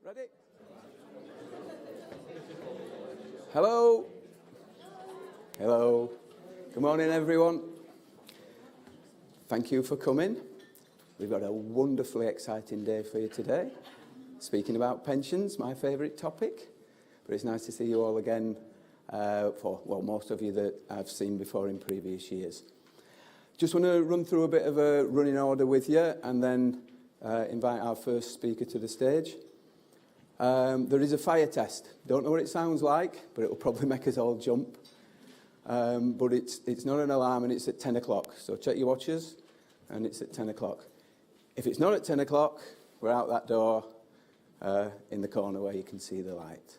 Ready? Hello. Hello. Good morning, everyone. Thank you for coming. We've got a wonderfully exciting day for you today. Speaking about pensions, my favourite topic. But it's nice to see you all again most of you that I've seen before in previous years. Just want to run through a bit of a running order with you and then invite our first speaker to the stage. There is a fire test. Don't know what it sounds like, but it'll probably make us all jump. But it's not an alarm and it's at 10 o'clock. So check your watches and it's at 10 o'clock. If it's not at 10 o'clock, we're out that door in the corner where you can see the light.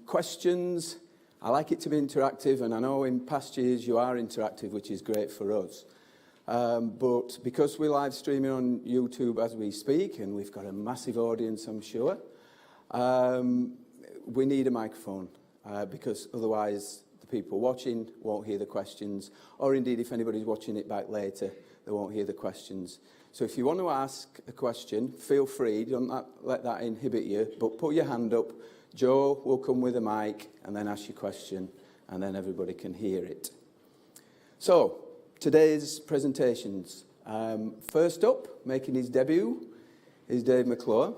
Questions. I like it to be interactive, and I know in past years you are interactive, which is great for us. But because we're live streaming on YouTube as we speak, and we've got a massive audience, I'm sure, we need a microphone because otherwise the people watching won't hear the questions, or indeed if anybody's watching it back later, they won't hear the questions. So if you want to ask a question, feel free, don't let that inhibit you, but put your hand up. Joe will come with a mic and then ask your question, and then everybody can hear it. So, today's presentations. First up, making his debut, is Dave Mcclure.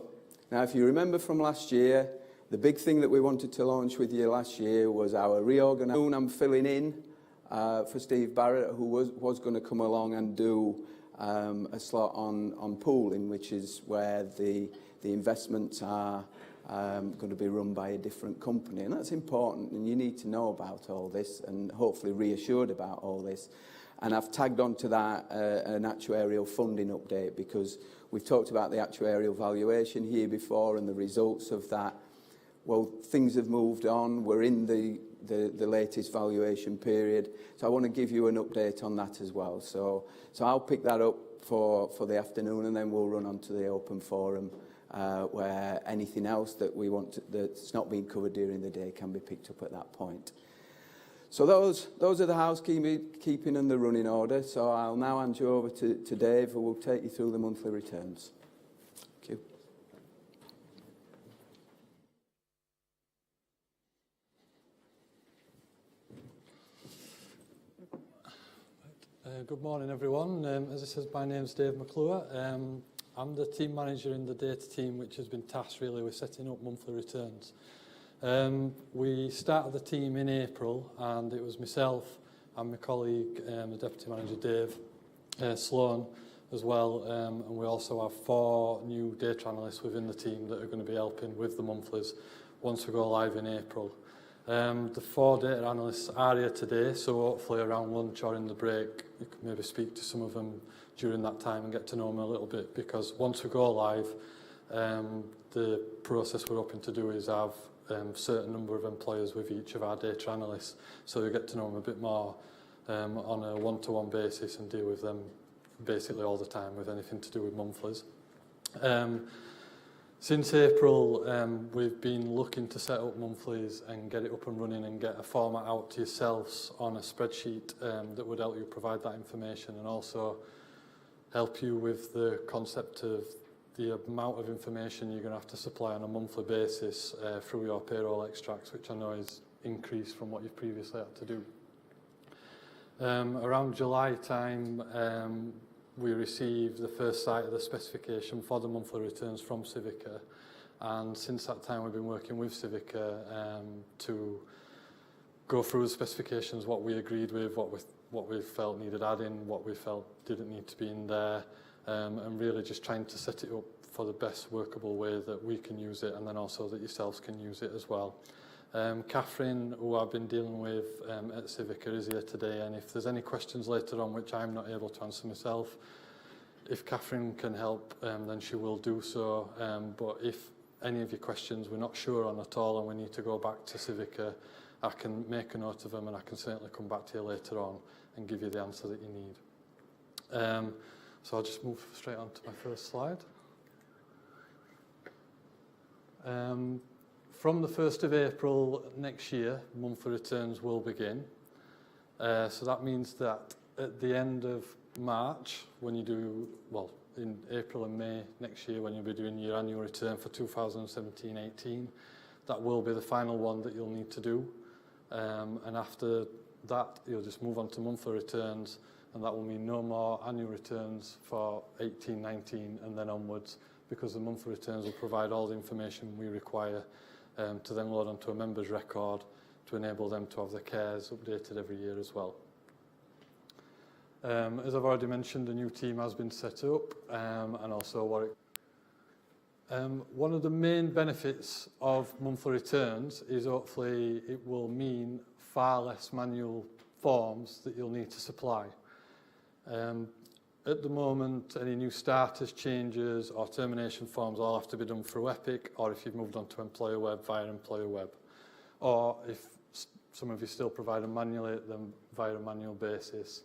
Now, if you remember from last year, the big thing that we wanted to launch with you last year was our reorganisation. I'm filling in for Steve Barrett, who was going to come along and do a slot on pooling, which is where the investments are going to be run by a different company. And that's important, and you need to know about all this and hopefully reassured about all this. And I've tagged onto that an actuarial funding update, because we've talked about the actuarial valuation here before and the results of that. Well, things have moved on. We're in the latest valuation period. So I want to give you an update on that as well. So I'll pick that up for the afternoon, and then we'll run on to the open forum where anything else that we want that's not been covered during the day can be picked up at that point. So those are the housekeeping and the running order. So I'll now hand you over to Dave, who will take you through the monthly returns. Thank you. Good morning, everyone. As it says, my name's Dave Mcclure. I'm the team manager in the data team, which has been tasked really with setting up monthly returns. We started the team in April, and it was myself and my colleague, the deputy manager Dave Sloan as well, and we also have 4 new data analysts within the team that are going to be helping with the monthlies once we go live in April. The 4 data analysts are here today, so hopefully around lunch or in the break you can maybe speak to some of them during that time and get to know them a little bit, because once we go live, the process we're hoping to do is have a certain number of employers with each of our data analysts, so you get to know them a bit more on a one-to-one basis and deal with them basically all the time with anything to do with monthlies. Since April, we've been looking to set up monthlies and get it up and running and get a format out to yourselves on a spreadsheet that would help you provide that information, and also help you with the concept of the amount of information you're going to have to supply on a monthly basis through your payroll extracts, which I know is increased from what you've previously had to do. Around July time, we received the first sight of the specification for the monthly returns from Civica, and since that time we've been working with Civica to go through the specifications, what we agreed with, what we felt needed adding, what we felt didn't need to be in there, and really just trying to set it up for the best workable way that we can use it, and then also that yourselves can use it as well. Catherine, who I've been dealing with at Civica, is here today, and if there's any questions later on which I'm not able to answer myself, if Catherine can help, then she will do so. But if any of your questions we're not sure on at all and we need to go back to Civica, I can make a note of them, and I can certainly come back to you later on and give you the answer that you need. So I'll just move straight on to my first slide. From the 1st of April next year, monthly returns will begin. So that means that at the end of March, when you do, well, in April and May next year when you'll be doing your annual return for 2017-18. That will be the final one that you'll need to do. And after that, you'll just move on to monthly returns, and that will mean no more annual returns for 18-19 and then onwards, because the monthly returns will provide all the information we require to then load onto a member's record to enable them to have their cares updated every year as well. As I've already mentioned, a new team has been set up, and also Warwick. One of the main benefits of monthly returns is hopefully it will mean far less manual forms that you'll need to supply. At the moment, any new starters, changes or termination forms all have to be done through Epic, or if you've moved on to Employer Web, via Employer Web. Or if some of you still provide them manually, then via a manual basis.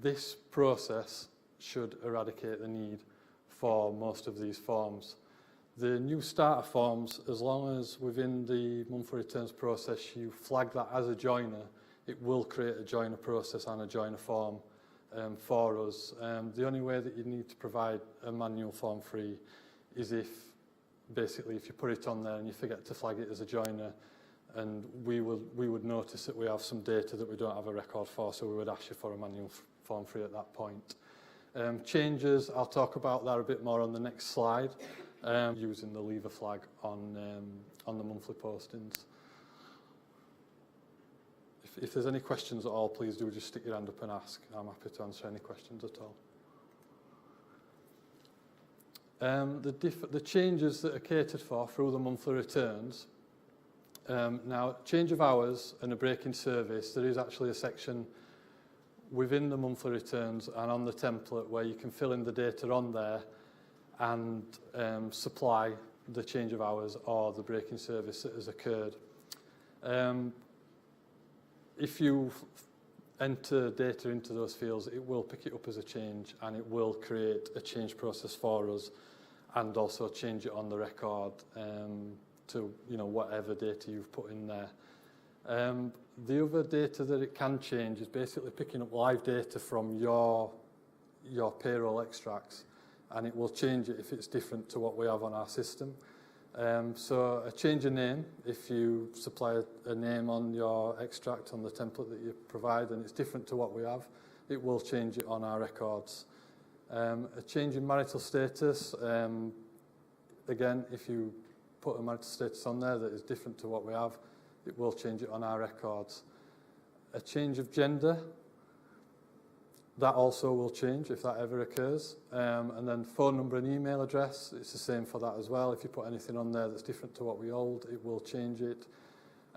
This process should eradicate the need for most of these forms. The new starter forms, as long as within the monthly returns process you flag that as a joiner, it will create a joiner process and a joiner form for us. The only way that you need to provide a manual form free is if you put it on there and you forget to flag it as a joiner, and we would notice that we have some data that we don't have a record for, so we would ask you for a manual form free at that point. Changes, I'll talk about that a bit more on the next slide, using the lever flag on the monthly postings. If there's any questions at all, please do just stick your hand up and ask. I'm happy to answer any questions at all. The changes that are catered for through the monthly returns. Now, change of hours and a break in service, there is actually a section within the monthly returns and on the template where you can fill in the data on there and supply the change of hours or the break in service that has occurred. If you enter data into those fields, it will pick it up as a change, and it will create a change process for us, and also change it on the record to whatever data you've put in there. The other data that it can change is basically picking up live data from your payroll extracts, and it will change it if it's different to what we have on our system. So a change of name, if you supply a name on your extract on the template that you provide and it's different to what we have, it will change it on our records. A change in marital status, again, if you put a marital status on there that is different to what we have, it will change it on our records. A change of gender, that also will change if that ever occurs. And then phone number and email address, it's the same for that as well. If you put anything on there that's different to what we hold, it will change it.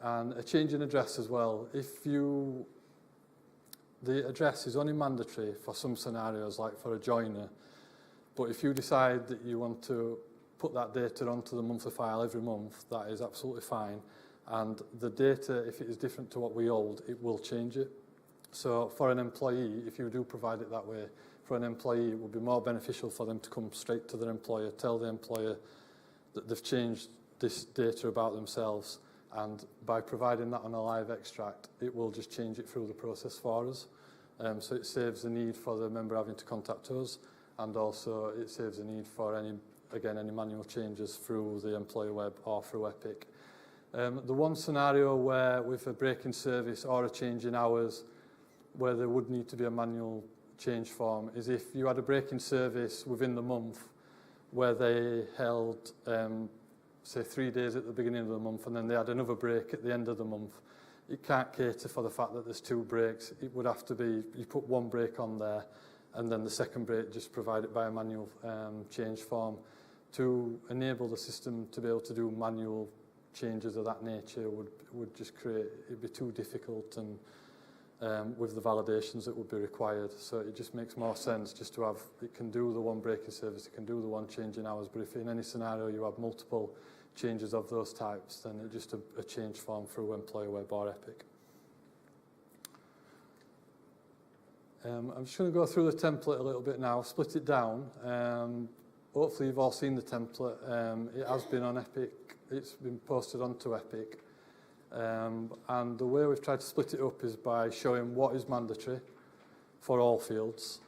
And a change in address as well. The address is only mandatory for some scenarios, like for a joiner. But if you decide that you want to put that data onto the monthly file every month, that is absolutely fine. And the data, if it is different to what we hold, it will change it. So for an employee, if you do provide it that way, for an employee, it would be more beneficial for them to come straight to their employer, tell the employer that they've changed this data about themselves, and by providing that on a live extract, it will just change it through the process for us. So it saves the need for the member having to contact us, and also it saves the need for any manual changes through the Employer Web or through Epic. The one scenario where with a break in service or a change in hours, where there would need to be a manual change form, is if you had a break in service within the month where they held, say, 3 days at the beginning of the month and then they had another break at the end of the month. It can't cater for the fact that there's 2 breaks. It would have to be, you put 1 break on there and then the second break just provide it by a manual change form. To enable the system to be able to do manual changes of that nature would just create, it'd be too difficult, and with the validations that would be required. So it just makes more sense just to have, it can do the 1 break in service, it can do the 1 change in hours, but if in any scenario you have multiple changes of those types, then it's just a change form through Employer Web or Epic. I'm just going to go through the template a little bit now, split it down. Hopefully you've all seen the template. It has been on Epic, it's been posted onto Epic. And the way we've tried to split it up is by showing what is mandatory for all fields,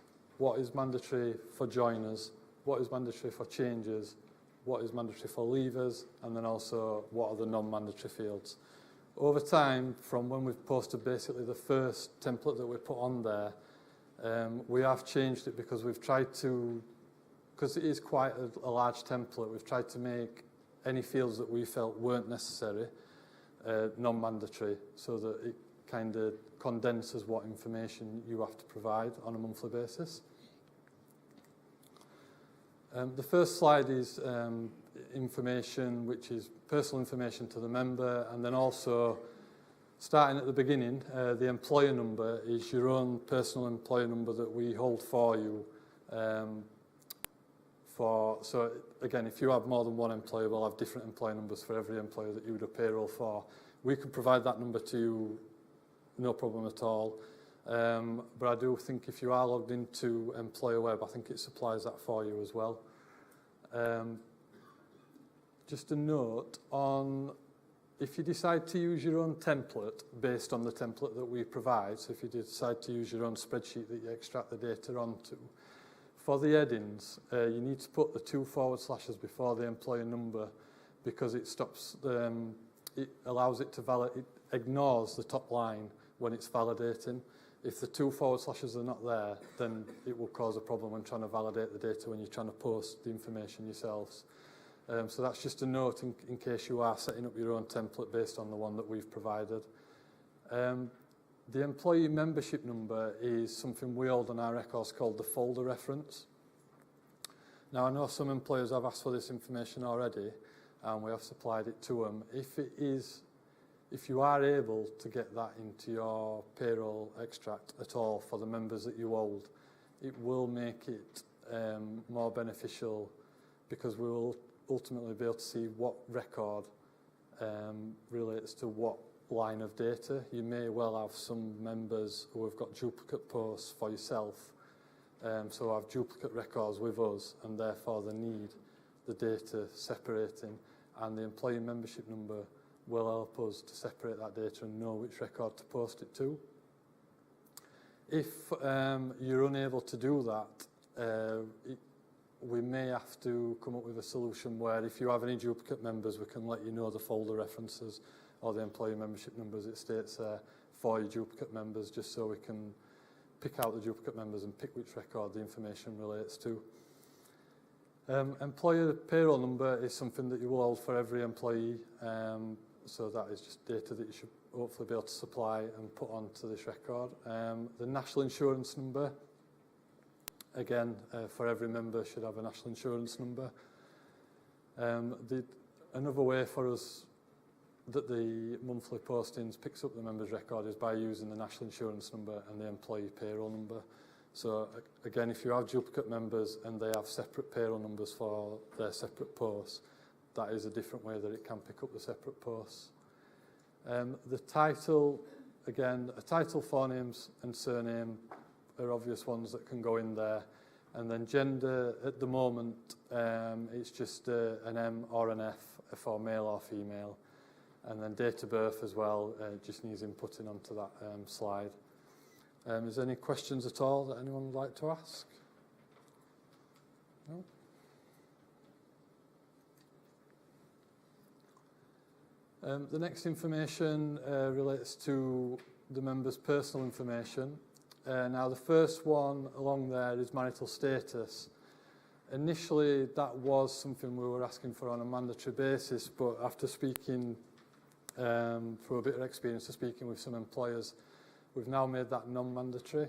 what is mandatory for joiners, what is mandatory for changers, what is mandatory for leavers, and then also what are the non-mandatory fields. Over time, from when we've posted basically the first template that we put on there, we have changed it because we've tried to, because it is quite a large template, we've tried to make any fields that we felt weren't necessary non-mandatory, so that it kind of condenses what information you have to provide on a monthly basis. The first slide is information, which is personal information to the member, and then also, starting at the beginning, the employer number is your own personal employer number that we hold for you. So again, if you have more than one employer, we'll have different employer numbers for every employer that you would have payroll for. We can provide that number to you, no problem at all. But I do think if you are logged into Employer Web, I think it supplies that for you as well. Just a note on, if you decide to use your own template based on the template that we provide, so if you decide to use your own spreadsheet that you extract the data onto, for the headings, you need to put the 2 forward slashes before the employer number, because it stops, it allows it to validate, it ignores the top line when it's validating. If the 2 forward slashes are not there, then it will cause a problem when trying to validate the data when you're trying to post the information yourselves. So that's just a note in case you are setting up your own template based on the one that we've provided. The employee membership number is something we hold on our records called the folder reference. Now, I know some employers have asked for this information already, and we have supplied it to them. If you are able to get that into your payroll extract at all for the members that you hold, it will make it more beneficial, because we will ultimately be able to see what record relates to what line of data. You may well have some members who have got duplicate posts for yourself, so have duplicate records with us, and therefore they need the data separating, and the employee membership number will help us to separate that data and know which record to post it to. If you're unable to do that, we may have to come up with a solution where if you have any duplicate members, we can let you know the folder references or the employee membership numbers it states there for your duplicate members, just so we can pick out the duplicate members and pick which record the information relates to. Employer payroll number is something that you will hold for every employee, so that is just data that you should hopefully be able to supply and put onto this record. The national insurance number, again, for every member should have a national insurance number. Another way for us that the monthly postings picks up the member's record is by using the national insurance number and the employee payroll number. So again, if you have duplicate members and they have separate payroll numbers for their separate posts, that is a different way that it can pick up the separate posts. The title, again, a title, forenames and surname are obvious ones that can go in there. And then gender, at the moment, it's just an M or an F for male or female. And then date of birth as well, just needs inputting onto that slide. Is there any questions at all that anyone would like to ask? No? The next information relates to the member's personal information. Now, the first one along there is marital status. Initially, that was something we were asking for on a mandatory basis, but after speaking through a bit of experience of speaking with some employers, we've now made that non-mandatory.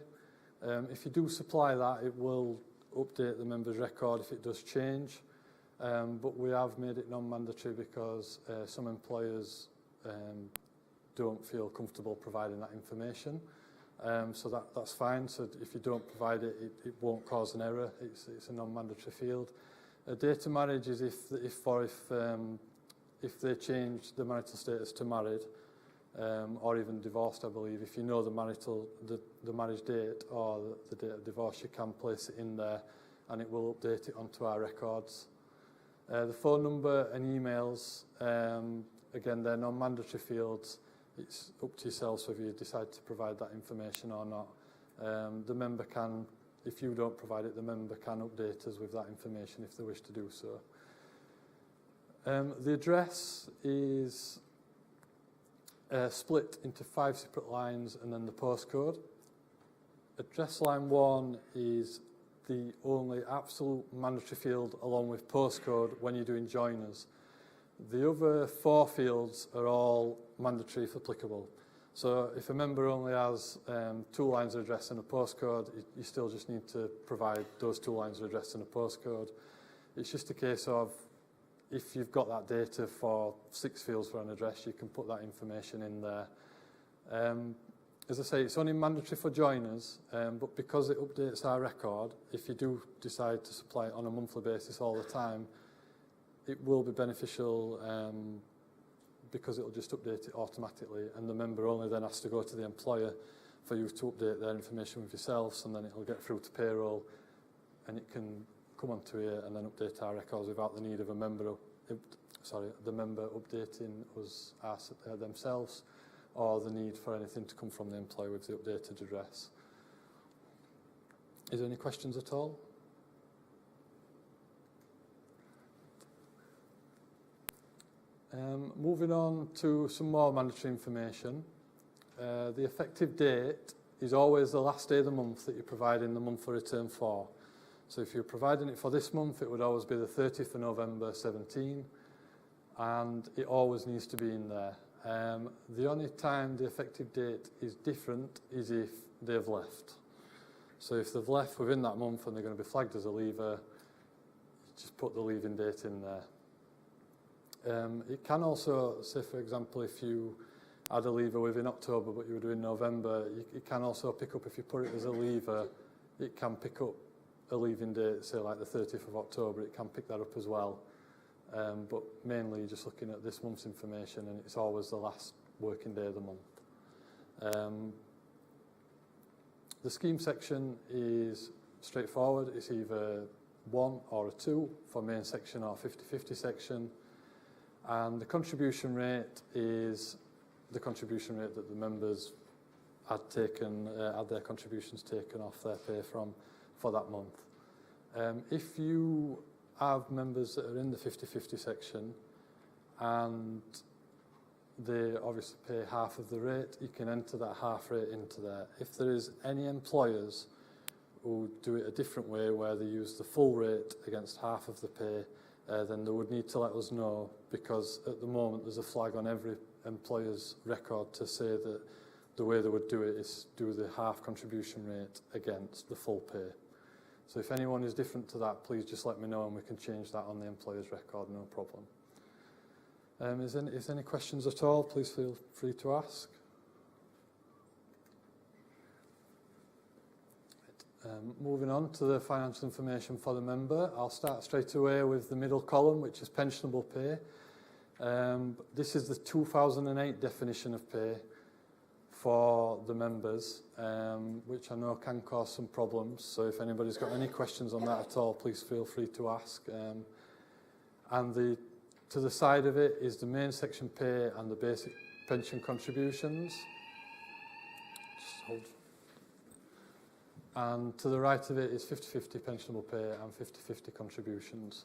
If you do supply that, it will update the member's record if it does change, but we have made it non-mandatory because some employers don't feel comfortable providing that information. So that's fine. So if you don't provide it, it won't cause an error. It's a non-mandatory field. A date of marriage is if they change the marital status to married, or even divorced, I believe. If you know the marriage date or the date of divorce, you can place it in there, and it will update it onto our records. The phone number and emails, again, they're non-mandatory fields. It's up to yourself, so if you decide to provide that information or not. The member can if you don't provide it, the member can update us with that information if they wish to do so. The address is split into 5 separate lines and then the postcode. Address line 1 is the only absolute mandatory field along with postcode when you're doing joiners. The other 4 fields are all mandatory if applicable. So if a member only has 2 lines of address and a postcode, you still just need to provide those 2 lines of address and a postcode. It's just a case of, if you've got that data for 6 fields for an address, you can put that information in there. As I say, it's only mandatory for joiners, but because it updates our record, if you do decide to supply it on a monthly basis all the time, it will be beneficial because it will just update it automatically, and the member only then has to go to the employer for you to update their information with yourselves, and then it will get through to payroll, and it can come onto here and then update our records without the need of the member updating us themselves, or the need for anything to come from the employer with the updated address. Is there any questions at all? Moving on to some more mandatory information. The effective date is always the last day of the month that you're providing the monthly return for. So if you're providing it for this month, it would always be the 30th of November 17, and it always needs to be in there. The only time the effective date is different is if they've left. So if they've left within that month and they're going to be flagged as a leaver, just put the leaving date in there. It can also, say for example, if you had a leaver within October but you were doing November, it can also pick up, if you put it as a leaver, it can pick up a leaving date, say like the 30th of October, it can pick that up as well. But mainly you're just looking at this month's information, and it's always the last working day of the month. The scheme section is straightforward. It's either 1 or a 2 for main section or 50-50 section. And the contribution rate is the contribution rate that the members had their contributions taken off their pay from for that month. If you have members that are in the 50-50 section and they obviously pay half of the rate, you can enter that half rate into there. If there is any employers who do it a different way, where they use the full rate against half of the pay, then they would need to let us know, because at the moment there's a flag on every employer's record to say that the way they would do it is do the half contribution rate against the full pay. So if anyone is different to that, please just let me know and we can change that on the employer's record, no problem. Is there any questions at all? Please feel free to ask. Moving on to the financial information for the member, I'll start straight away with the middle column, which is pensionable pay. This is the 2008 definition of pay for the members, which I know can cause some problems. So if anybody's got any questions on that at all, please feel free to ask. And to the side of it is the main section pay and the basic pension contributions. Just hold. And to the right of it is 50-50 pensionable pay and 50-50 contributions.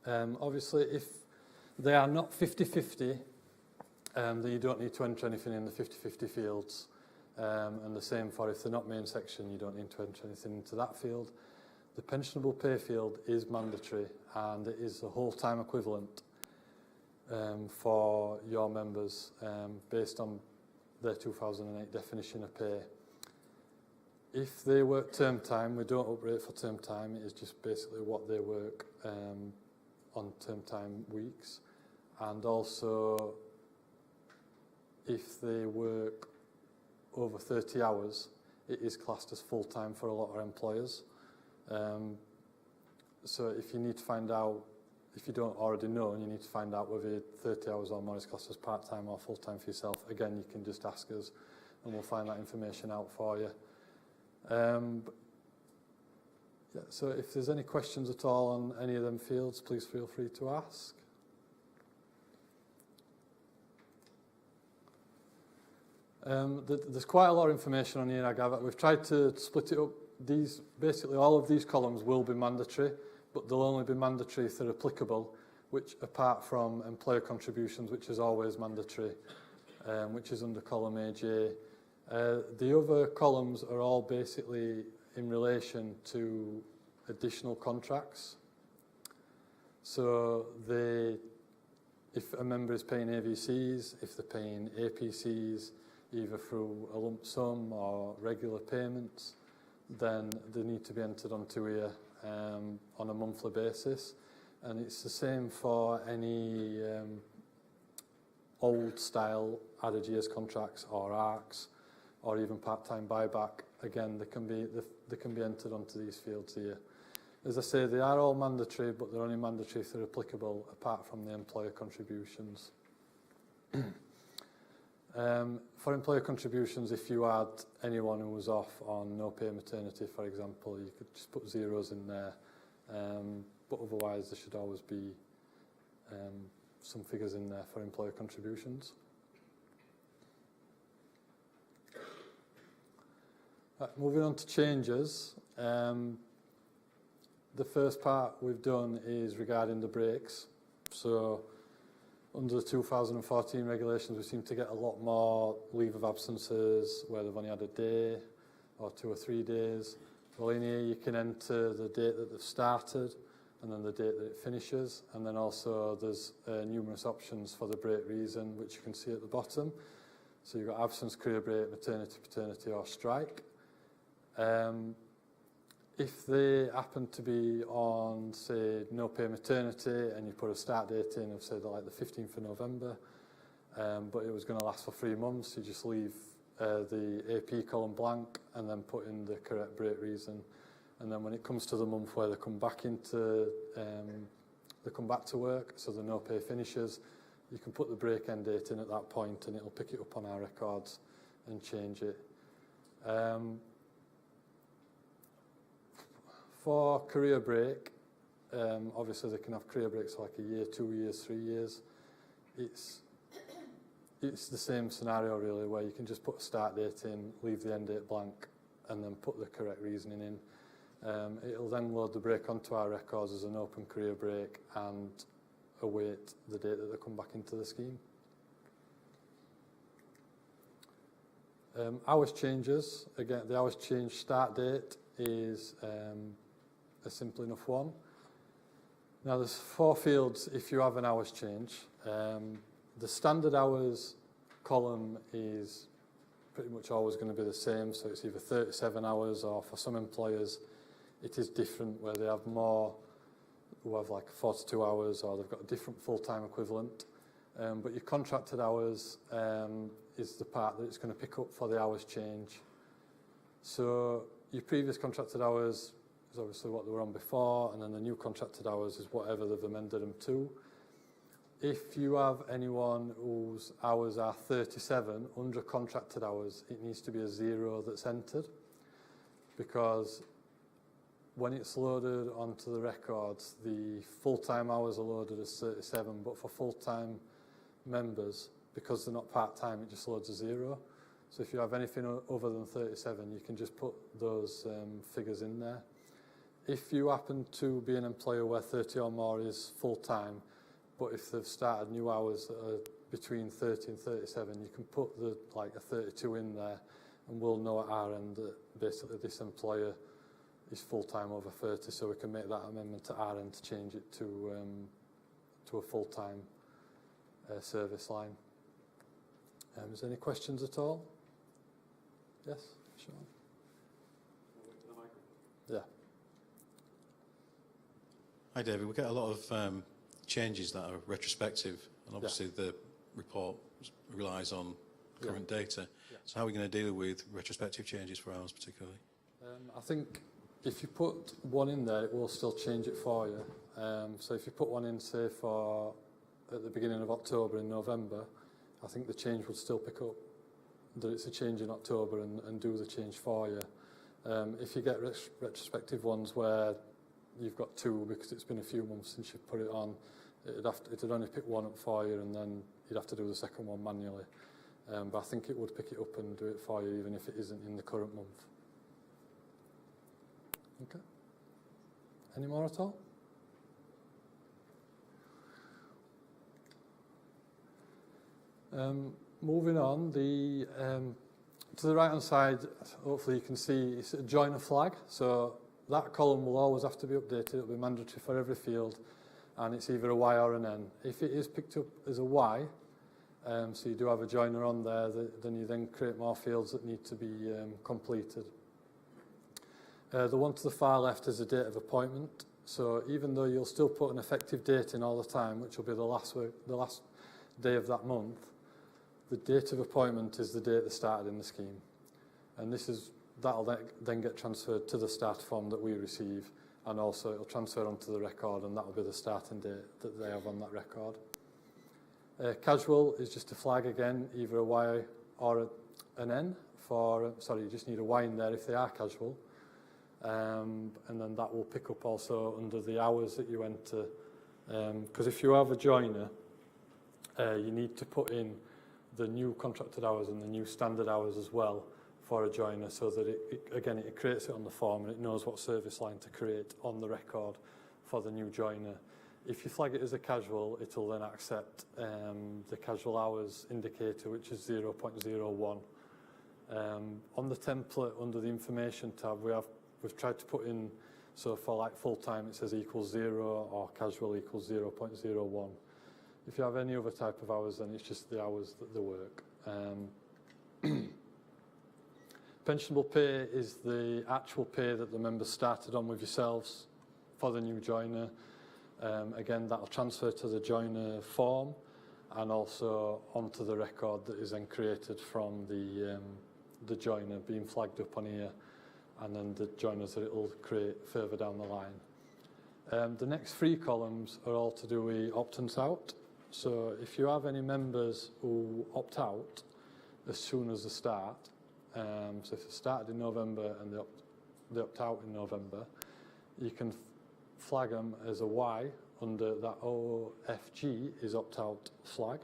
Obviously, if they are not 50-50, then you don't need to enter anything in the 50-50 fields. And the same for if they're not main section, you don't need to enter anything into that field. The pensionable pay field is mandatory, and it is the whole time equivalent for your members based on their 2008 definition of pay. If they work term time, we don't uprate for term time. It is just basically what they work on term time weeks. And also, if they work over 30 hours, it is classed as full-time for a lot of employers. So if you need to find out, if you don't already know and you need to find out whether 30 hours or more is classed as part-time or full-time for yourself, again, you can just ask us and we'll find that information out for you. Yeah, so if there's any questions at all on any of them fields, please feel free to ask. There's quite a lot of information on here, I gather. We've tried to split it up. Basically all of these columns will be mandatory, but they'll only be mandatory if they're applicable, which apart from employer contributions, which is always mandatory, which is under column AJ. The other columns are all basically in relation to additional contracts. So if a member is paying AVCs, if they're paying APCs, either through a lump sum or regular payments, then they need to be entered onto here on a monthly basis. And it's the same for any old style added years contracts or ARCs or even part-time buyback. Again, they can be entered onto these fields here. As I say, they are all mandatory, but they're only mandatory if they're applicable, apart from the employer contributions. For employer contributions, if you had anyone who was off on no pay maternity, for example, you could just put zeros in there. But otherwise, there should always be some figures in there for employer contributions. Right, moving on to changes. The first part we've done is regarding the breaks. So under the 2014 regulations, we seem to get a lot more leave of absences where they've only had a day or 2 or 3 days. Well, in here you can enter the date that they've started and then the date that it finishes. And then also there's numerous options for the break reason, which you can see at the bottom. So you've got absence, career break, maternity, paternity or strike. If they happen to be on, say, no pay maternity and you put a start date in of, say, like the 15th of November, but it was going to last for 3 months, you just leave the AP column blank and then put in the correct break reason. And then when it comes to the month where they come back to work, so the no pay finishes, you can put the break end date in at that point and it'll pick it up on our records and change it. For career break, obviously they can have career breaks for like a year, 2 years, 3 years. It's the same scenario really, where you can just put a start date in, leave the end date blank, and then put the correct reasoning in. It'll then load the break onto our records as an open career break and await the date that they come back into the scheme. Hours changes, again, the hours change start date is a simple enough one. Now there's 4 fields if you have an hours change. The standard hours column is pretty much always going to be the same, so it's either 37 hours or for some employers it is different where they have more who have like 42 hours or they've got a different full-time equivalent. But your contracted hours is the part that it's going to pick up for the hours change. So your previous contracted hours is obviously what they were on before, and then the new contracted hours is whatever they've amended them to. If you have anyone whose hours are 37 under contracted hours, it needs to be a 0 that's entered, because when it's loaded onto the records, the full-time hours are loaded as 37, but for full-time members, because they're not part-time, it just loads a 0. So if you have anything other than 37, you can just put those figures in there. If you happen to be an employer where 30 or more is full-time, but if they've started new hours that are between 30 and 37, you can put like a 32 in there, and we'll know at our end that basically this employer is full-time over 30, so we can make that amendment to our end to change it to a full-time service line. Is there any questions at all? Yes, Sean? Yeah. Hi David, we get a lot of changes that are retrospective, and obviously the report relies on current data. Yeah. So how are we going to deal with retrospective changes for ours particularly? I think if you put one in there, it will still change it for you. So if you put one in, say, for at the beginning of October and November, I think the change would still pick up that it's a change in October and do the change for you. If you get retrospective ones where you've got 2 because it's been a few months since you've put it on, it'd only pick one up for you, and then you'd have to do the second one manually. but I think it would pick it up and do it for you even if it isn't in the current month. Okay. Any more at all? Moving on, to the right hand side, hopefully you can see it's a joiner flag. So that column will always have to be updated. It will be mandatory for every field, and it's either a Y or an N. If it is picked up as a Y, so you do have a joiner on there, then you then create more fields that need to be completed. The one to the far left is the date of appointment. So even though you'll still put an effective date in all the time, which will be the last day of that month, the date of appointment is the date they started in the scheme. And that'll then get transferred to the start form that we receive, and also it'll transfer onto the record, and that'll be the starting date that they have on that record. Casual is just a flag again, either a Y or an N you just need a Y in there if they are casual. And then that will pick up also under the hours that you enter. Because if you have a joiner, you need to put in the new contracted hours and the new standard hours as well for a joiner, so that it creates it on the form and it knows what service line to create on the record for the new joiner. If you flag it as a casual, it'll then accept the casual hours indicator, which is 0.01. On the template under the information tab, we've tried to put in, so for like full time it says equals 0 or casual equals 0.01. If you have any other type of hours, then it's just the hours that they work. Pensionable pay is the actual pay that the members started on with yourselves for the new joiner. Again, that'll transfer to the joiner form and also onto the record that is then created from the joiner being flagged up on here, and then the joiners that it will create further down the line. The next 3 columns are all to do with opt-ins out. So if you have any members who opt out as soon as they start, so if they started in November and they opt out in November, you can flag them as a Y under that OFG is opt-out flag.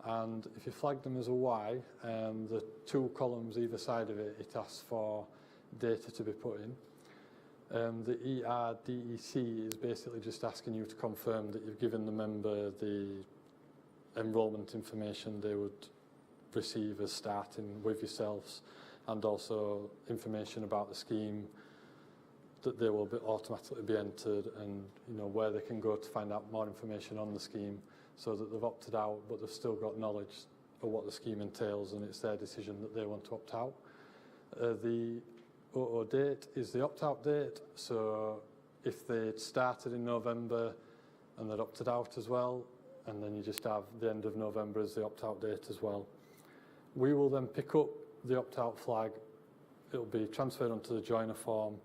And if you flag them as a Y, the 2 columns either side of it asks for data to be put in. The ERDEC is basically just asking you to confirm that you've given the member the enrolment information they would receive as starting with yourselves, and also information about the scheme that they will automatically be entered, and where they can go to find out more information on the scheme, so that they've opted out but they've still got knowledge of what the scheme entails, and it's their decision that they want to opt out. The OO date is the opt-out date, so if they'd started in November and they'd opted out as well, and then you just have the end of November as the opt-out date as well. We will then pick up the opt-out flag, it'll be transferred onto the joiner form,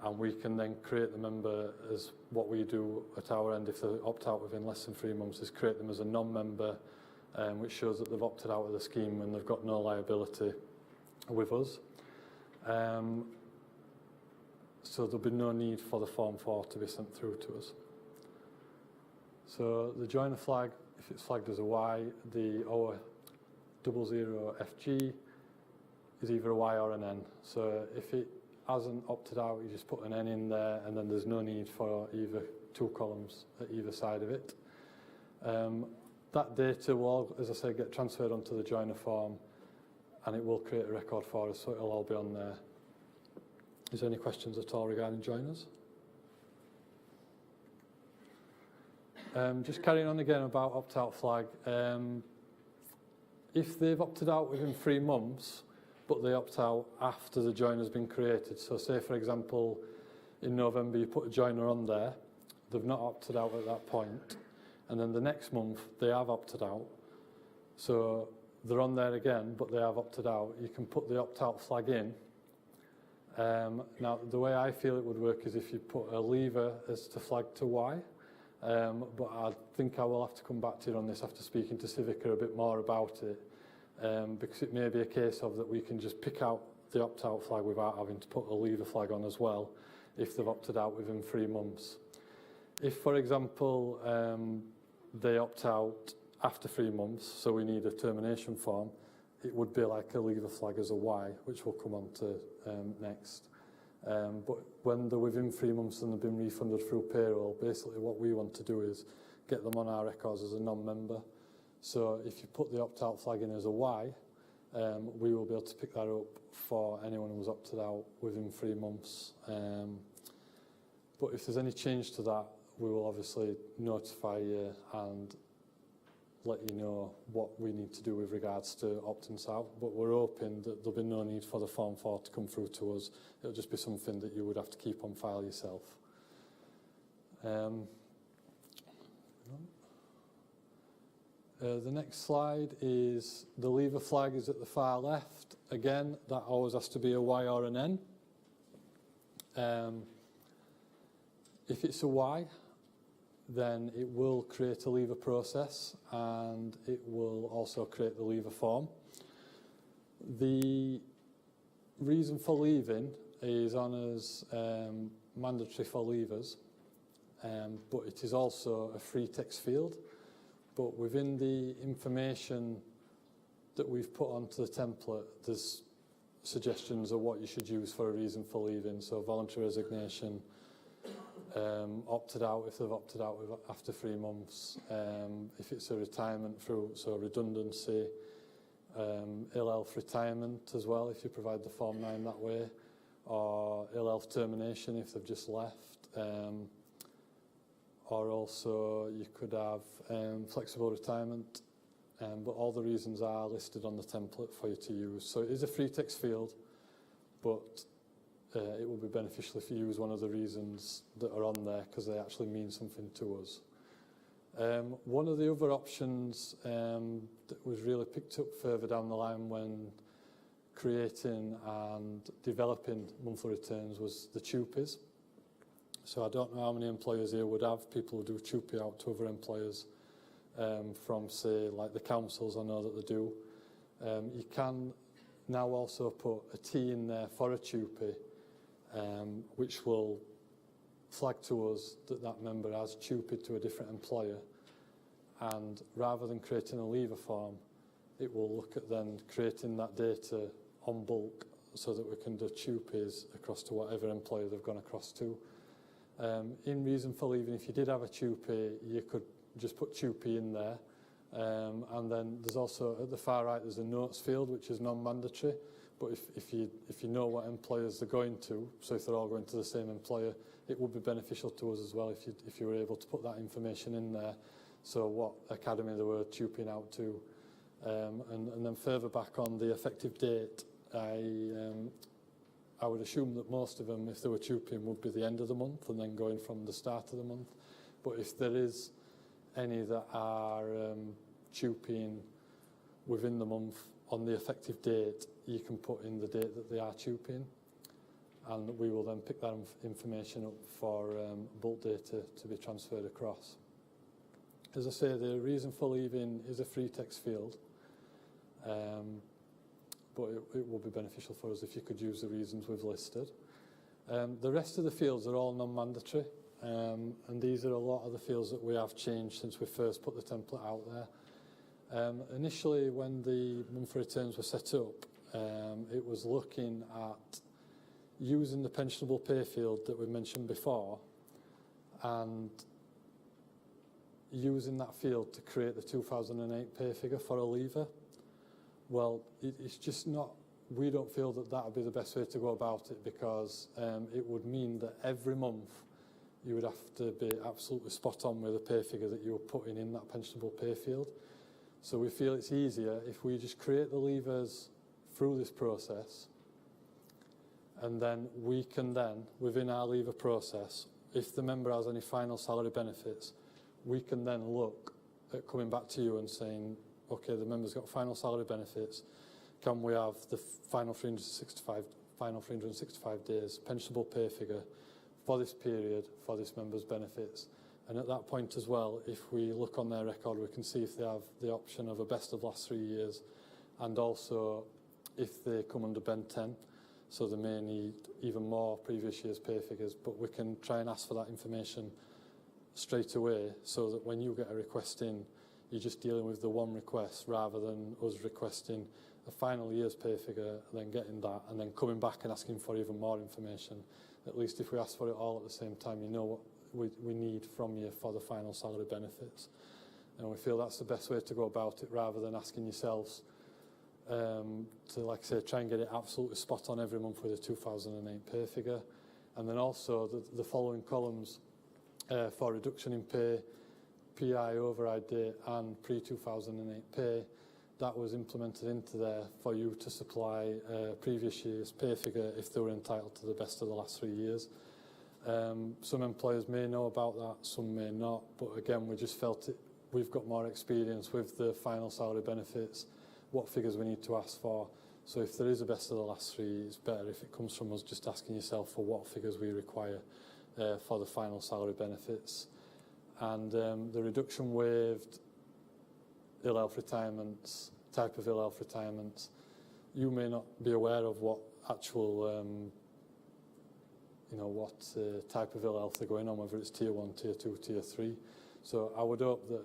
and we can then create the member as what we do at our end if they opt out within less than 3 months, is create them as a non-member, which shows that they've opted out of the scheme and they've got no liability with us. So there'll be no need for the Form 4 to be sent through to us. So the joiner flag, if it's flagged as a Y, the OO00FG is either a Y or an N. So if it hasn't opted out, you just put an N in there, and then there's no need for either 2 columns at either side of it. That data will, as I say, get transferred onto the joiner form, and it will create a record for us, so it'll all be on there. Is there any questions at all regarding joiners? Just carrying on again about opt-out flag. If they've opted out within 3 months, but they opt out after the joiner's been created, so say for example in November you put a joiner on there, they've not opted out at that point, and then the next month they have opted out, so they're on there again but they have opted out, you can put the opt-out flag in. Now the way I feel it would work is if you put a lever as to flag to Y, but I think I will have to come back to you on this after speaking to Civica a bit more about it, because it may be a case of that we can just pick out the opt-out flag without having to put a lever flag on as well if they've opted out within 3 months. If, for example, they opt out after 3 months, so we need a termination form, it would be like a leaver flag as a Y, which we'll come on to next. But when they're within 3 months and they've been refunded through payroll, basically what we want to do is get them on our records as a non-member. So if you put the opt-out flag in as a Y, we will be able to pick that up for anyone who's opted out within 3 months. But if there's any change to that, we will obviously notify you and let you know what we need to do with regards to opt-ins out. But we're hoping that there'll be no need for the Form 4 to come through to us. It'll just be something that you would have to keep on file yourself. The next slide is the lever flag is at the far left. Again, that always has to be a Y or an N. If it's a Y, then it will create a lever process and it will also create the lever form. The reason for leaving is on as mandatory for leavers, but it is also a free text field. But within the information that we've put onto the template, there's suggestions of what you should use for a reason for leaving. So voluntary resignation, opted out if they've opted out after 3 months, if it's a retirement through, so redundancy, ill health retirement as well if you provide the Form 9 that way, or ill health termination if they've just left, or also you could have flexible retirement, but all the reasons are listed on the template for you to use. So it is a free text field, but it will be beneficial if you use one of the reasons that are on there because they actually mean something to us. One of the other options that was really picked up further down the line when creating and developing monthly returns was the TUPEs. So I don't know how many employers here would have people who do TUPE out to other employers from, say, like the councils. I know that they do. You can now also put a T in there for a TUPE, which will flag to us that that member has TUPE'd to a different employer, and rather than creating a leaver form, it will look at then creating that data on bulk so that we can do TUPEs across to whatever employer they've gone across to. In reason for leaving, if you did have a TUPE, you could just put TUPE in there, and then there's also at the far right there's a notes field which is non-mandatory. But if you know what employers they're going to, so if they're all going to the same employer, it would be beneficial to us as well if you were able to put that information in there. So what academy they were TUPEing out to, and then further back on the effective date, I would assume that most of them, if they were TUPEing, would be the end of the month and then going from the start of the month. But if there is any that are TUPEing within the month on the effective date, you can put in the date that they are TUPEing, and we will then pick that information up for bulk data to be transferred across. As I say, the reason for leaving is a free text field, but it will be beneficial for us if you could use the reasons we've listed. The rest of the fields are all non-mandatory, and these are a lot of the fields that we have changed since we first put the template out there. Initially, when the monthly returns were set up, it was looking at using the pensionable pay field that we mentioned before and using that field to create the 2008 pay figure for a leaver. Well, it's just not, we don't feel that that would be the best way to go about it, because it would mean that every month you would have to be absolutely spot on with the pay figure that you were putting in that pensionable pay field. So we feel it's easier if we just create the levers through this process, and then we can then, within our lever process, if the member has any final salary benefits, we can then look at coming back to you and saying, okay, the member's got final salary benefits, can we have the final 365 days pensionable pay figure for this period for this member's benefits? And at that point as well, if we look on their record, we can see if they have the option of a best of last 3 years, and also if they come under Ben 10, so they may need even more previous year's pay figures, but we can try and ask for that information straight away, so that when you get a request in, you're just dealing with the one request rather than us requesting a final year's pay figure, then getting that, and then coming back and asking for even more information. At least if we ask for it all at the same time, you know what we need from you for the final salary benefits. And we feel that's the best way to go about it, rather than asking yourselves to, like I say, try and get it absolutely spot on every month with a 2008 pay figure. And then also the following columns for reduction in pay, PI override date and pre-2008 pay, that was implemented into there for you to supply previous year's pay figure if they were entitled to the best of the last 3 years. Some employers may know about that, some may not, but again, we just felt we've got more experience with the final salary benefits, what figures we need to ask for. So if there is a best of the last 3, it's better if it comes from us just asking yourself for what figures we require for the final salary benefits. And the reduction waived ill health retirements, type of ill health retirements, you may not be aware of what actual, what type of ill health they're going on, whether it's tier 1, tier 2, tier 3. So I would hope that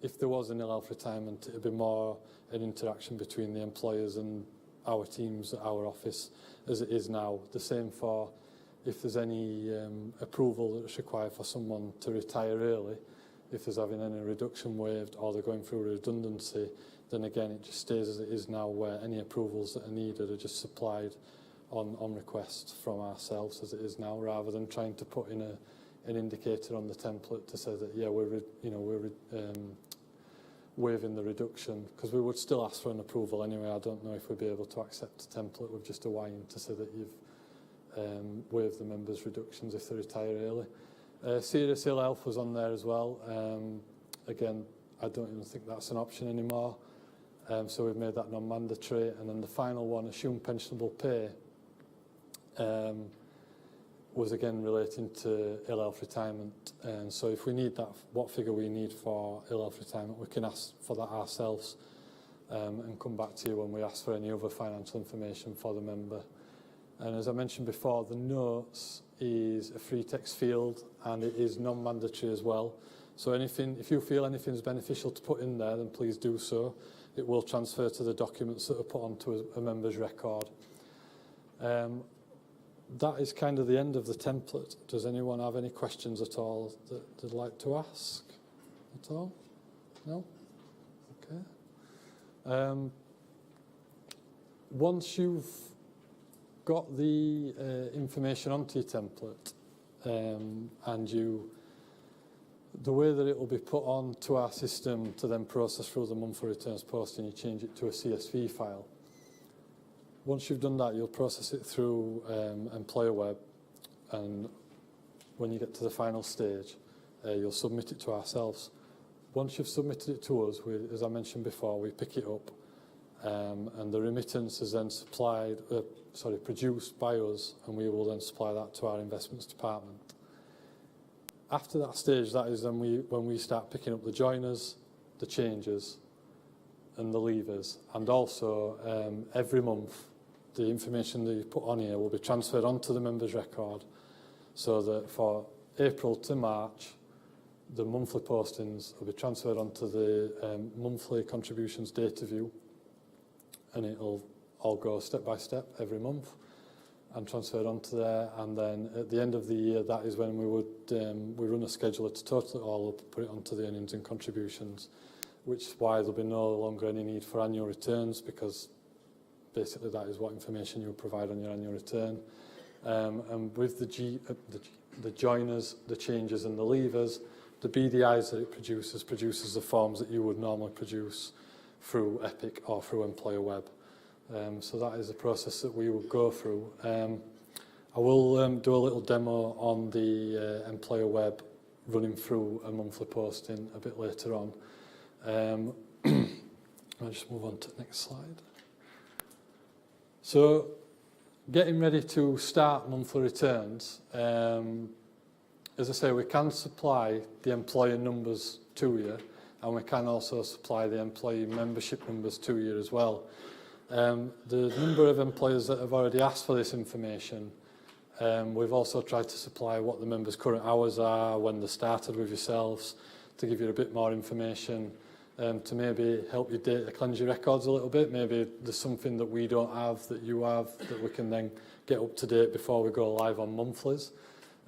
if there was an ill health retirement, it would be more an interaction between the employers and our teams at our office as it is now. The same for if there's any approval that's required for someone to retire early, if there's having any reduction waived or they're going through redundancy, then again it just stays as it is now, where any approvals that are needed are just supplied on request from ourselves as it is now, rather than trying to put in an indicator on the template to say that, yeah, we're waiving the reduction, because we would still ask for an approval anyway. I don't know if we'd be able to accept a template with just a Y in to say that you've waived the members' reductions if they retire early. Serious ill health was on there as well. Again, I don't even think that's an option anymore. So we've made that non-mandatory. And then the final one, assumed pensionable pay, was again relating to ill health retirement. And so if we need that, what figure we need for ill health retirement, we can ask for that ourselves and come back to you when we ask for any other financial information for the member. And as I mentioned before, the notes is a free text field and it is non-mandatory as well. So anything, if you feel anything's beneficial to put in there, then please do so. It will transfer to the documents that are put onto a member's record. That is kind of the end of the template. Does anyone have any questions at all that they'd like to ask at all? No? Okay. Once you've got the information onto your template and the way that it will be put on to our system to then process through the monthly returns posting, you change it to a CSV file. Once you've done that, you'll process it through Employer Web, and when you get to the final stage, you'll submit it to ourselves. Once you've submitted it to us, as I mentioned before, we pick it up, and the remittance is then produced by us, and we will then supply that to our investments department. After that stage, that is when we start picking up the joiners, the changes, and the leavers, and also every month the information that you put on here will be transferred onto the member's record, so that for April to March the monthly postings will be transferred onto the monthly contributions data view, and it'll all go step by step every month and transferred onto there. And then at the end of the year, that is when we run a scheduler to total it all up, put it onto the earnings and contributions, which is why there'll be no longer any need for annual returns, because basically that is what information you provide on your annual return. And with the joiners, the changes and the leavers, the BDIs that it produces the forms that you would normally produce through Epic or through Employer Web. So that is a process that we will go through. I will do a little demo on the Employer Web, running through a monthly posting a bit later on. I'll just move on to the next slide. So getting ready to start monthly returns, as I say, we can supply the employer numbers to you, and we can also supply the employee membership numbers to you as well. The number of employers that have already asked for this information, we've also tried to supply what the members' current hours are, when they started with yourselves, to give you a bit more information, to maybe help you data cleanse your records a little bit. Maybe there's something that we don't have that you have that we can then get up to date before we go live on monthlies.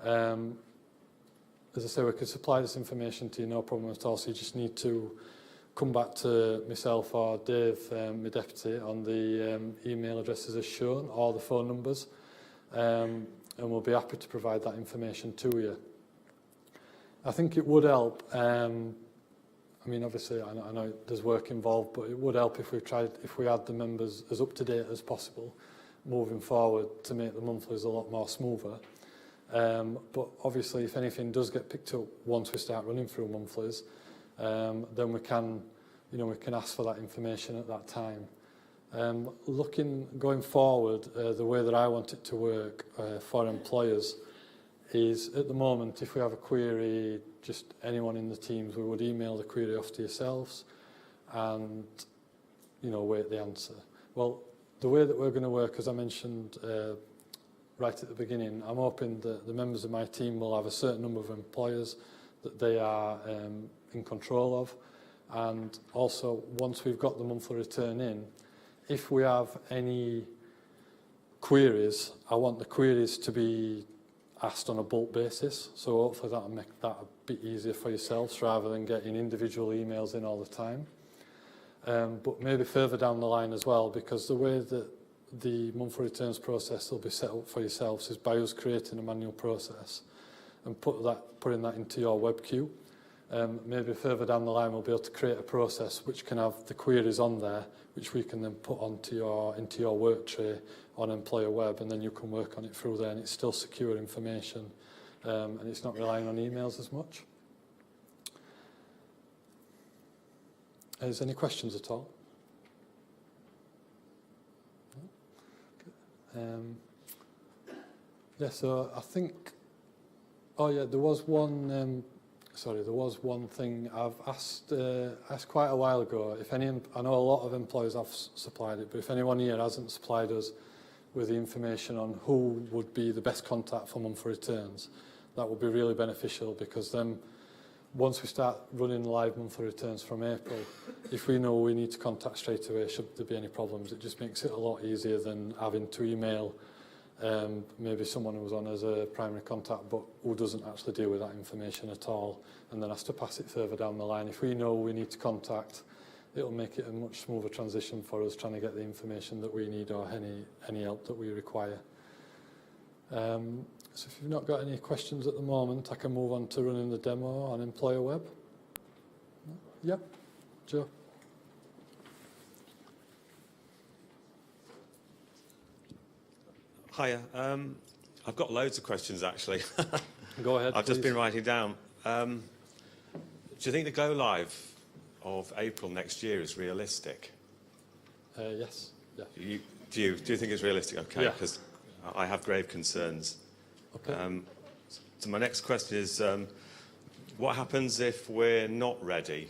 As I say, we could supply this information to you, no problem at all. So you just need to come back to myself or Dave, my deputy, on the email addresses as shown, or the phone numbers, and we'll be happy to provide that information to you. I think it would help. I mean, obviously, I know there's work involved, but it would help if we had the members as up to date as possible moving forward to make the monthlies a lot more smoother. But obviously, if anything does get picked up once we start running through monthlies, then we can ask for that information at that time. Going forward, the way that I want it to work for employers is, at the moment, if we have a query, just anyone in the teams, we would email the query off to yourselves and, wait the answer. Well, the way that we're going to work, as I mentioned right at the beginning, I'm hoping that the members of my team will have a certain number of employers that they are in control of. And also, once we've got the monthly return in, if we have any queries, I want the queries to be asked on a bulk basis. So hopefully that'll make that a bit easier for yourselves rather than getting individual emails in all the time. But maybe further down the line as well, because the way that the monthly returns process will be set up for yourselves is by us creating a manual process and putting that into your web queue. Maybe further down the line we'll be able to create a process which can have the queries on there, which we can then put into your work tray on Employer Web, and then you can work on it through there, and it's still secure information, and it's not relying on emails as much. Is there any questions at all? Yeah, so I think, there was one thing I've asked quite a while ago. I know a lot of employers have supplied it, but if anyone here hasn't supplied us with the information on who would be the best contact for monthly returns, that would be really beneficial, because then once we start running live monthly returns from April, if we know we need to contact straight away, should there be any problems, it just makes it a lot easier than having to email maybe someone who's on as a primary contact but who doesn't actually deal with that information at all and then has to pass it further down the line. If we know we need to contact, it'll make it a much smoother transition for us trying to get the information that we need or any help that we require. So if you've not got any questions at the moment, I can move on to running the demo on Employer Web. Yep, Joe. Hiya. I've got loads of questions, actually. Go ahead, I've just please. been writing down. Do you think the go-live of April next year is realistic? Yes. Yeah. Do you think it's realistic? Okay, Yeah. because I have grave concerns. Okay. So my next question is, what happens if we're not ready?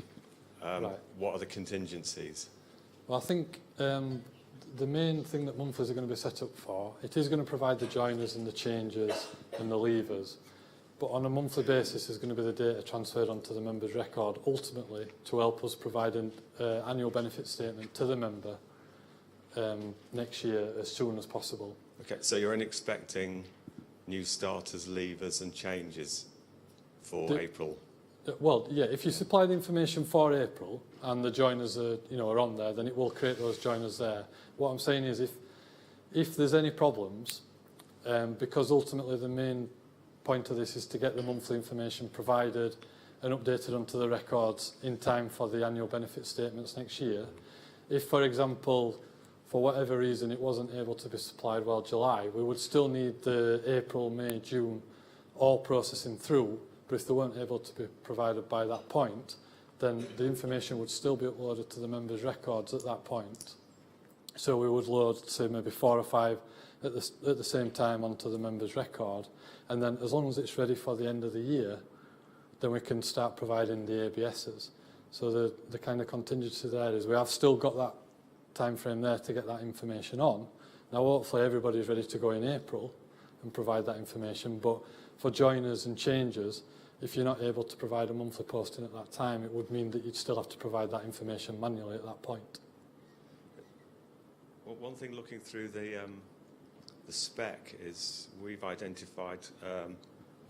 Right. What are the contingencies? Well, I think the main thing that monthlies are going to be set up for, it is going to provide the joiners and the changers and the leavers, but on a monthly basis is going to be the data transferred onto the member's record, ultimately to help us provide an annual benefit statement to the member next year as soon as possible. Okay, so you're only expecting new starters, leavers and changes for April? Well, yeah, if you supply the information for April and the joiners are on there, then it will create those joiners there. What I'm saying is if there's any problems, because ultimately the main point of this is to get the monthly information provided and updated onto the records in time for the annual benefit statements next year. If, for example, for whatever reason it wasn't able to be supplied while July, we would still need the April, May, June all processing through. But if they weren't able to be provided by that point, then the information would still be uploaded to the members' records at that point. So we would load, say, maybe 4 or 5 at the same time onto the members' record. And then as long as it's ready for the end of the year, then we can start providing the ABSs. So the kind of contingency there is we have still got that time frame there to get that information on. Now, hopefully everybody's ready to go in April and provide that information. But for joiners and changers, if you're not able to provide a monthly posting at that time, it would mean that you'd still have to provide that information manually at that point. Well, one thing looking through the spec is we've identified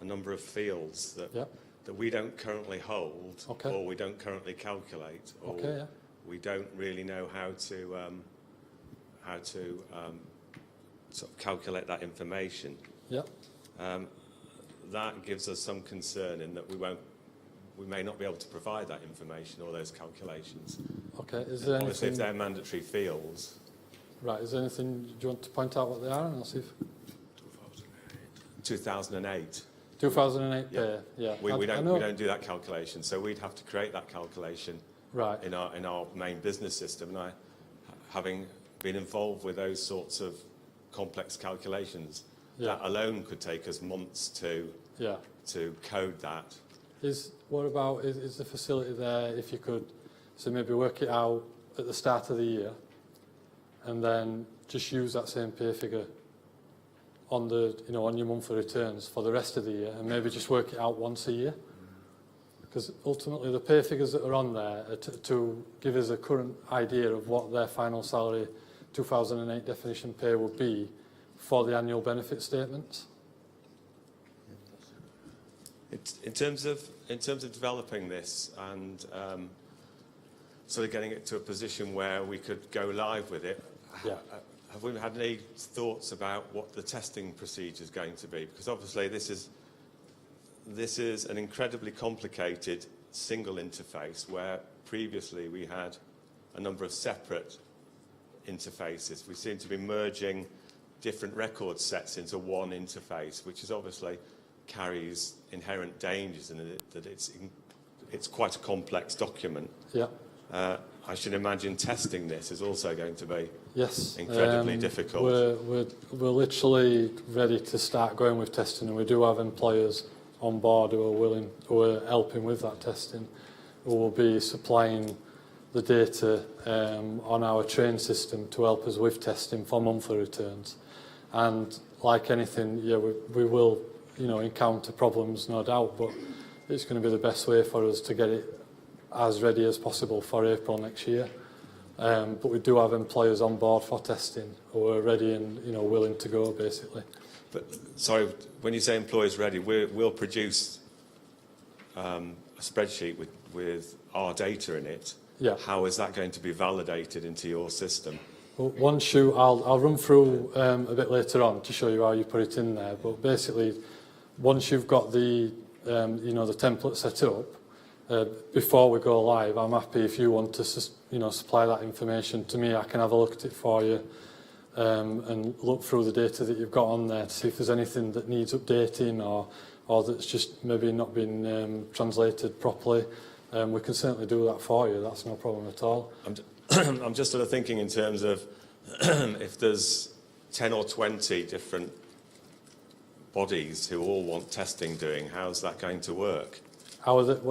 a number of fields that that we don't currently hold, or we don't currently calculate, or we don't really know how to sort of calculate that information. That gives us some concern in that we may not be able to provide that information or those calculations. Is there Obviously, anything, if they're mandatory fields. right, is there anything, do you want to point out what they are, and I'll see if... 2008. 2008 pay, We don't do that calculation, so we'd have to create that calculation in our main business system. And having been involved with those sorts of complex calculations, that alone could take us months to code that. What about, is the facility there, if you could, so maybe work it out at the start of the year, and then just use that same pay figure on the, on your monthly returns for the rest of the year, and maybe just work it out once a year? Because ultimately the pay figures that are on there are to give us a current idea of what their final salary 2008 definition pay will be for the annual benefit statements. In terms of developing this and sort of getting it to a position where we could go live with it, have we had any thoughts about what the testing procedure is going to be? Because obviously this is an incredibly complicated single interface where previously we had a number of separate interfaces. We seem to be merging different record sets into one interface, which is obviously carries inherent dangers in it, that it's quite a complex document. I should imagine testing this is also going to be incredibly difficult. We're literally ready to start going with testing, and we do have employers on board who are helping with that testing, who will be supplying the data on our train system to help us with testing for monthly returns. And like anything, we will encounter problems, no doubt, but it's going to be the best way for us to get it as ready as possible for April next year. But we do have employers on board for testing who are ready and willing to go, basically. But sorry, when you say employers ready, we'll produce a spreadsheet with our data in it. How is that going to be validated into your system? Well, I'll run through a bit later on to show you how you put it in there. But basically, once you've got the the template set up, before we go live, I'm happy if you want to supply that information to me. I can have a look at it for you and look through the data that you've got on there to see if there's anything that needs updating or that's just maybe not been translated properly. We can certainly do that for you. That's no problem at all. I'm just sort of thinking in terms of if there's 10 or 20 different bodies who all want testing doing, how's that going to work? How is it?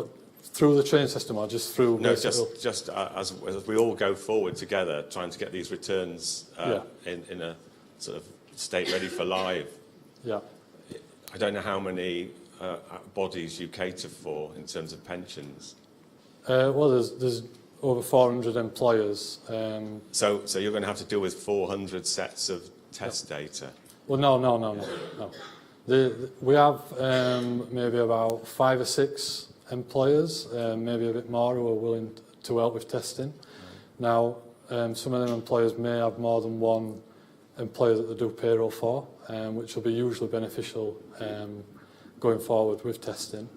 Through the train system or just through... No, just as we all go forward together, trying to get these returns in a sort of state ready for live. I don't know how many bodies you cater for in terms of pensions. Well, there's over 400 employers. So you're going to have to deal with 400 sets of test data? Well, no. We have maybe about 5 or 6 employers, maybe a bit more, who are willing to help with testing. Now, some of them employers may have more than one employer that they do payroll for, which will be usually beneficial going forward with testing.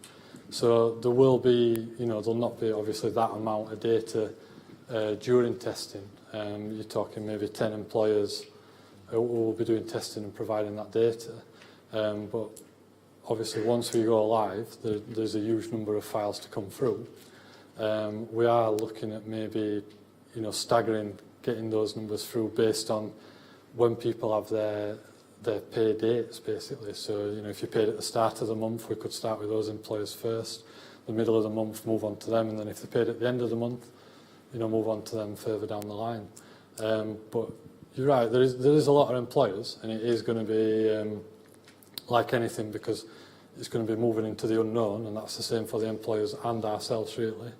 So there will be, there'll not be obviously that amount of data during testing. You're talking maybe 10 employers who will be doing testing and providing that data. But obviously, once we go live, there's a huge number of files to come through. We are looking at maybe, staggering, getting those numbers through based on when people have their pay dates, basically. So, if you paid at the start of the month, we could start with those employers first. The middle of the month, move on to them, and then if they paid at the end of the month, move on to them further down the line. But you're right, there is a lot of employers, and it is going to be like anything, because it's going to be moving into the unknown, and that's the same for the employers and ourselves, really.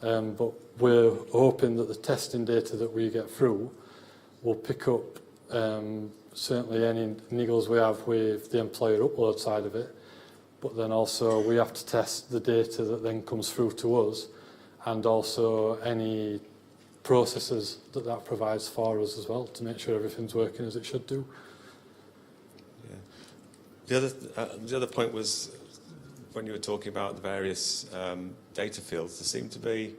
But we're hoping that the testing data that we get through will pick up certainly any niggles we have with the employer upload side of it, but then also we have to test the data that then comes through to us, and also any processes that that provides for us as well, to make sure everything's working as it should do. Yeah. The other point was when you were talking about the various data fields, there seemed to be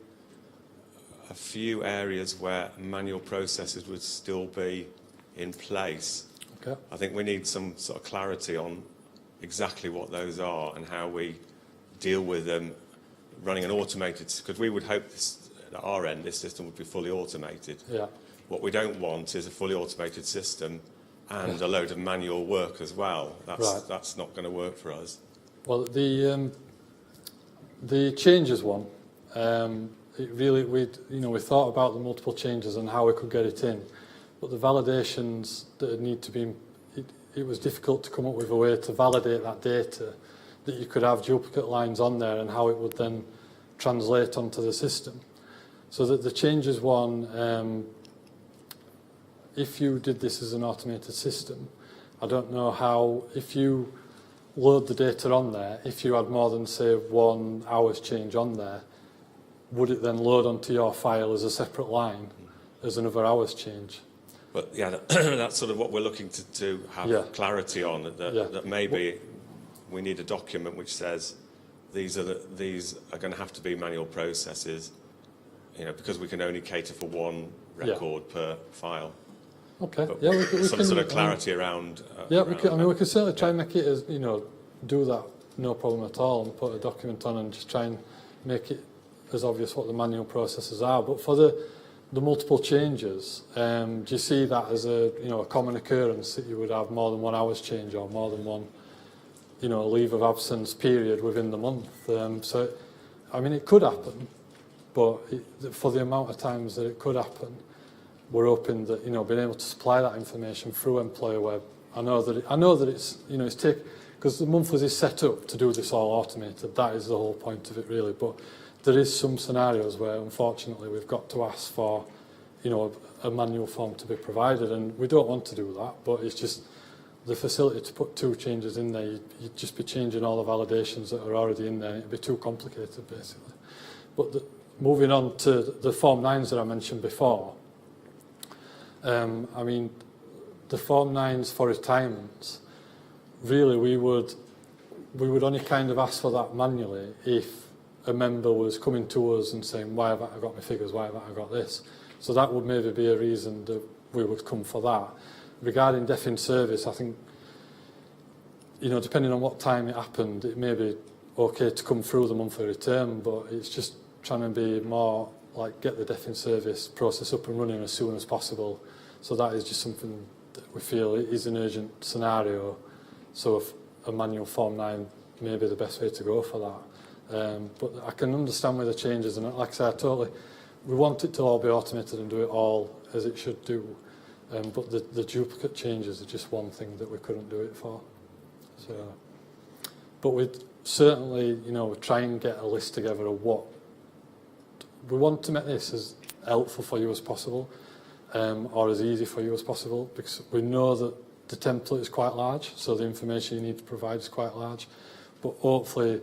a few areas where manual processes would still be in place. Okay. I think we need some sort of clarity on exactly what those are and how we deal with them running an automated, because we would hope this, at our end this system would be fully automated. Yeah. What we don't want is a fully automated system and a load of manual work as well. That's not going to work for us. Well, the changes one, it really, we thought about the multiple changes and how we could get it in, but the validations that need to be, it was difficult to come up with a way to validate that data, that you could have duplicate lines on there and how it would then translate onto the system. So that the changes one, if you did this as an automated system, I don't know how, if you load the data on there, if you had more than, say, 1 hour's change on there, would it then load onto your file as a separate line as another hour's change? But yeah, that's sort of what we're looking to have clarity on, that maybe we need a document which says these are going to have to be manual processes, because we can only cater for one record per file. Okay. But yeah, we can, some sort of clarity around. Yeah, we can, we can certainly try and make it as do that, no problem at all, and put a document on and just try and make it as obvious what the manual processes are. But for the multiple changes, do you see that as a a common occurrence, that you would have more than 1 hour's change or more than one leave of absence period within the month? So, I mean, it could happen, but for the amount of times that it could happen, we're hoping that being able to supply that information through Employer Web. I know that it's it's because the monthlies is set up to do this all automated. That is the whole point of it, really. But there is some scenarios where, unfortunately, we've got to ask for a manual form to be provided, and we don't want to do that. But it's just the facility to put 2 changes in there. You'd just be changing all the validations that are already in there. It'd be too complicated, basically. But moving on to the Form 9s that I mentioned before. I mean, the Form 9s for retirements, really we would only kind of ask for that manually if a member was coming to us and saying, why haven't I got my figures, why haven't I got this? So that would maybe be a reason that we would come for that. Regarding death in service, I think, depending on what time it happened, it may be okay to come through the monthly return, but it's just trying to be more like get the death in service process up and running as soon as possible. So that is just something that we feel is an urgent scenario. So if a manual Form 9 may be the best way to go for that. But I can understand where the changes, and like I said, we want it to all be automated and do it all as it should do. But the duplicate changes are just one thing that we couldn't do it for. So, but we'd certainly, try and get a list together of what we want to make this as helpful for you as possible, or as easy for you as possible, because we know that the template is quite large, so the information you need to provide is quite large. But hopefully,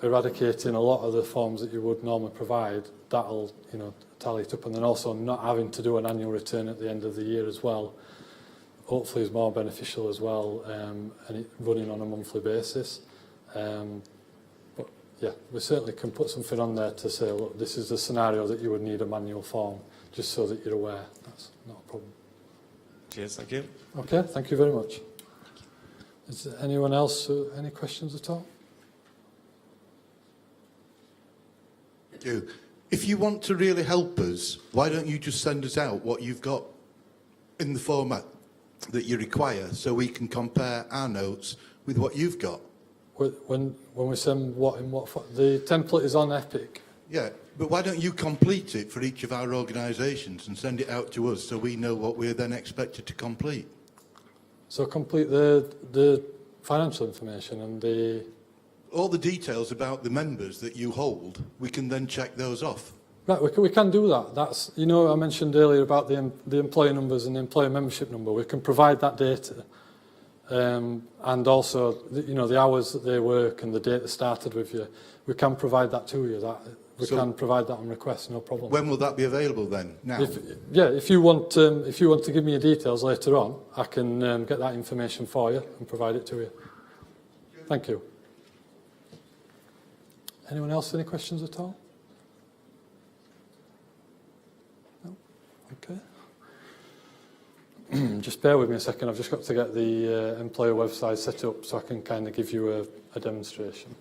eradicating a lot of the forms that you would normally provide, that'll tally it up, and then also not having to do an annual return at the end of the year as well, hopefully is more beneficial as well, and it running on a monthly basis. But yeah, we certainly can put something on there to say, look, this is the scenario that you would need a manual form, just so that you're aware. That's not a problem. Cheers, thank you. Okay, thank you very much. Is there anyone else, any questions at all? Thank you. If you want to really help us, why don't you just send us out what you've got in the format that you require, so we can compare our notes with what you've got? When we send what in what, the template is on Epic. Yeah, but why don't you complete it for each of our organisations and send it out to us so we know what we're then expected to complete? So complete the financial information and the... All the details about the members that you hold, we can then check those off. Right, we can do that. That's, you know, I mentioned earlier about the employer numbers and the employer membership number. We can provide that data. And also, you know, the hours that they work and the date they started with you. We can provide that to you. We can provide that on request, no problem. When will that be available then? Now? If you want to give me your details later on, I can get that information for you and provide it to you. Thank you. Anyone else, any questions at all? No? Okay. Just bear with me a second. I've just got to get the employer website set up so I can kind of give you a demonstration.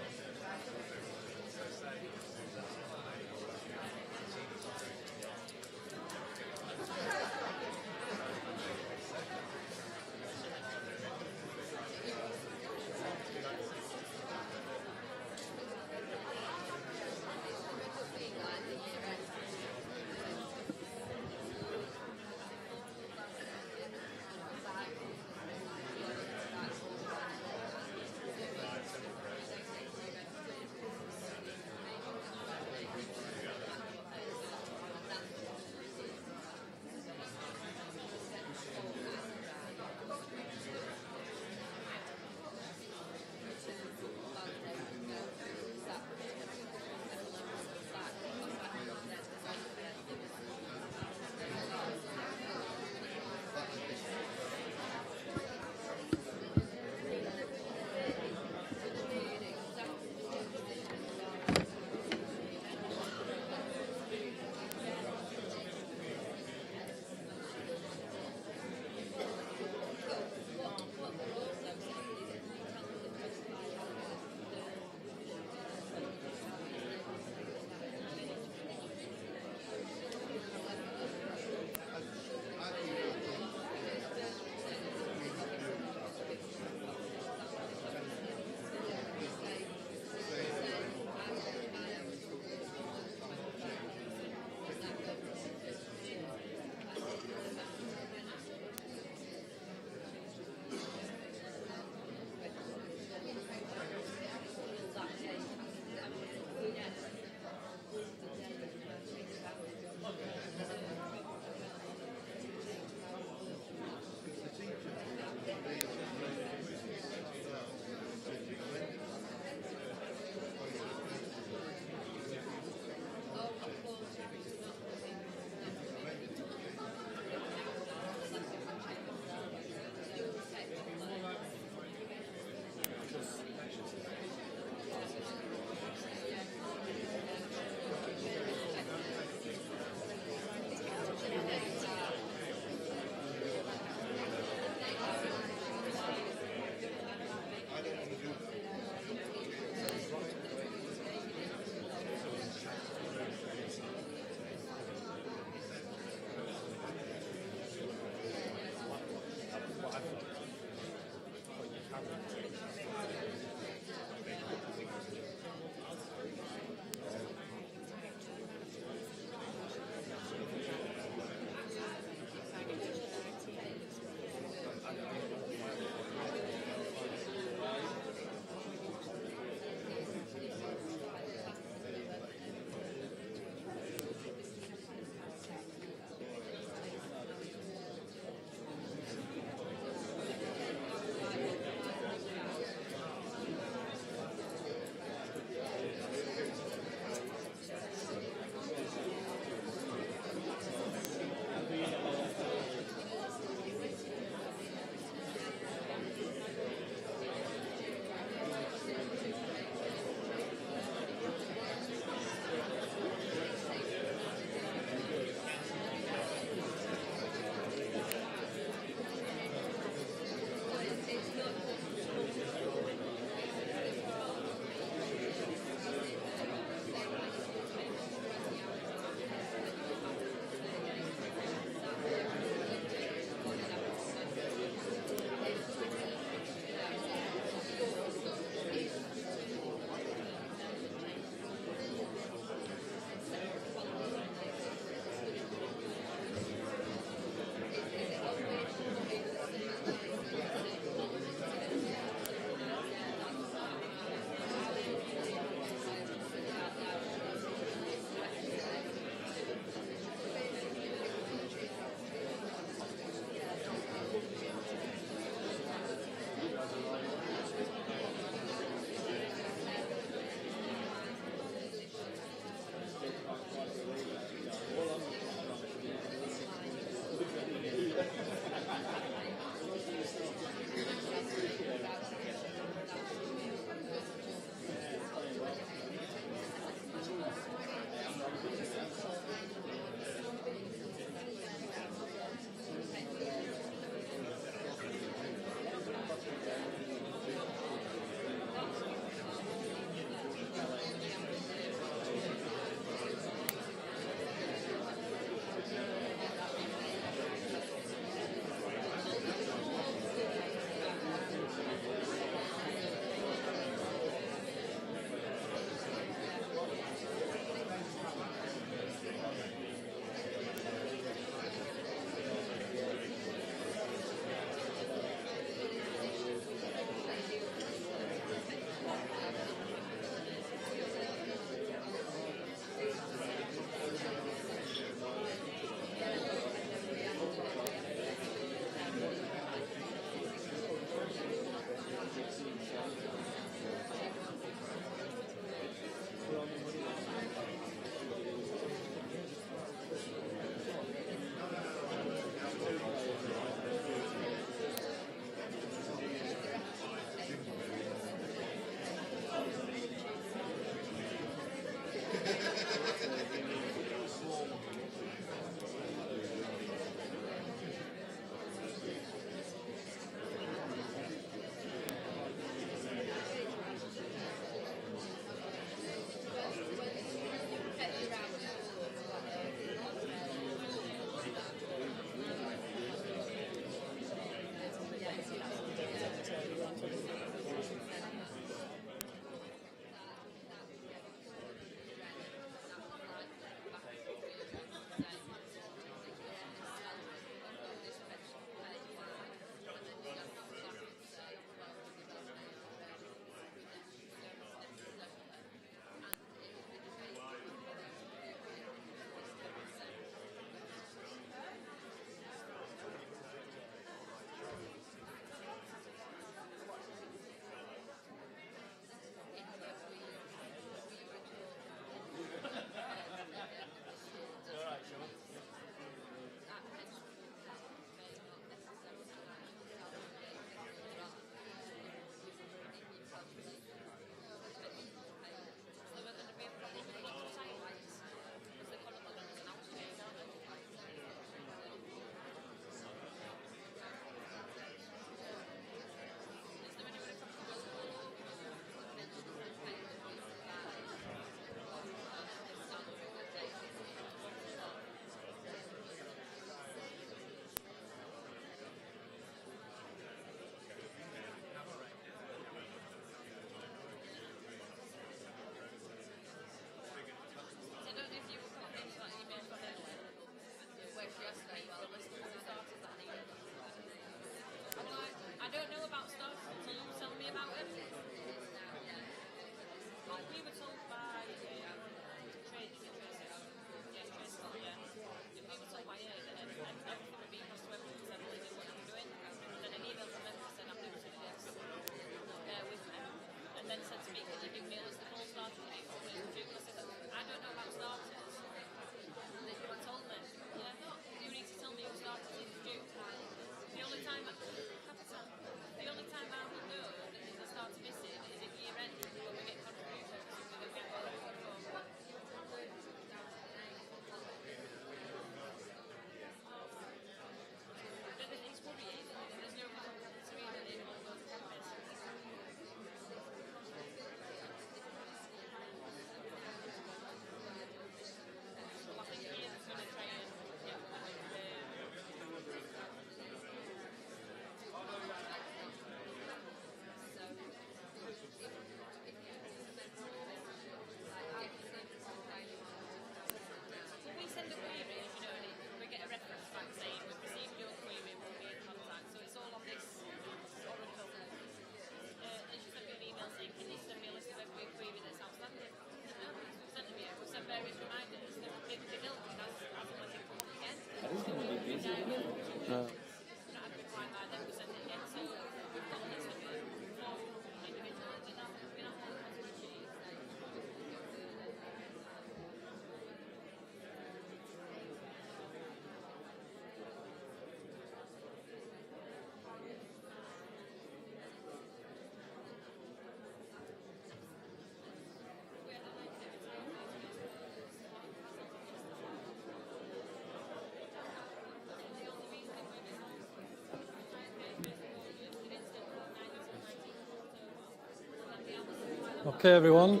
Okay, everyone.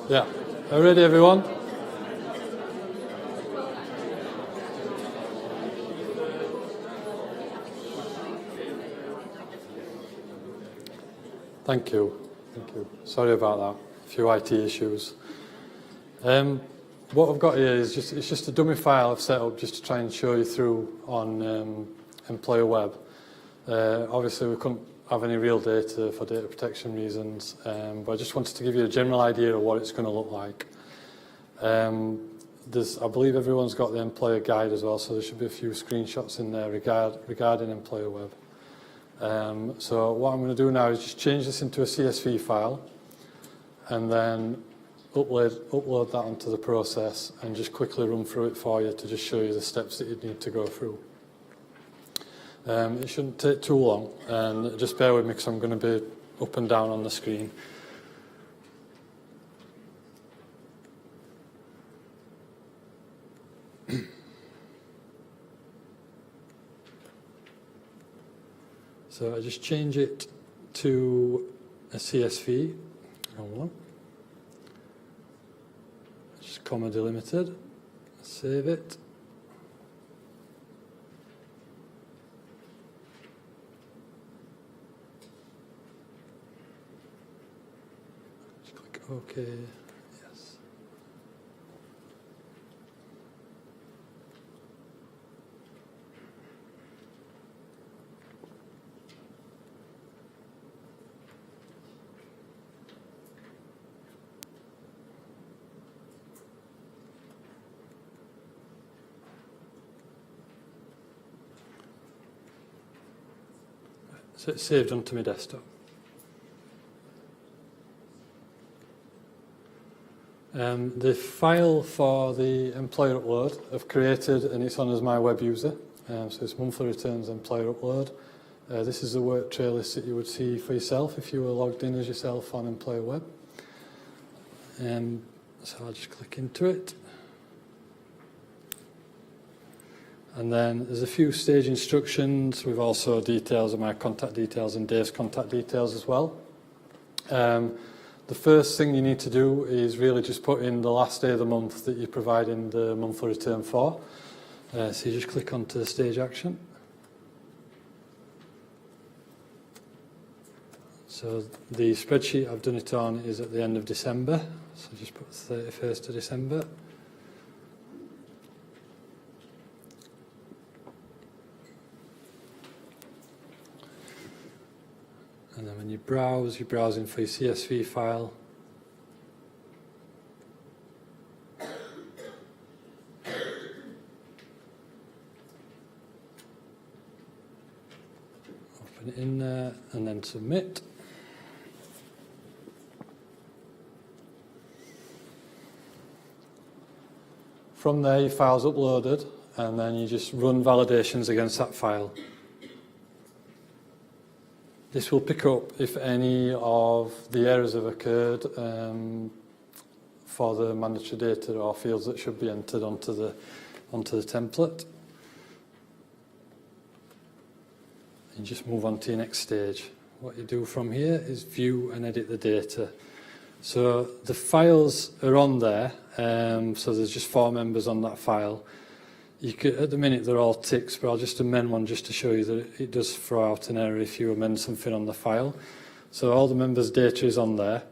Yeah. Are you ready, everyone? Thank you. Thank you. Sorry about that. A few IT issues. What I've got here is just a dummy file I've set up just to try and show you through on Employer Web. Obviously, we couldn't have any real data for data protection reasons, but I just wanted to give you a general idea of what it's going to look like. I believe everyone's got the employer guide as well, so there should be a few screenshots in there regarding Employer Web. So what I'm going to do now is just change this into a CSV file and then upload that onto the process and just quickly run through it for you to just show you the steps that you need to go through. It shouldn't take too long, and just bear with me because I'm going to be up and down on the screen. So I just change it to a CSV. Hold on. Just comma delimited. Save it. Just click OK. Yes. So it's saved onto my desktop. The file for the employer upload I've created, and it's on as my web user. So it's monthly returns employer upload. This is the work trail list that you would see for yourself if you were logged in as yourself on Employer Web. So I'll just click into it. And then there's a few stage instructions with also details of my contact details and Dave's contact details as well. The first thing you need to do is really just put in the last day of the month that you're providing the monthly return for. So you just click onto the stage action. So the spreadsheet I've done it on is at the end of December. So just put 31st of December. And then when you browse, you're browsing for your CSV file. Open it in there and then submit. From there, your file's uploaded, and then you just run validations against that file. This will pick up if any of the errors have occurred for the mandatory data or fields that should be entered onto the template. And just move on to your next stage. What you do from here is view and edit the data. So the files are on there, so there's just 4 members on that file. You could, at the minute they're all ticks, but I'll just amend one just to show you that it does throw out an error if you amend something on the file. So all the members' data is on there.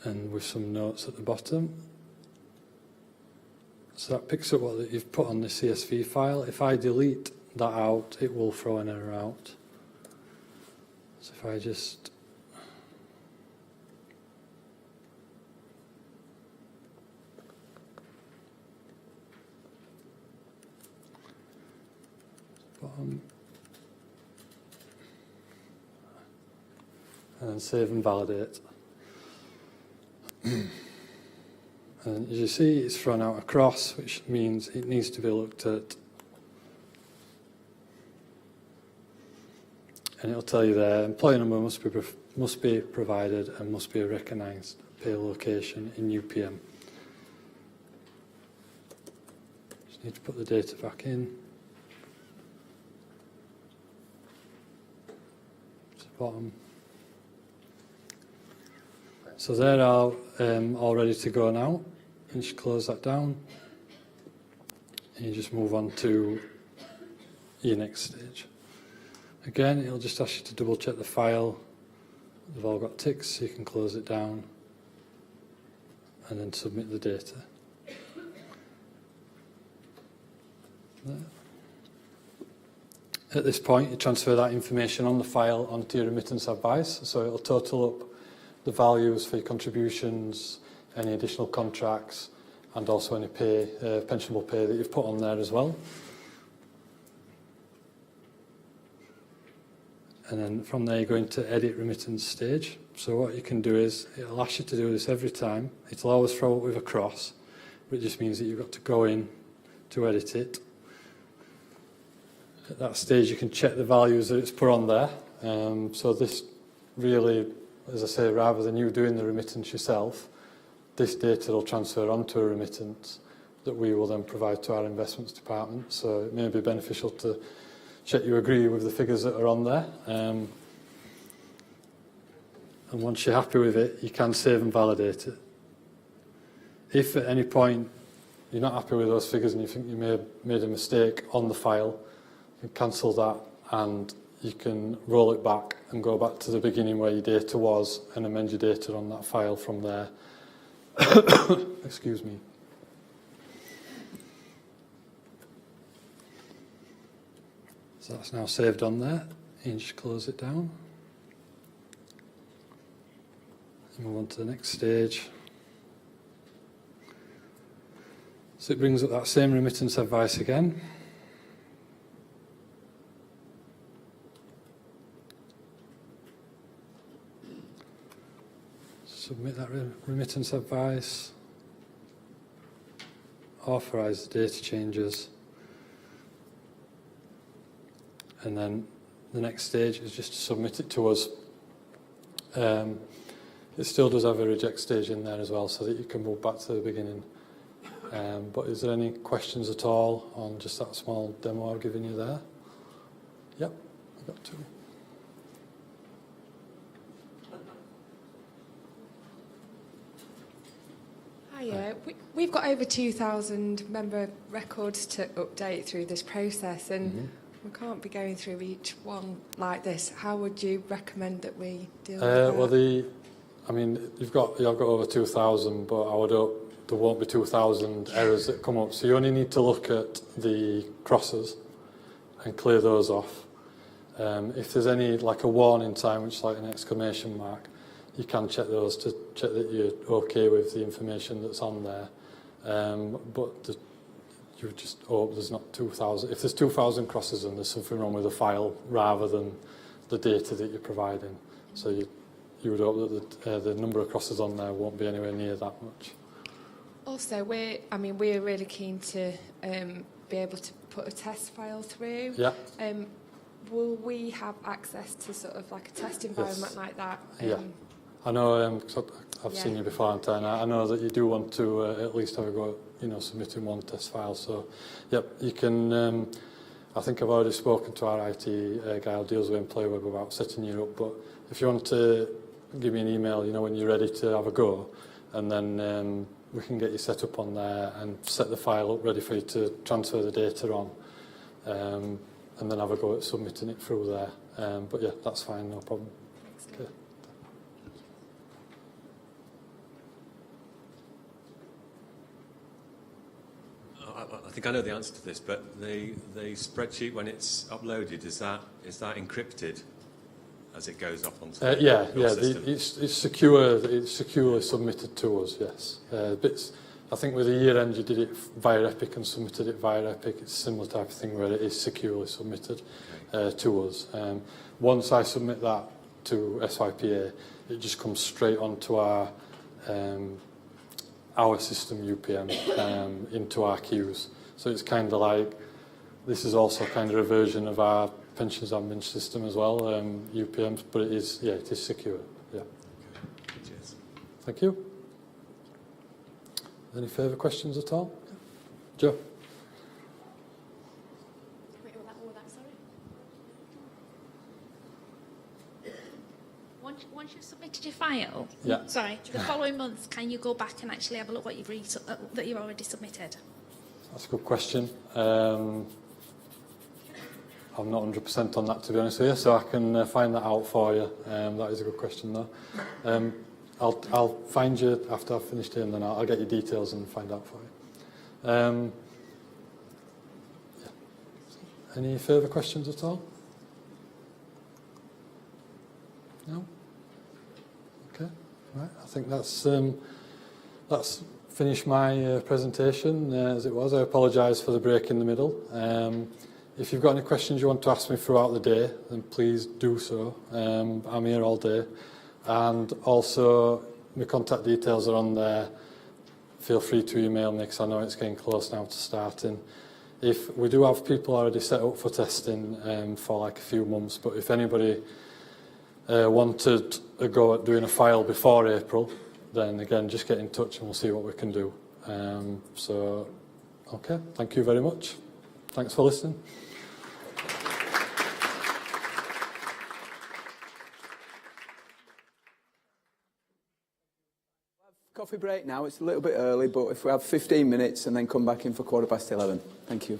And with some notes at the bottom. So that picks up what you've put on the CSV file. If I delete that out, it will throw an error out. So if I just bottom and then save and validate. And as you see, it's thrown out across, which means it needs to be looked at. And it'll tell you there, employee number must be provided and must be a recognised pay location in UPM. Just need to put the data back in. To the bottom. So they're all ready to go now. You just close that down. And you just move on to your next stage. Again, it'll just ask you to double check the file. They've all got ticks, so you can close it down and then submit the data. There. At this point, you transfer that information on the file onto your remittance advice, so it'll total up the values for your contributions, any additional contracts, and also any pay, pensionable pay that you've put on there as well. And then from there, you go into edit remittance stage. So what you can do is, it'll ask you to do this every time. It'll always throw it with a cross, but it just means that you've got to go in to edit it. At that stage, you can check the values that it's put on there. So this really, as I say, rather than you doing the remittance yourself, this data will transfer onto a remittance that we will then provide to our investments department. So it may be beneficial to check you agree with the figures that are on there. And once you're happy with it, you can save and validate it. If at any point you're not happy with those figures and you think you may have made a mistake on the file, you can cancel that and you can roll it back and go back to the beginning where your data was and amend your data on that file from there. Excuse me. So that's now saved on there. You just close it down. And move on to the next stage. So it brings up that same remittance advice again. Submit that remittance advice. Authorise the data changes. And then the next stage is just to submit it to us. It still does have a reject stage in there as well, so that you can move back to the beginning. But is there any questions at all on just that small demo I've given you there? Yep, I've got two. Hiya. We've got over 2,000 member records to update through this process, and we can't be going through each one like this. How would you recommend that we deal with that? Well, I mean, you've got over 2,000, but I would hope there won't be 2,000 errors that come up. So you only need to look at the crosses and clear those off. If there's any, like a warning sign, which is like an exclamation mark, you can check those to check that you're okay with the information that's on there. But you would just hope there's not 2,000. If there's 2,000 crosses, then there's something wrong with the file rather than the data that you're providing. So you would hope that the number of crosses on there won't be anywhere near that much. Also, we're really keen to be able to put a test file through. Yeah. Will we have access to sort of like a test environment like that? Yeah. I know, cause I've seen you before, haven't I? And I know that you do want to at least have a go at, submitting one test file. So, yep, you can. I think I've already spoken to our IT guy who deals with Employee Web about setting you up. But if you want to give me an email, when you're ready to have a go, and then we can get you set up on there and set the file up ready for you to transfer the data on, and then have a go at submitting it through there. But yeah, that's fine, no problem. Okay. think I know the answer to this, but the spreadsheet, when it's uploaded, is that encrypted as it goes up onto Yeah, your yeah, system? it's secure. It's securely submitted to us. Yes, bits. I think with the year end you did it via Epic and submitted it via Epic. It's a similar type of thing where it is securely submitted to us. Once I submit that to SYPA, it just comes straight onto our system UPM into our queues. So it's kind of like, this is also kind of a version of our pensions admin system as well, UPMs, but it is secure. Yeah. Cheers. Thank you. Any further questions at all? Joe? Wait, what that, sorry? Once you've submitted your file, the following month, can you go back and actually have a look what you've that you've already submitted? That's a good question. I'm not 100% on that, to be honest with you, so I can find that out for you. That is a good question, though. I'll find you after I've finished here, and then I'll get your details and find out for you. Any further questions at all? No? Okay. Right. I think that's finished my presentation as it was. I apologise for the break in the middle. If you've got any questions you want to ask me throughout the day, then please do so. I'm here all day. And also, my contact details are on there. Feel free to email me, because I know it's getting close now to starting. If we do have people already set up for testing for like a few months, but if anybody wanted a go at doing a file before April, then again, just get in touch and we'll see what we can do. Okay, thank you very much. Thanks for listening. Coffee break now. It's a little bit early, but if we have 15 minutes and then come back in for 11:15. Thank you.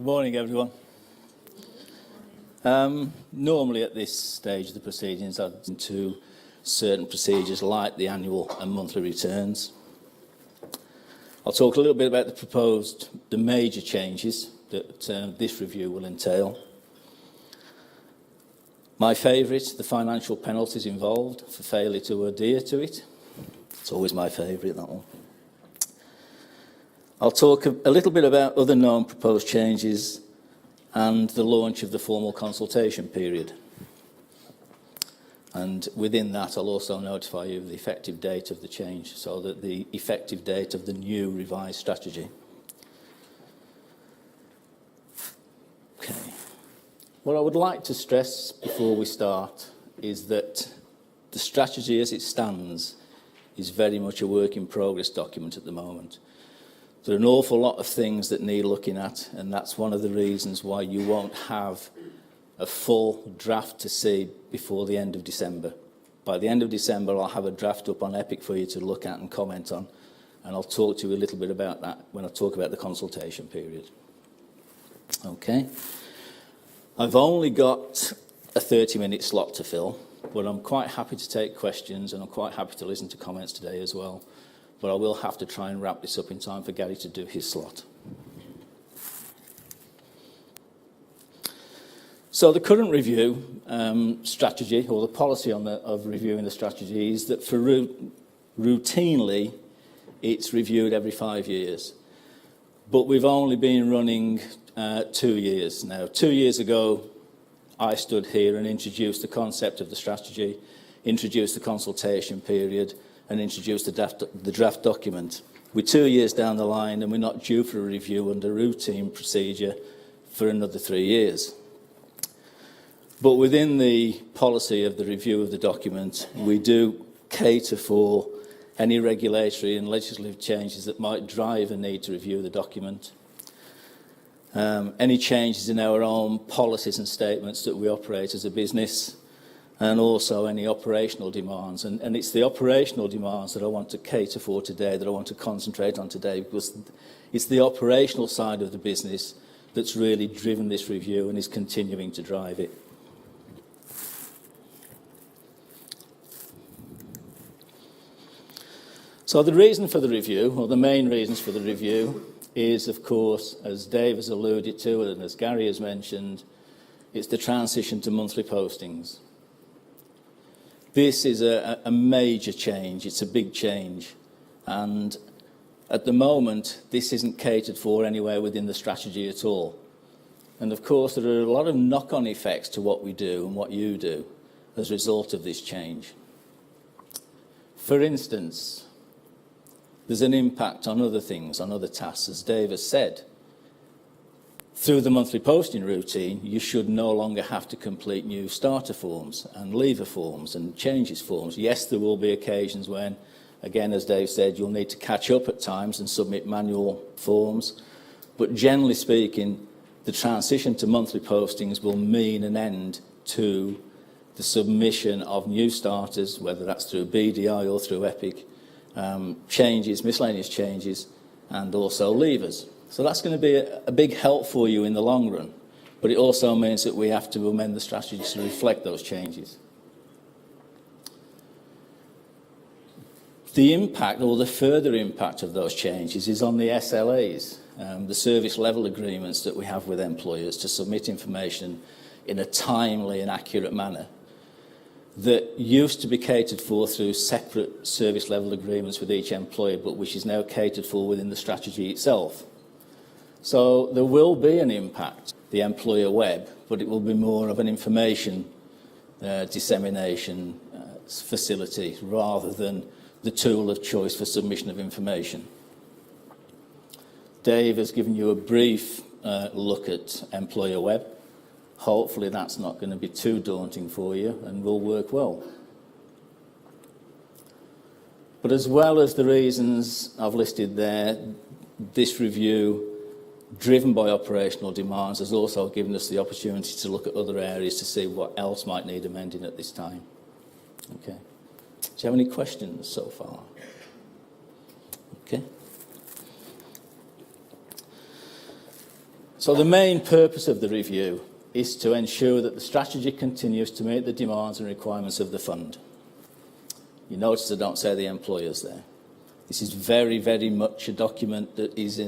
Good morning, everyone. Normally at this stage of the proceedings, I'd into certain procedures like the annual and monthly returns. I'll talk a little bit about the major changes that this review will entail. My favourite, the financial penalties involved for failure to adhere to it. It's always my favourite, that one. I'll talk a little bit about other known proposed changes and the launch of the formal consultation period. And within that, I'll also notify you of the effective date of the change, so that the effective date of the new revised strategy. Okay. What I would like to stress before we start is that the strategy as it stands is very much a work in progress document at the moment. There are an awful lot of things that need looking at, and that's one of the reasons why you won't have a full draft to see before the end of December. By the end of December, I'll have a draft up on EPIC for you to look at and comment on, and I'll talk to you a little bit about that when I talk about the consultation period. Okay. I've only got a 30-minute slot to fill, but I'm quite happy to take questions, and I'm quite happy to listen to comments today as well. But I will have to try and wrap this up in time for Gary to do his slot. So the current review strategy, or the policy of reviewing the strategy, is that for routinely, it's reviewed every 5 years. But we've only been running 2 years now. 2 years ago, I stood here and introduced the concept of the strategy, introduced the consultation period, and introduced the draft document. We're 2 years down the line, and we're not due for a review under routine procedure for another 3 years. But within the policy of the review of the document, we do cater for any regulatory and legislative changes that might drive a need to review the document. Any changes in our own policies and statements that we operate as a business, and also any operational demands. And it's the operational demands that I want to cater for today, that I want to concentrate on today, because it's the operational side of the business that's really driven this review and is continuing to drive it. So the reason for the review, or the main reasons for the review, is, of course, as Dave has alluded to and as Gary has mentioned, it's the transition to monthly postings. This is a major change. It's a big change. And at the moment, this isn't catered for anywhere within the strategy at all. And of course, there are a lot of knock-on effects to what we do and what you do as a result of this change. For instance, there's an impact on other things, on other tasks. As Dave has said, through the monthly posting routine, you should no longer have to complete new starter forms and leaver forms and changes forms. Yes, there will be occasions when, again, as Dave said, you'll need to catch up at times and submit manual forms. But generally speaking, the transition to monthly postings will mean an end to the submission of new starters, whether that's through BDI or through EPIC, changes, miscellaneous changes, and also leavers. So that's going to be a big help for you in the long run, but it also means that we have to amend the strategy to reflect those changes. The impact, or the further impact of those changes, is on the SLAs, the service level agreements that we have with employers to submit information in a timely and accurate manner that used to be catered for through separate service level agreements with each employer, but which is now catered for within the strategy itself. So there will be an impact, the employer web, but it will be more of an information dissemination facility rather than the tool of choice for submission of information. Dave has given you a brief look at employer web. Hopefully that's not going to be too daunting for you and will work well. But as well as the reasons I've listed there, this review, driven by operational demands, has also given us the opportunity to look at other areas to see what else might need amending at this time. Okay. Do you have any questions so far? Okay. So the main purpose of the review is to ensure that the strategy continues to meet the demands and requirements of the fund. You notice I don't say the employers there. This is very, very much a document that is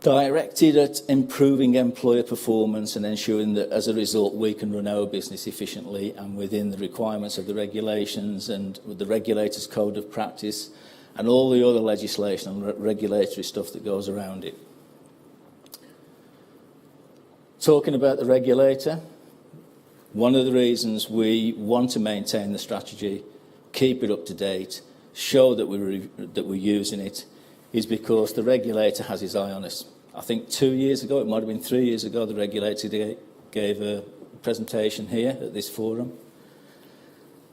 directed at improving employer performance and ensuring that as a result we can run our business efficiently and within the requirements of the regulations and with the regulator's code of practice and all the other legislation and regulatory stuff that goes around it. Talking about the regulator, one of the reasons we want to maintain the strategy, keep it up to date, show that we're using it, is because the regulator has his eye on us. I think 2 years ago, it might have been 3 years ago, the regulator gave a presentation here at this forum.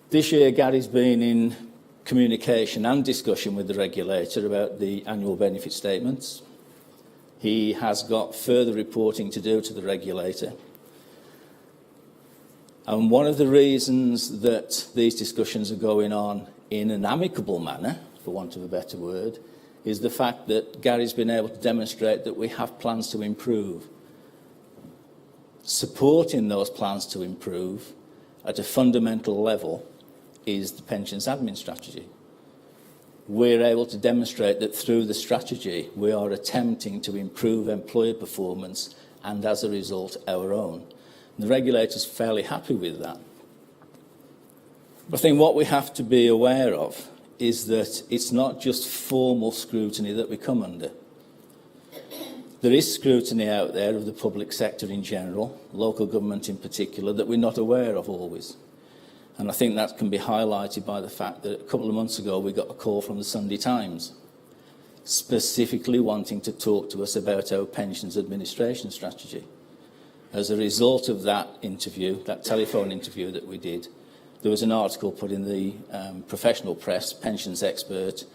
This year, Gary's been in communication and discussion with the regulator about the annual benefit statements. He has got further reporting to do to the regulator. And one of the reasons that these discussions are going on in an amicable manner, for want of a better word, is the fact that Gary's been able to demonstrate that we have plans to improve. Supporting those plans to improve at a fundamental level is the pensions admin strategy. We're able to demonstrate that through the strategy we are attempting to improve employer performance and as a result our own. And the regulator's fairly happy with that. But I think what we have to be aware of is that it's not just formal scrutiny that we come under. There is scrutiny out there of the public sector in general, local government in particular, that we're not aware of always. And I think that can be highlighted by the fact that a couple of months ago we got a call from the Sunday Times specifically wanting to talk to us about our pensions administration strategy. As a result of that interview, that telephone interview that we did, there was an article put in the professional press, Pensions Expert,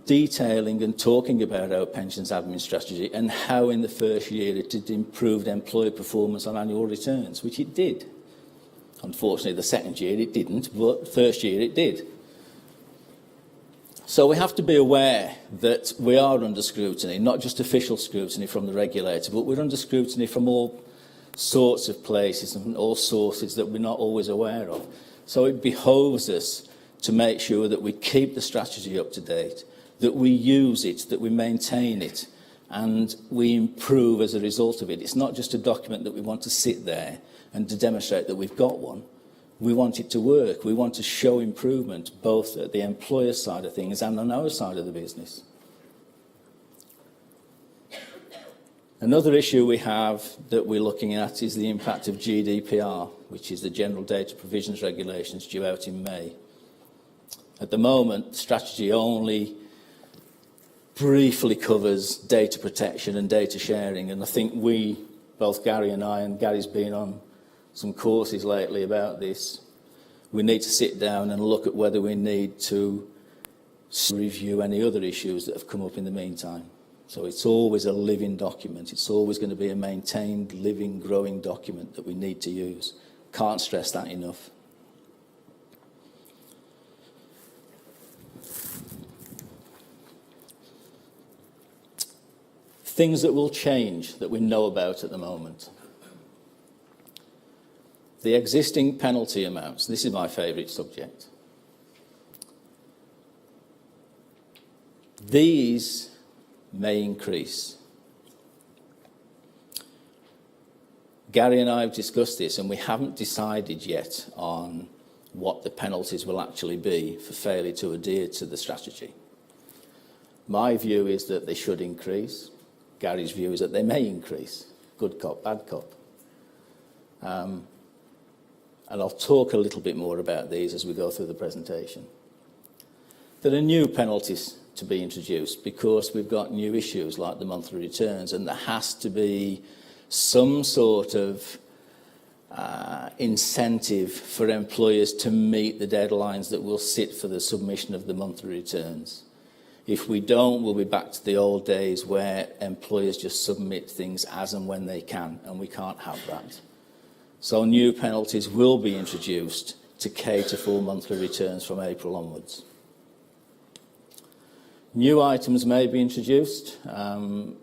detailing and talking about our pensions admin strategy and how in the first year it had improved employer performance on annual returns, which it did. Unfortunately, the second year it didn't, but the first year it did. So we have to be aware that we are under scrutiny, not just official scrutiny from the regulator, but we're under scrutiny from all sorts of places and all sources that we're not always aware of. So it behoves us to make sure that we keep the strategy up to date, that we use it, that we maintain it, and we improve as a result of it. It's not just a document that we want to sit there and to demonstrate that we've got one. We want it to work. We want to show improvement both at the employer side of things and on our side of the business. Another issue we have that we're looking at is the impact of Gdpr, which is the General Data Provisions Regulations due out in May. At the moment, the strategy only briefly covers data protection and data sharing, and I think we, both Gary and I, and Gary's been on some courses lately about this, we need to sit down and look at whether we need to review any other issues that have come up in the meantime. So it's always a living document. It's always going to be a maintained, living, growing document that we need to use. Can't stress that enough. Things that will change that we know about at the moment. The existing penalty amounts. This is my favourite subject. These may increase. Gary and I have discussed this and we haven't decided yet on what the penalties will actually be for failure to adhere to the strategy. My view is that they should increase. Gary's view is that they may increase. Good cop, bad cop. And I'll talk a little bit more about these as we go through the presentation. There are new penalties to be introduced because we've got new issues like the monthly returns, and there has to be some sort of incentive for employers to meet the deadlines that will sit for the submission of the monthly returns. If we don't, we'll be back to the old days where employers just submit things as and when they can, and we can't have that. So new penalties will be introduced to cater for monthly returns from April onwards. New items may be introduced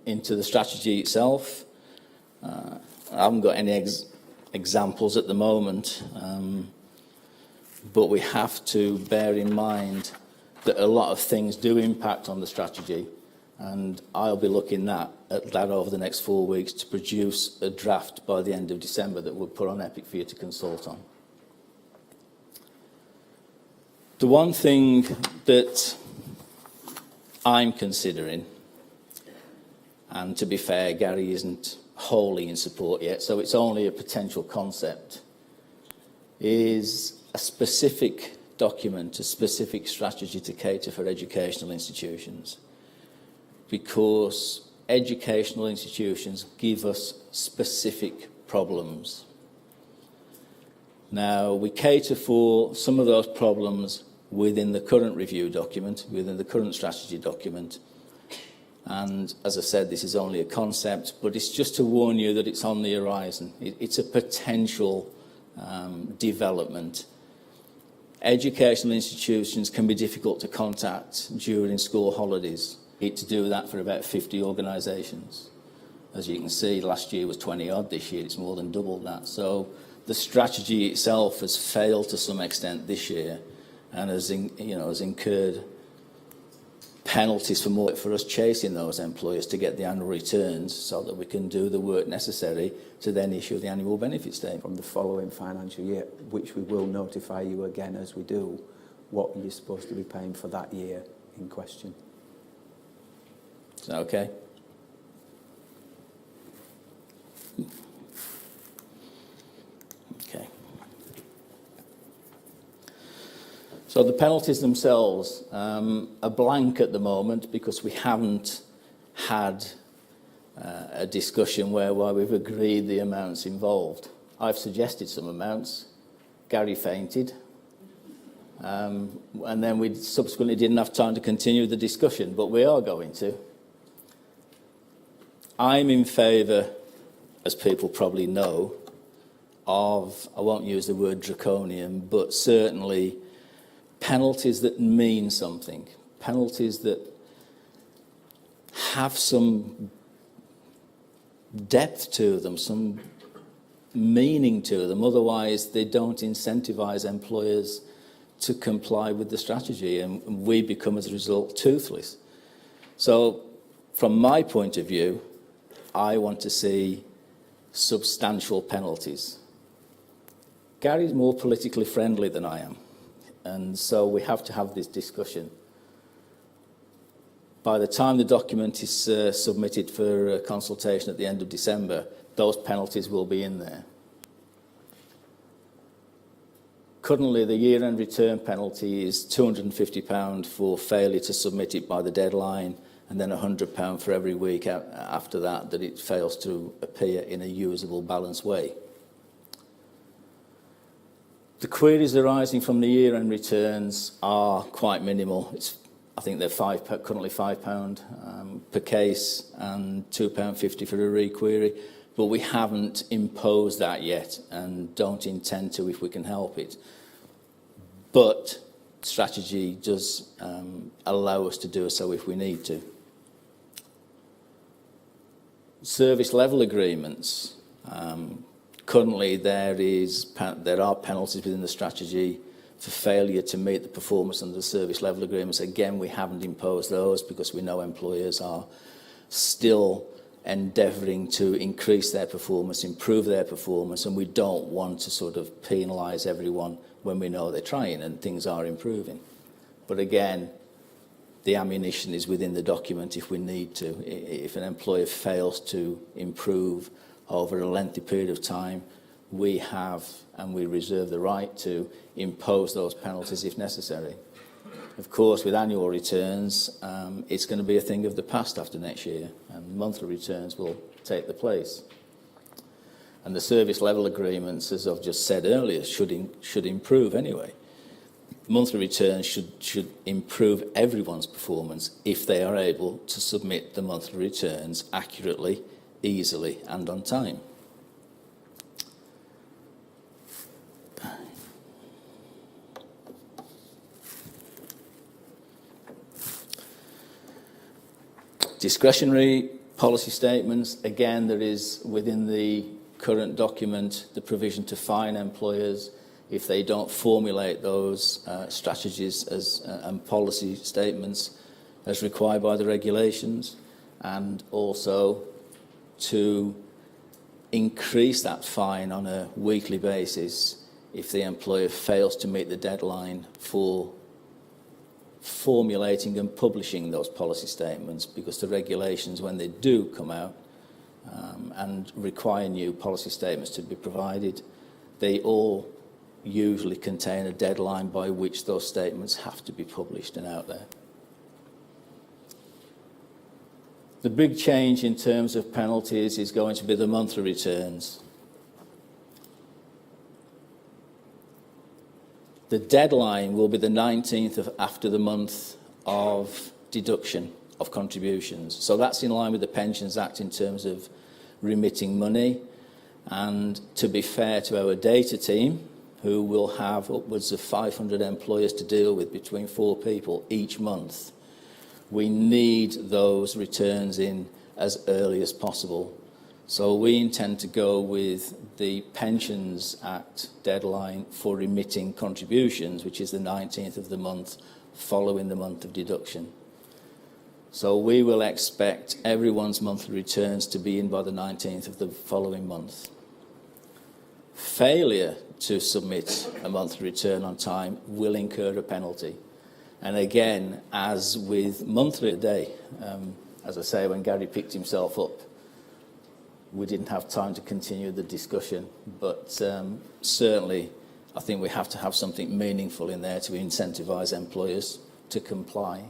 into the strategy itself. I haven't got any examples at the moment, but we have to bear in mind that a lot of things do impact on the strategy, and I'll be looking at that over the next 4 weeks to produce a draft by the end of December that we'll put on EPIC for you to consult on. The one thing that I'm considering, and to be fair, Gary isn't wholly in support yet, so it's only a potential concept, is a specific document, a specific strategy to cater for educational institutions. Because educational institutions give us specific problems. Now, we cater for some of those problems within the current review document, within the current strategy document. And as I said, this is only a concept, but it's just to warn you that it's on the horizon. It's a potential development. Educational institutions can be difficult to contact during school holidays. To do that for about 50 organisations. As you can see, last year was 20 odd, this year it's more than double that. So the strategy itself has failed to some extent this year and has incurred penalties for us chasing those employers to get the annual returns so that we can do the work necessary to then issue the annual benefit statement. From the following financial year, which we will notify you again as we do, what you're supposed to be paying for that year in question. Is that okay? Okay. So the penalties themselves are blank at the moment because we haven't had a discussion whereby we've agreed the amounts involved. I've suggested some amounts. Gary fainted. And then we subsequently didn't have time to continue the discussion, but we are going to. I'm in favour, as people probably know, of, I won't use the word draconian, but certainly penalties that mean something, penalties that have some depth to them, some meaning to them. Otherwise, they don't incentivise employers to comply with the strategy, and we become, as a result, toothless. So, from my point of view, I want to see substantial penalties. Gary's more politically friendly than I am, and so we have to have this discussion. By the time the document is submitted for consultation at the end of December, those penalties will be in there. Currently, the year-end return penalty is £250 for failure to submit it by the deadline, and then £100 for every week after that it fails to appear in a usable, balanced way. The queries arising from the year-end returns are quite minimal. I think they're currently £5 per case and £2.50 for a re-query, but we haven't imposed that yet and don't intend to if we can help it. But strategy does allow us to do so if we need to. Service level agreements. Currently there are penalties within the strategy for failure to meet the performance under the service level agreements. Again, we haven't imposed those because we know employers are still endeavouring to increase their performance, improve their performance, and we don't want to sort of penalise everyone when we know they're trying and things are improving. But again, the ammunition is within the document if we need to. If an employer fails to improve over a lengthy period of time, we have and we reserve the right to impose those penalties if necessary. Of course, with annual returns, it's going to be a thing of the past after next year, and monthly returns will take the place. And the service level agreements, as I've just said earlier, should improve anyway. Monthly returns should improve everyone's performance if they are able to submit the monthly returns accurately, easily, and on time. Discretionary policy statements, again, there is within the current document the provision to fine employers if they don't formulate those strategies and policy statements as required by the regulations, and also to increase that fine on a weekly basis if the employer fails to meet the deadline for formulating and publishing those policy statements, because the regulations, when they do come out and require new policy statements to be provided, they all usually contain a deadline by which those statements have to be published and out there. The big change in terms of penalties is going to be the monthly returns. The deadline will be the 19th of after the month of deduction of contributions. So that's in line with the Pensions Act in terms of remitting money. And to be fair to our data team, who will have upwards of 500 employers to deal with, between 4 people each month, we need those returns in as early as possible. So we intend to go with the Pensions Act deadline for remitting contributions, which is the 19th of the month following the month of deduction. So we will expect everyone's monthly returns to be in by the 19th of the following month. Failure to submit a monthly return on time will incur a penalty. And again, as with monthly a day, as I say, when Gary picked himself up, we didn't have time to continue the discussion, but certainly I think we have to have something meaningful in there to incentivise employers to comply.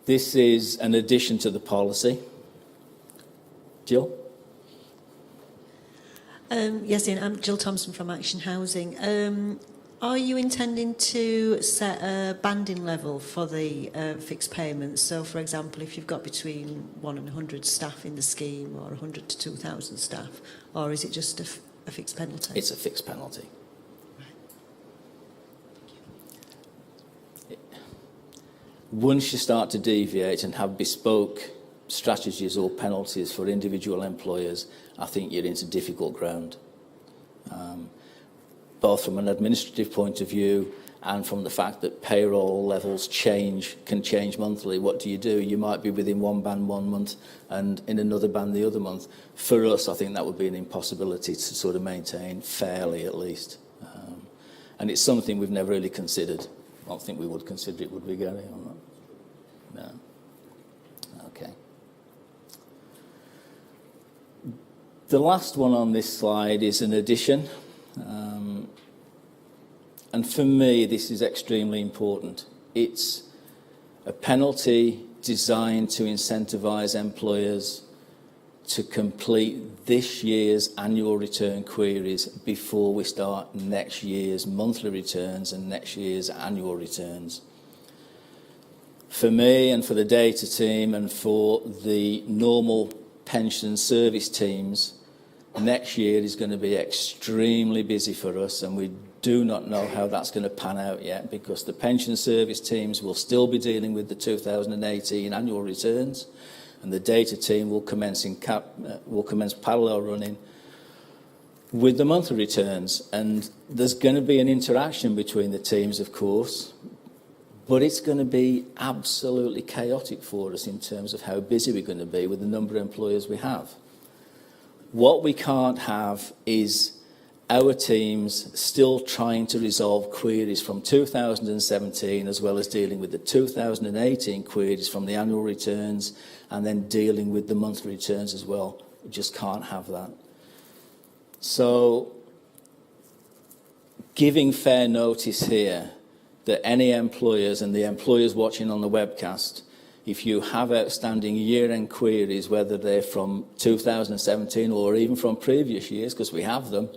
This is an addition to the policy. Jill? Yes, Ian, I'm Jill Thompson from Action Housing. Are you intending to set a banding level for the fixed payments? So, for example, if you've got between 1 and 100 staff in the scheme, or 100 to 2,000 staff, or is it just a fixed penalty? It's a fixed penalty. Right. Once you start to deviate and have bespoke strategies or penalties for individual employers, I think you're into difficult ground. Both from an administrative point of view and from the fact that payroll levels can change monthly. What do? You might be within one band 1 month and in another band the other month. For us, I think that would be an impossibility to sort of maintain fairly, at least. And it's something we've never really considered. I don't think we would consider it, would we, Gary? No. Okay. The last one on this slide is an addition. And for me, this is extremely important. It's a penalty designed to incentivise employers to complete this year's annual return queries before we start next year's monthly returns and next year's annual returns. For me and for the data team and for the normal pension service teams, next year is going to be extremely busy for us, and we do not know how that's going to pan out yet, because the pension service teams will still be dealing with the 2018 annual returns, and the data team will commence parallel running with the monthly returns. And there's going to be an interaction between the teams, of course, but it's going to be absolutely chaotic for us in terms of how busy we're going to be with the number of employers we have. What we can't have is our teams still trying to resolve queries from 2017, as well as dealing with the 2018 queries from the annual returns, and then dealing with the monthly returns as well. We just can't have that. So, giving fair notice here that any employers, and the employers watching on the webcast, if you have outstanding year-end queries, whether they're from 2017 or even from previous years, because we have them,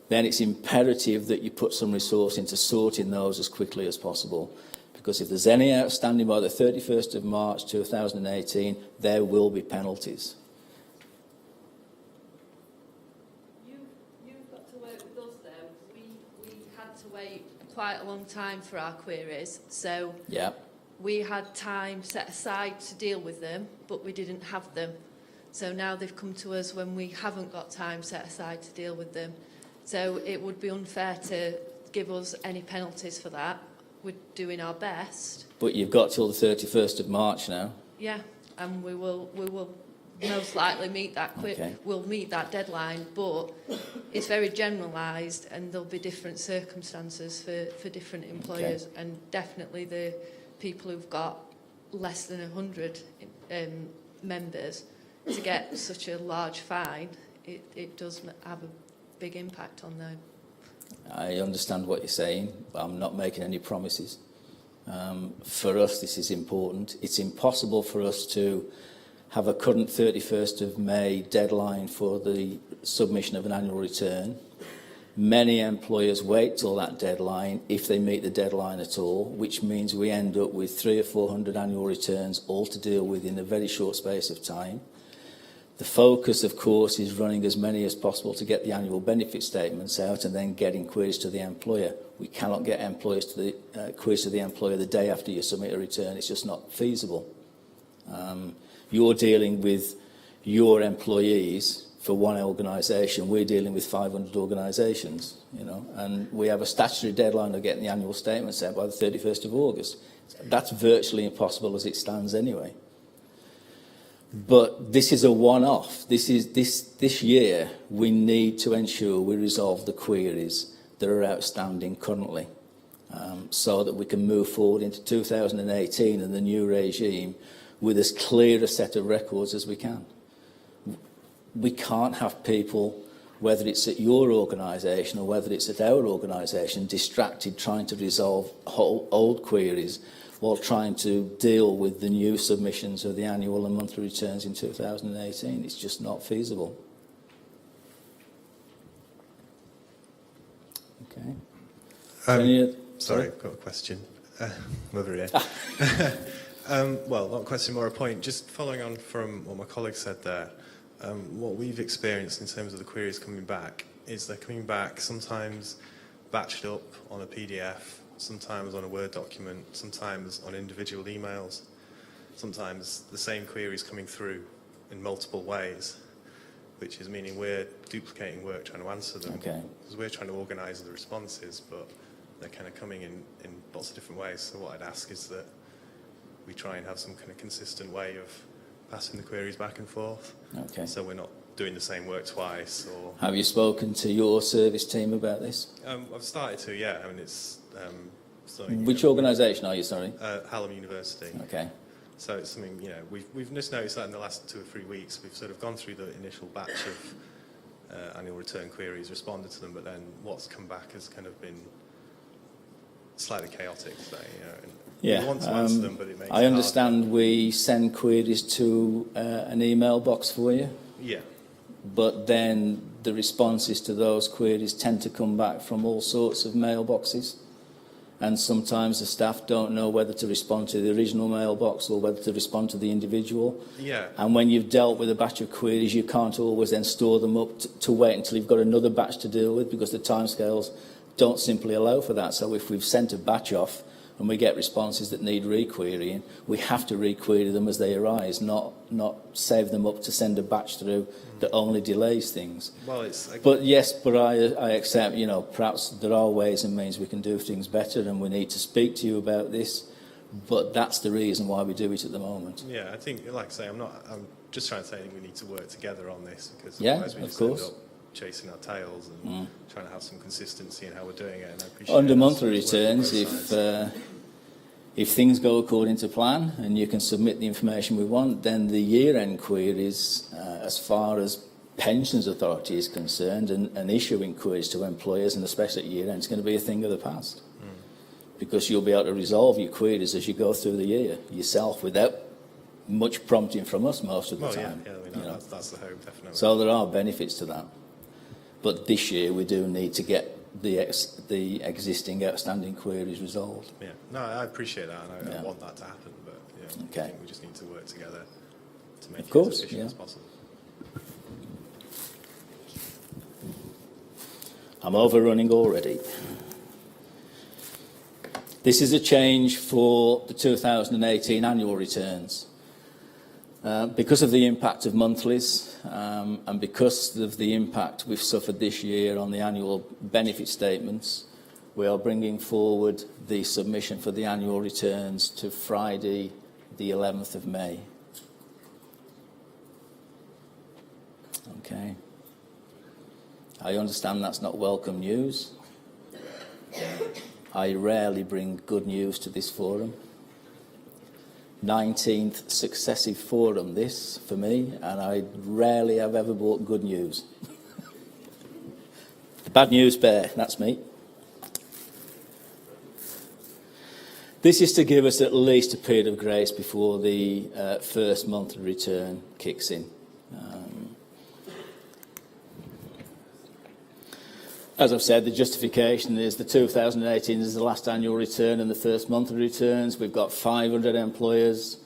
then it's imperative that you put some resource into sorting those as quickly as possible. Because if there's any outstanding by the 31st of March 2018, there will be penalties. You've got to work with us, though. We had to wait quite a long time for our queries, so Yeah. we had time set aside to deal with them, but we didn't have them. So now they've come to us when we haven't got time set aside to deal with them. So it would be unfair to give us any penalties for that. We're doing our best. But you've got till the 31st of March now. Yeah, and we will most likely meet that Okay. we'll meet that deadline, but it's very generalised and there'll be different circumstances for different employers, and definitely the people who've got less than 100 members, to get such a large fine, it does have a big impact on them. I understand what you're saying, but I'm not making any promises. For us, this is important. It's impossible for us to have a current 31st of May deadline for the submission of an annual return. Many employers wait till that deadline, if they meet the deadline at all, which means we end up with 300 or 400 annual returns all to deal with in a very short space of time. The focus, of course, is running as many as possible to get the annual benefit statements out and then getting queries to the employer. We cannot get employers to the queries to the employer the day after you submit a return. It's just not feasible. You're dealing with your employees for one organisation. We're dealing with 500 organisations, you know, and we have a statutory deadline of getting the annual statements out by the 31st of August. That's virtually impossible as it stands anyway. But this is a one-off. This year we need to ensure we resolve the queries that are outstanding currently, so that we can move forward into 2018 and the new regime with as clear a set of records as we can. We can't have people, whether it's at your organisation or whether it's at our organisation, distracted trying to resolve old queries while trying to deal with the new submissions of the annual and monthly returns in 2018. It's just not feasible. Okay. Sorry, I've got a question. Over here. Well, not a question, more a point. Just following on from what my colleague said there, what we've experienced in terms of the queries coming back is they're coming back sometimes batched up on a PDF, sometimes on a Word document, sometimes on individual emails, sometimes the same queries coming through in multiple ways, which is meaning we're duplicating work trying to answer them. Okay. Because we're trying to organise the responses, but they're kind of coming in lots of different ways. So what I'd ask is that we try and have some kind of consistent way of passing the queries back and forth. Okay. So we're not doing the same work twice. Or Have you spoken to your service team about this? I've started to, yeah. I mean, it's Which organisation are you, sorry? Hallam University. Okay. So it's something, you know, we've just noticed that in the last 2 or 3 weeks, we've sort of gone through the initial batch of annual return queries, responded to them, but then what's come back has kind of been slightly chaotic. So, you know, and yeah, we want to answer them, but it makes I it understand hard. we send queries to an email box for you. Yeah. But then the responses to those queries tend to come back from all sorts of mailboxes. And sometimes the staff don't know whether to respond to the original mailbox or whether to respond to the individual. Yeah. And when you've dealt with a batch of queries, you can't always then store them up to wait until you've got another batch to deal with, because the timescales don't simply allow for that. So if we've sent a batch off and we get responses that need requerying, we have to requery them as they arise, not save them up to send a batch through that only delays things. Well, it's... But yes, but I accept, you know, perhaps there are ways and means we can do things better, and we need to speak to you about this, but that's the reason why we do it at the moment. Yeah, I think, like I say, I'm just trying to say we need to work together on this, because yeah, otherwise we of just course. end up chasing our tails and trying to have some consistency in how we're doing it. And I appreciate Under that. monthly returns, if things go according to plan and you can submit the information we want, then the year-end queries, as far as Pensions Authority is concerned, and issuing queries to employers, and especially at year-end, is going to be a thing of the past. Because you'll be able to resolve your queries as you go through the year yourself without much prompting from us most of the time. Yeah, I mean, that's the hope, definitely. So there are benefits to that. But this year we do need to get the existing outstanding queries resolved. Yeah, no, I appreciate that, and I want that to happen, but yeah, okay. I think we just need to work together to make of it course, as efficient as possible. I'm overrunning already. This is a change for the 2018 annual returns. Because of the impact of monthlies and because of the impact we've suffered this year on the annual benefit statements, we are bringing forward the submission for the annual returns to Friday, the 11th of May. Okay. I understand that's not welcome news. I rarely bring good news to this forum. 19th successive forum this for me, and I rarely have ever brought good news. The bad news bear, that's me. This is to give us at least a period of grace before the first monthly return kicks in. As I've said, the justification is the 2018 is the last annual return and the first monthly returns. We've got 500 employers.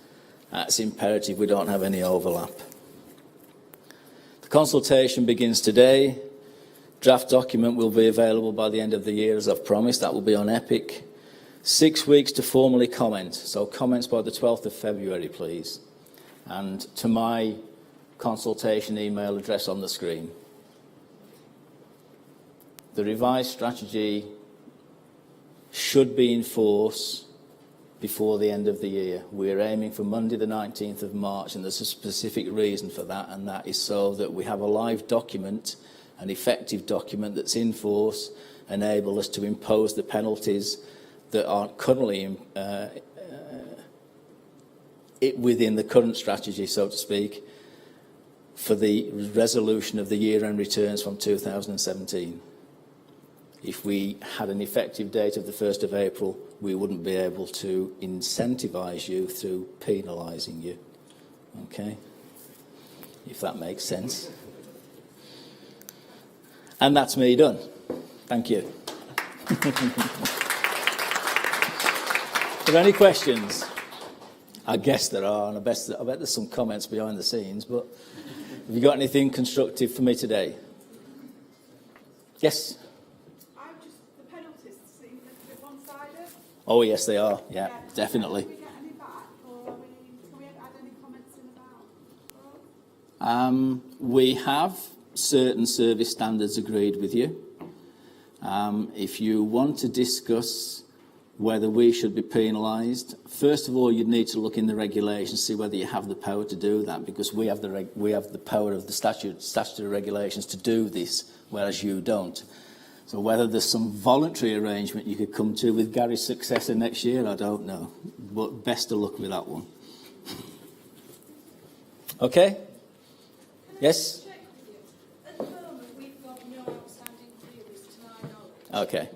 That's imperative we don't have any overlap. The consultation begins today. Draft document will be available by the end of the year, as I've promised. That will be on EPIC. 6 weeks to formally comment. So comments by the 12th of February, please. And to my consultation email address on the screen. The revised strategy should be in force before the end of the year. We're aiming for Monday the 19th of March, and there's a specific reason for that, and that is so that we have a live document, an effective document that's in force, enable us to impose the penalties that aren't currently within the current strategy, so to speak, for the resolution of the year-end returns from 2017. If we had an effective date of the 1st of April, we wouldn't be able to incentivise you through penalising you. Okay? If that makes sense. And that's me done. Thank you. Are there any questions? I guess there are, and I bet there's some comments behind the scenes, but have you got anything constructive for me today? Yes? The penalties seem a bit one-sided. Oh, yes, they are. Yeah, definitely. Can we get any back, or can we add any comments in about? We have certain service standards agreed with you. If you want to discuss whether we should be penalised, first of all, you'd need to look in the regulations, see whether you have the power to do that, because we have the power of the statutory regulations to do this, whereas you don't. So whether there's some voluntary arrangement you could come to with Gary's successor next year, I don't know. But best of luck with that one. Okay? Yes? At the moment, we've got no outstanding queries to my knowledge. Okay.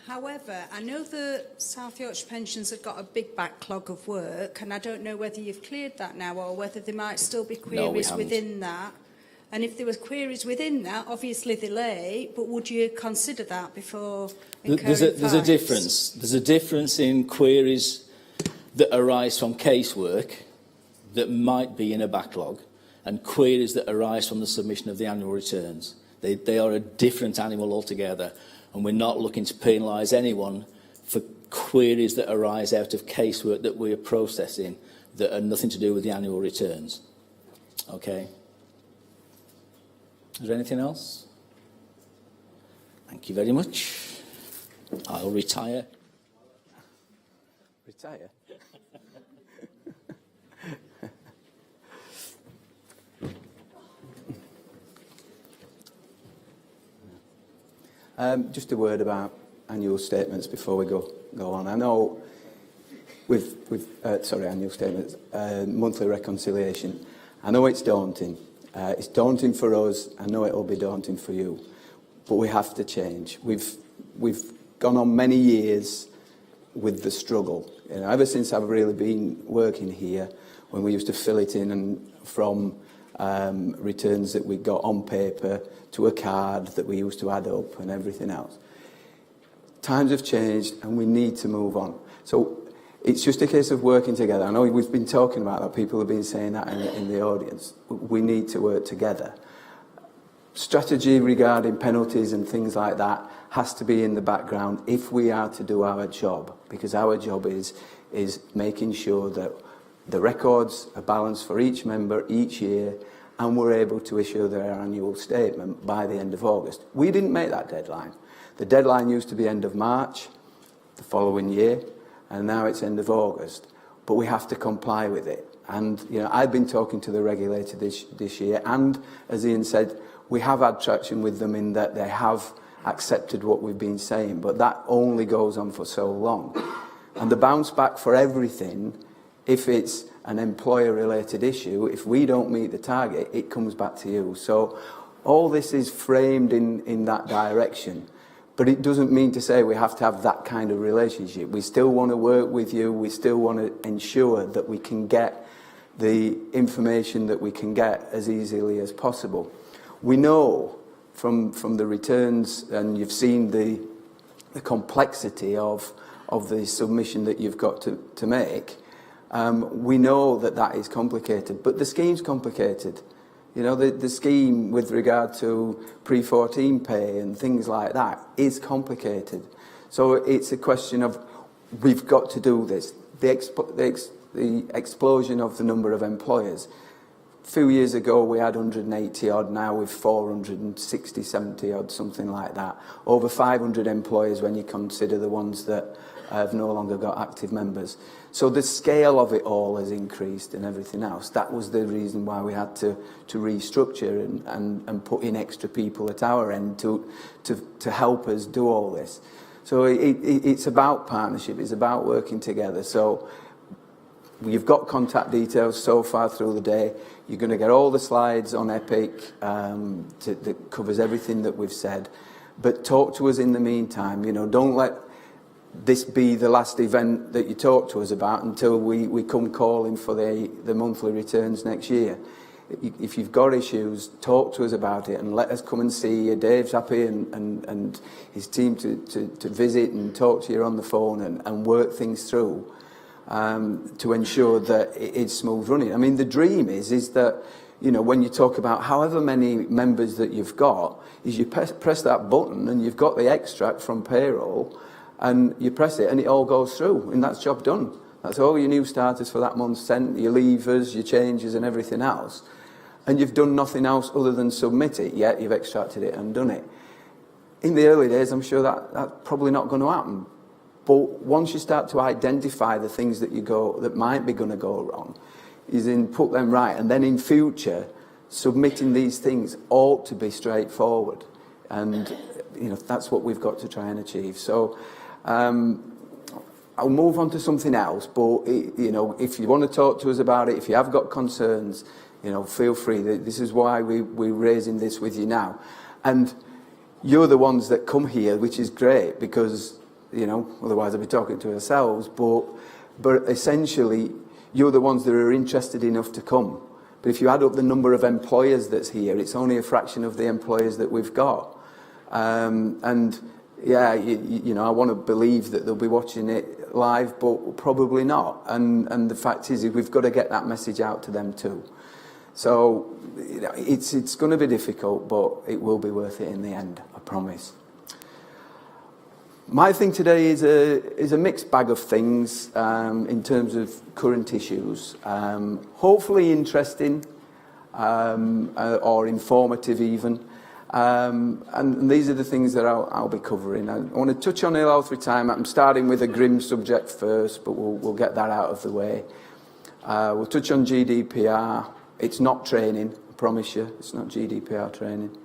However, I know the South Yorkshire Pensions have got a big backlog of work, and I don't know whether you've cleared that now or whether there might still be queries within that. And if there was queries within that, obviously they're late, but would you consider that before incurring fines? There's a difference. There's a difference in queries that arise from casework that might be in a backlog and queries that arise from the submission of the annual returns. They are a different animal altogether, and we're not looking to penalise anyone for queries that arise out of casework that we are processing that are nothing to do with the annual returns. Okay? Is there anything else? Thank you very much. I'll retire. Retire? Just a word about annual statements before we go on. I know annual statements, monthly reconciliation. I know it's daunting. It's daunting for us. I know it'll be daunting for you, but we have to change. We've gone on many years with the struggle. You know, ever since I've really been working here, when we used to fill it in and from returns that we got on paper to a card that we used to add up and everything else. Times have changed and we need to move on. So it's just a case of working together. I know we've been talking about that. People have been saying that in the audience. We need to work together. strategy regarding penalties and things like that has to be in the background if we are to do our job, because our job is making sure that the records are balanced for each member each year, and we're able to issue their annual statement by the end of August. We didn't make that deadline. The deadline used to be end of March the following year, and now it's end of August. But we have to comply with it. And I've been talking to the regulator this year, and as Ian said, we have had traction with them in that they have accepted what we've been saying, but that only goes on for so long. And the bounce back for everything, if it's an employer-related issue, if we don't meet the target, it comes back to you. So all this is framed in that direction. But it doesn't mean to say we have to have that kind of relationship. We still want to work with you. We still want to ensure that we can get the information that we can get as easily as possible. We know from the returns, and you've seen the complexity of the submission that you've got to make, we know that is complicated, but the scheme's complicated. The scheme with regard to pre-14 pay and things like that is complicated. So it's a question of, we've got to do this. The explosion of the number of employers. A few years ago we had 180 odd, now we've 460, 70 odd, something like that. Over 500 employers when you consider the ones that have no longer got active members. So the scale of it all has increased and everything else. That was the reason why we had to restructure and put in extra people at our end to help us do all this. So it's about partnership, it's about working together. So you've got contact details so far through the day. You're going to get all the slides on Epic that covers everything that we've said. But talk to us in the meantime. Don't let this be the last event that you talk to us about until we come calling for the monthly returns next year. If you've got issues, talk to us about it and let us come and see you. Dave's happy and his team to visit and talk to you on the phone and work things through. To ensure that it's smooth running. I mean, the dream is that, when you talk about however many members that you've got, is you press that button and you've got the extract from payroll and you press it and it all goes through and that's job done. That's all your new starters for that month sent, your leavers, your changes and everything else. And you've done nothing else other than submit it, yet you've extracted it and done it. In the early days, I'm sure that's probably not going to happen. But once you start to identify the things that might be going to go wrong, is in put them right, and then in future, submitting these things ought to be straightforward, and that's what we've got to try and achieve. So I'll move on to something else. But if you want to talk to us about it, if you have got concerns, feel free. This is why we're raising this with you now, and you're the ones that come here, which is great because. Otherwise I'd be talking to ourselves, but essentially you're the ones that are interested enough to come. But if you add up the number of employers that's here, it's only a fraction of the employers that we've got. And yeah, I want to believe that they'll be watching it live, but probably not. And the fact is we've got to get that message out to them too. So it's going to be difficult, but it will be worth it in the end, I promise. My thing today is a mixed bag of things in terms of current issues. Hopefully interesting or informative even. And these are the things that I'll be covering. I want to touch on ill health retirement. I'm starting with a grim subject first, but we'll get that out of the way. We'll touch on GDPR. It's not training, I promise you. It's not GDPR training.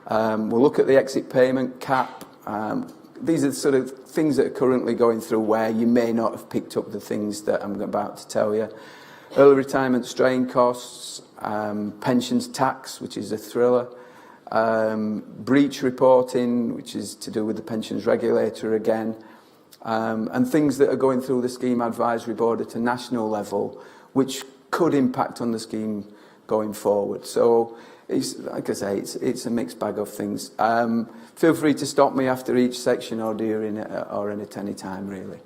We'll look at the exit payment cap. These are the sort of things that are currently going through where you may not have picked up the things that I'm about to tell you. Early retirement strain costs, pensions tax, which is a thriller, breach reporting, which is to do with the pensions regulator again, and things that are going through the Scheme Advisory Board at a national level, which could impact on the scheme going forward. So, like I say, it's a mixed bag of things. Feel free to stop me after each section or during or at any time, really.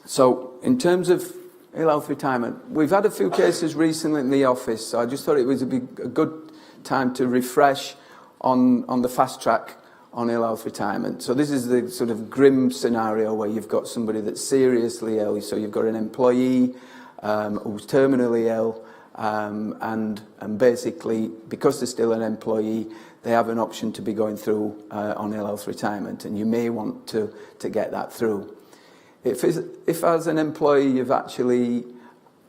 So, in terms of ill health retirement, we've had a few cases recently in the office, so I just thought it would be a good time to refresh on the fast track on ill health retirement. So this is the sort of grim scenario where you've got somebody that's seriously ill. So you've got an employee who's terminally ill, and basically, because they're still an employee, they have an option to be going through on ill health retirement, and you may want to get that through. If as an employee you've actually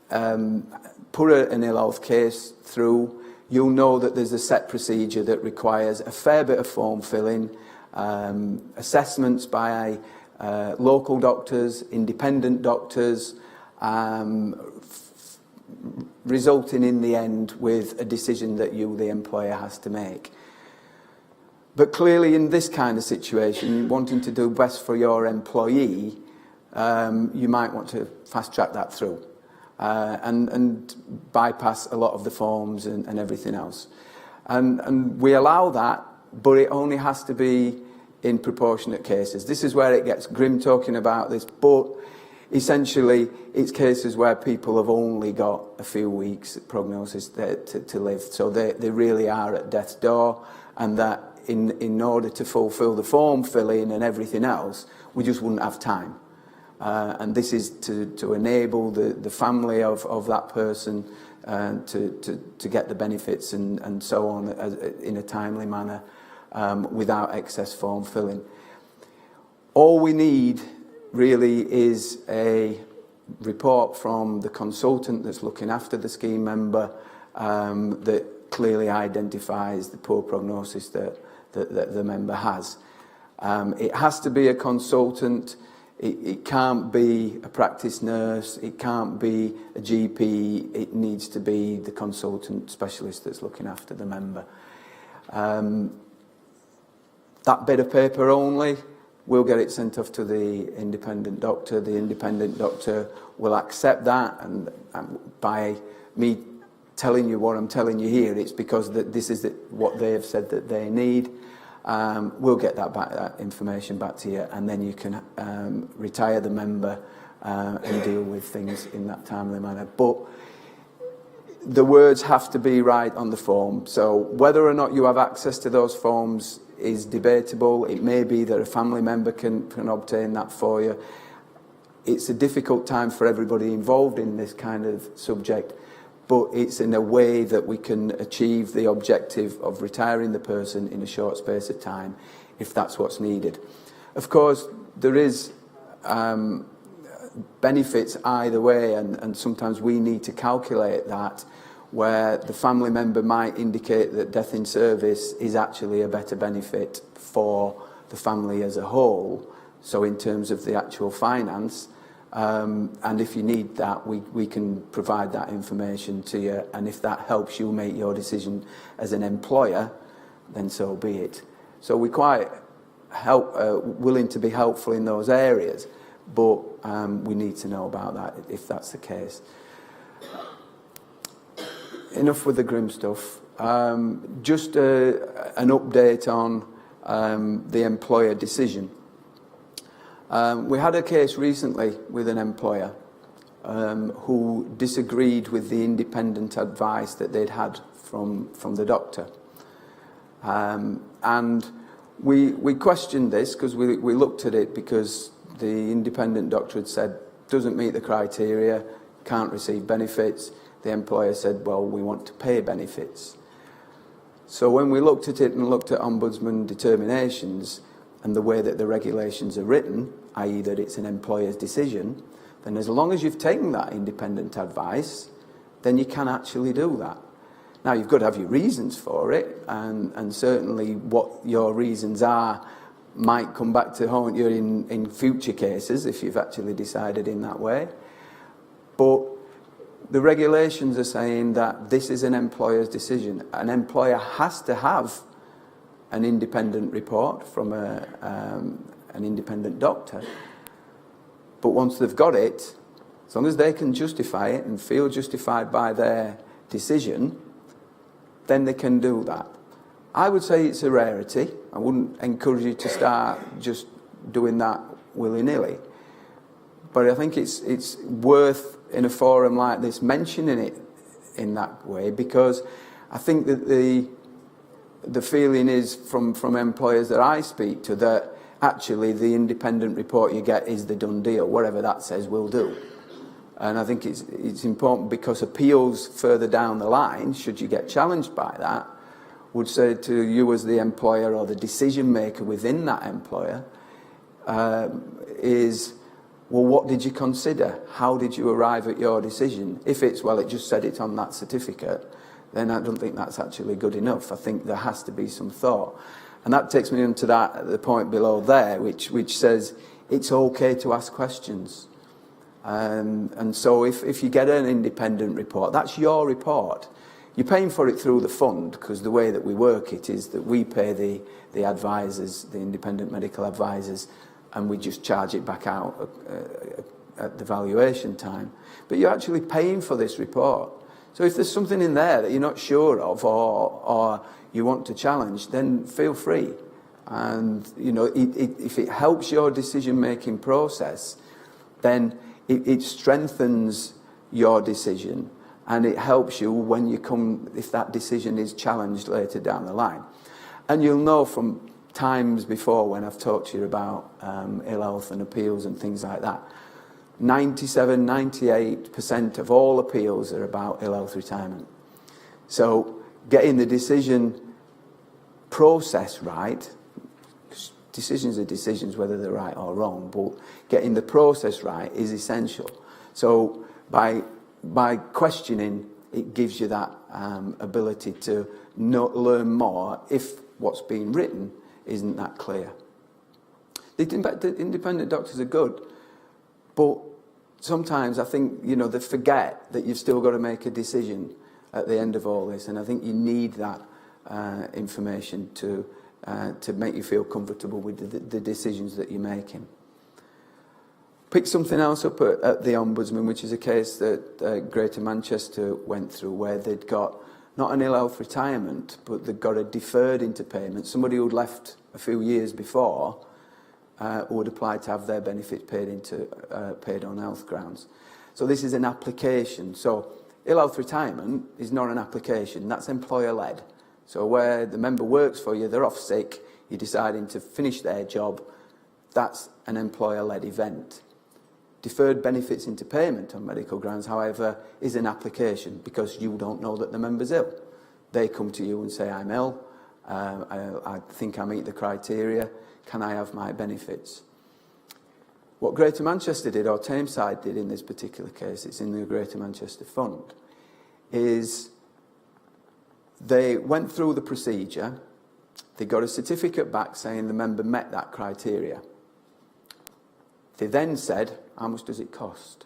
put an ill health case through, you'll know that there's a set procedure that requires a fair bit of form filling, assessments by local doctors, independent doctors, resulting in the end with a decision that you, the employer, has to make. But clearly in this kind of situation, wanting to do best for your employee, you might want to fast track that through. And bypass a lot of the forms and everything else. And we allow that, but it only has to be in proportionate cases. This is where it gets grim talking about this, but essentially it's cases where people have only got a few weeks prognosis to live. So they really are at death's door, and that in order to fulfil the form filling and everything else, we just wouldn't have time. And this is to enable the family of that person to get the benefits and so on in a timely manner without excess form filling. All we need really is a report from the consultant that's looking after the scheme member that clearly identifies the poor prognosis that the member has. It has to be a consultant. It can't be a practice nurse, it can't be a GP, it needs to be the consultant specialist that's looking after the member. That bit of paper only, we'll get it sent off to the independent doctor. The independent doctor will accept that, and by me telling you what I'm telling you here, it's because this is what they have said that they need. We'll get that information back to you, and then you can retire the member and deal with things in that timely manner. But the words have to be right on the form. So whether or not you have access to those forms is debatable. It may be that a family member can obtain that for you. It's a difficult time for everybody involved in this kind of subject, but it's in a way that we can achieve the objective of retiring the person in a short space of time, if that's what's needed. Of course, there is benefits either way, and sometimes we need to calculate that, where the family member might indicate that death in service is actually a better benefit for the family as a whole, so in terms of the actual finance. And if you need that, we can provide that information to you, and if that helps you make your decision as an employer, then so be it. So we're quite willing to be helpful in those areas, but we need to know about that if that's the case. Enough with the grim stuff. Just an update on the employer decision. We had a case recently with an employer who disagreed with the independent advice that they'd had from the doctor. And we questioned this because we looked at it, because the independent doctor had said, doesn't meet the criteria, can't receive benefits. The employer said, well, we want to pay benefits. So when we looked at it and looked at ombudsman determinations, and the way that the regulations are written, i.e. that it's an employer's decision, then as long as you've taken that independent advice, then you can actually do that. Now, you've got to have your reasons for it, and certainly what your reasons are might come back to haunt you in future cases if you've actually decided in that way. But the regulations are saying that this is an employer's decision. An employer has to have an independent report from an independent doctor. But once they've got it, as long as they can justify it and feel justified by their decision, then they can do that. I would say it's a rarity. I wouldn't encourage you to start just doing that willy-nilly. But I think it's worth, in a forum like this, mentioning it in that way, because I think that the the feeling is from employers that I speak to that actually the independent report you get is the done deal. Whatever that says will do. And I think it's important because appeals further down the line, should you get challenged by that, would say to you as the employer or the decision maker within that employer is, well, what did you consider? How did you arrive at your decision? If it's, well, it just said it on that certificate, then I don't think that's actually good enough. I think there has to be some thought. And that takes me into the point below there, which says it's okay to ask questions. And so if you get an independent report, that's your report. You're paying for it through the fund, because the way that we work it is that we pay the advisors, the independent medical advisors, and we just charge it back out at the valuation time. But you're actually paying for this report. So if there's something in there that you're not sure of or you want to challenge, then feel free. And you know, if it helps your decision-making process, then it strengthens your decision, and it helps you when you come, if that decision is challenged later down the line. And you'll know from times before when I've talked to you about ill health and appeals and things like that, 97, 98% of all appeals are about ill health retirement. So getting the decision process right, decisions are decisions whether they're right or wrong, but getting the process right is essential. So by questioning, it gives you that ability to learn more if what's being written isn't that clear. The independent doctors are good, but sometimes I think, you know, they forget that you've still got to make a decision at the end of all this, and I think you need that information to make you feel comfortable with the decisions that you're making. Pick something else up at the Ombudsman, which is a case that Greater Manchester went through, where they'd got not an ill health retirement, but they'd got a deferred into payment. Somebody who'd left a few years before would apply to have their benefits paid on health grounds. So this is an application. So ill health retirement is not an application, that's employer-led. So where the member works for you, they're off sick, you're deciding to finish their job, that's an employer-led event. Deferred benefits into payment on medical grounds, however, is an application because you don't know that the member's ill. They come to you and say, I'm ill, I think I meet the criteria, can I have my benefits? What Greater Manchester did, or Tameside did in this particular case, it's in the Greater Manchester Fund, is they went through the procedure, they got a certificate back saying the member met that criteria. They then said, how much does it cost?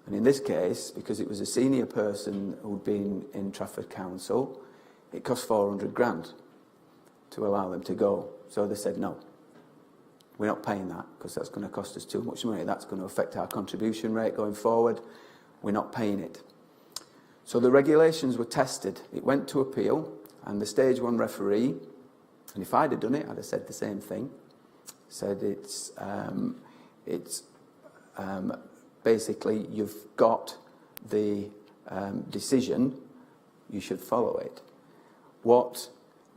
And in this case, because it was a senior person who'd been in Trafford Council, it cost 400 grand to allow them to go. So they said, no, we're not paying that because that's going to cost us too much money. That's going to affect our contribution rate going forward. We're not paying it. So the regulations were tested. It went to appeal, and the stage one referee, and if I'd have done it, I'd have said the same thing. Said it's basically you've got the decision, you should follow it. What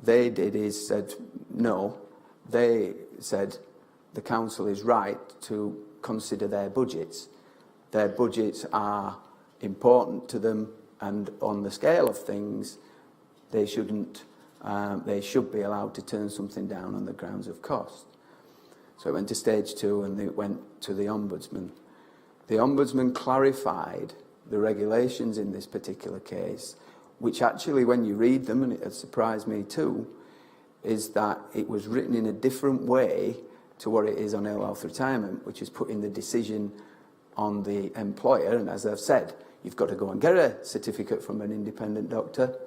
they did is said no. They said the council is right to consider their budgets. Their budgets are important to them, and on the scale of things, they shouldn't. They should be allowed to turn something down on the grounds of cost. So it went to stage two, and it went to the Ombudsman. The Ombudsman clarified the regulations in this particular case, which actually, when you read them, and it has surprised me too, is that it was written in a different way to what it is on ill health retirement, which is putting the decision on the employer. And as I've said, you've got to go and get a certificate from an independent doctor,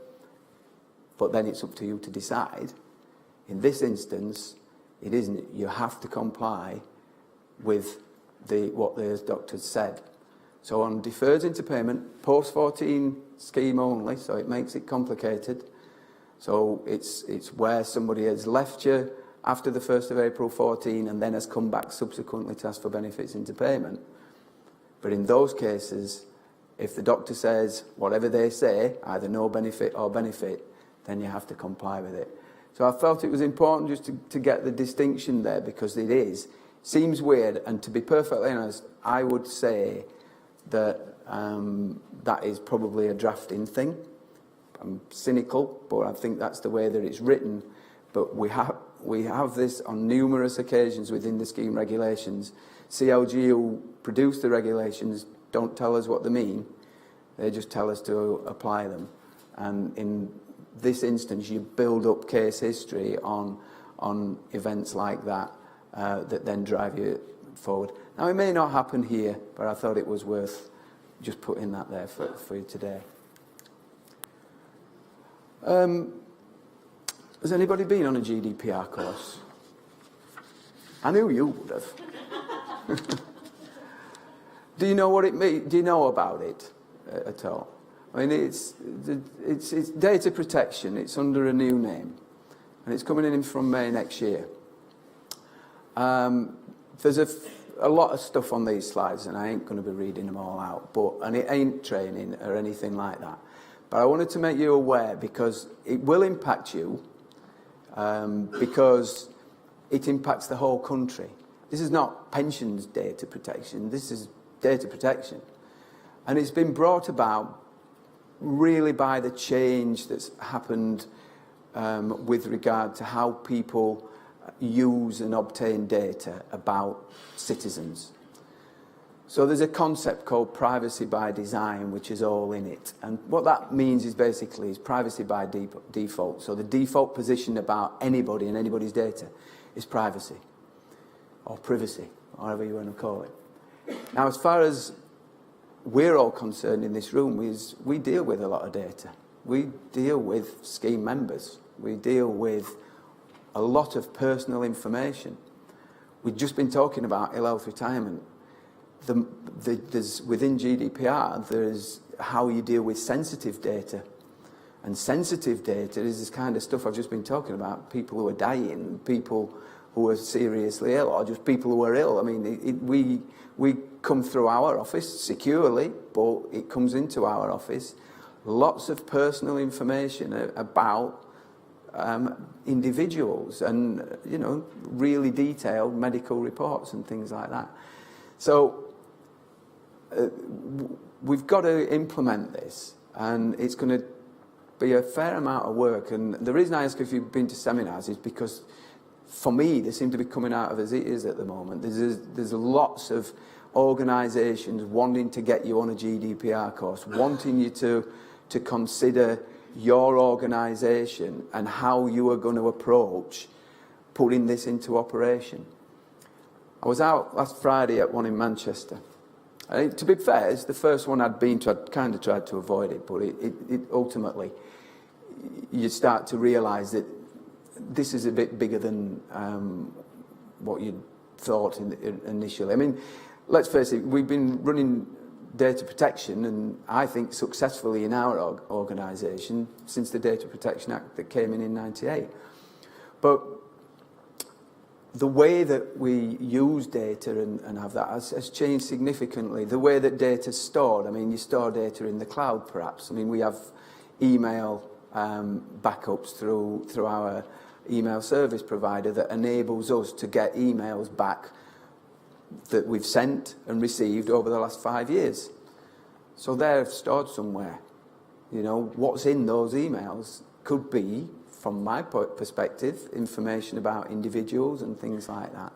but then it's up to you to decide. In this instance, it isn't. You have to comply with what the doctors said. So on deferred into payment, post-14 scheme only, so it makes it complicated. So it's where somebody has left you after the 1st of April 14 and then has come back subsequently to ask for benefits into payment. But in those cases, if the doctor says whatever they say, either no benefit or benefit, then you have to comply with it. So I felt it was important just to get the distinction there, because it seems weird, and to be perfectly honest, I would say that that is probably a drafting thing. I'm cynical, but I think that's the way that it's written. But we have this on numerous occasions within the scheme regulations. CLG, who produce the regulations, don't tell us what they mean. They just tell us to apply them. And in this instance, you build up case history on events like that that then drive you forward. Now, it may not happen here, but I thought it was worth just putting that there for you today. Has anybody been on a GDPR course? I knew you would have. Do you know what it means? Do you know about it at all? I mean, it's data protection. It's under a new name, and it's coming in from May next year. There's a lot of stuff on these slides, and I ain't going to be reading them all out. And it ain't training or anything like that. But I wanted to make you aware, because it will impact you, because it impacts the whole country. This is not pensions data protection. This is data protection, and it's been brought about really by the change that's happened with regard to how people use and obtain data about citizens. So there's a concept called privacy by design, which is all in it. And what that means is basically privacy by default. So the default position about anybody and anybody's data is privacy, or privacy, however you want to call it. Now, as far as we're all concerned in this room, is we deal with a lot of data. We deal with scheme members. We deal with a lot of personal information. We've just been talking about ill health retirement. There's, within GDPR, there's how you deal with sensitive data. And sensitive data is this kind of stuff I've just been talking about. People who are dying, people who are seriously ill, or just people who are ill. I mean, we come through our office securely, but it comes into our office. Lots of personal information about individuals, and really detailed medical reports and things like that. So we've got to implement this, and it's going to be a fair amount of work. And the reason I ask if you've been to seminars is because, for me, they seem to be coming out of as it is at the moment. There's lots of organisations wanting to get you on a GDPR course, wanting you to consider your organisation and how you are going to approach putting this into operation. I was out last Friday at one in Manchester. To be fair, it's the first one I'd been to. I'd kind of tried to avoid it, but it ultimately, you start to realise that this is a bit bigger than what you'd thought initially. I mean, let's face it, we've been running data protection, and I think successfully in our organisation, since the Data Protection Act that came in 98. But the way that we use data and have that has changed significantly. The way that data's stored, I mean, you store data in the cloud perhaps. I mean, we have email backups through our email service provider that enables us to get emails back that we've sent and received over the last 5 years. So they're stored somewhere. What's in those emails could be, from my perspective, information about individuals and things like that.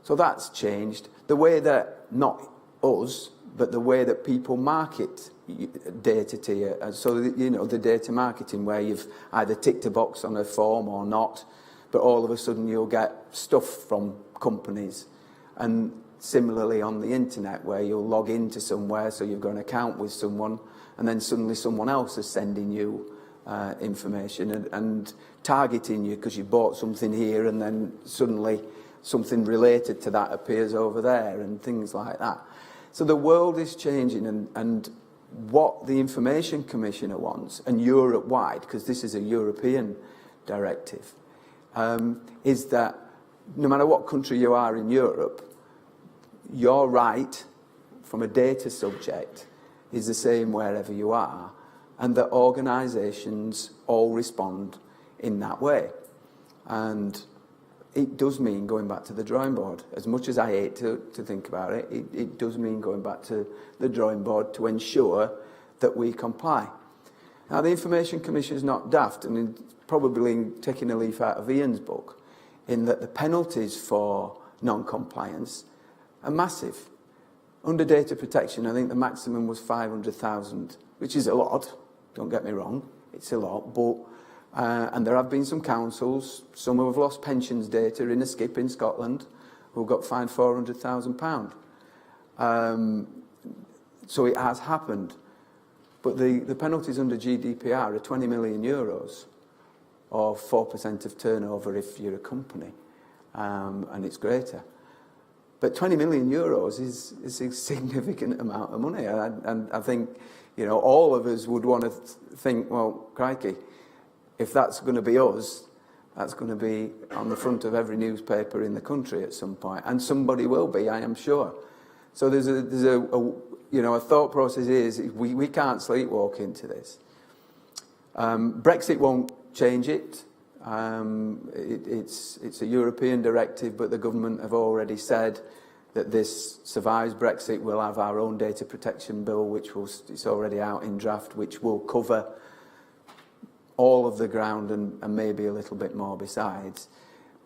So that's changed. The way that, not us, but the way that people market data to you. And so, the data marketing, where you've either ticked a box on a form or not, but all of a sudden you'll get stuff from companies. And similarly on the internet, where you'll log into somewhere, so you've got an account with someone, and then suddenly someone else is sending you information and targeting you because you bought something here, and then suddenly something related to that appears over there, and things like that. So the world is changing, and what the Information Commissioner wants, and Europe-wide, because this is a European directive, is that no matter what country you are in Europe, your right from a data subject is the same wherever you are, and that organisations all respond in that way. And it does mean going back to the drawing board. As much as I hate to think about it, it does mean going back to the drawing board to ensure that we comply. Now, the Information Commission is not daft, and it's probably taking a leaf out of Ian's book, in that the penalties for non-compliance are massive. Under data protection, I think the maximum was 500,000, which is a lot, don't get me wrong, it's a lot, but and there have been some councils, some who have lost pensions data in a skip in Scotland, who got fined £400,000. So it has happened. But the penalties under Gdpr are 20 million euros, or 4% of turnover if you're a company, and it's greater. But 20 million euros is a significant amount of money, and I think, you know, all of us would want to think, well, crikey, if that's going to be us, that's going to be on the front of every newspaper in the country at some point, and somebody will be, I am sure. So there's a thought process is we can't sleepwalk into this. Brexit won't change it. It's a European directive, but the government have already said that this survives Brexit. We'll have our own data protection bill, it's already out in draft, which will cover all of the ground and maybe a little bit more besides.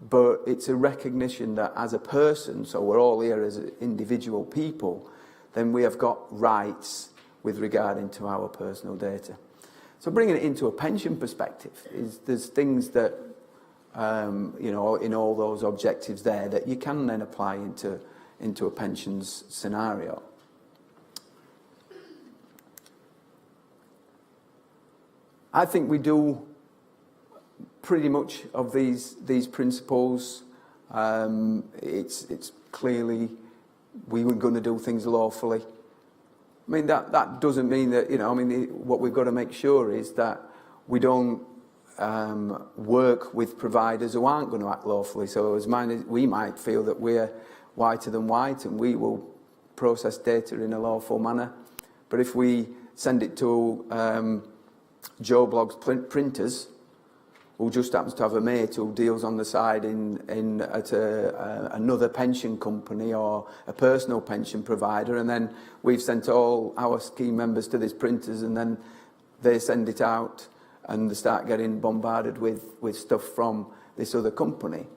But it's a recognition that as a person, so we're all here as individual people, then we have got rights with regarding to our personal data. So bringing it into a pension perspective, there's things that, you know, in all those objectives there that you can then apply into a pensions scenario. I think we do pretty much of these principles. It's clearly we were going to do things lawfully. I mean, that doesn't mean that, you know, I mean, what we've got to make sure is that we don't work with providers who aren't going to act lawfully. So we might feel that we're whiter than white and we will process data in a lawful manner. But if we send it to Joe Blogg's printers, who just happens to have a mate who deals on the side at another pension company or a personal pension provider, and then we've sent all our scheme members to these printers, and then they send it out and they start getting bombarded with stuff from this other company,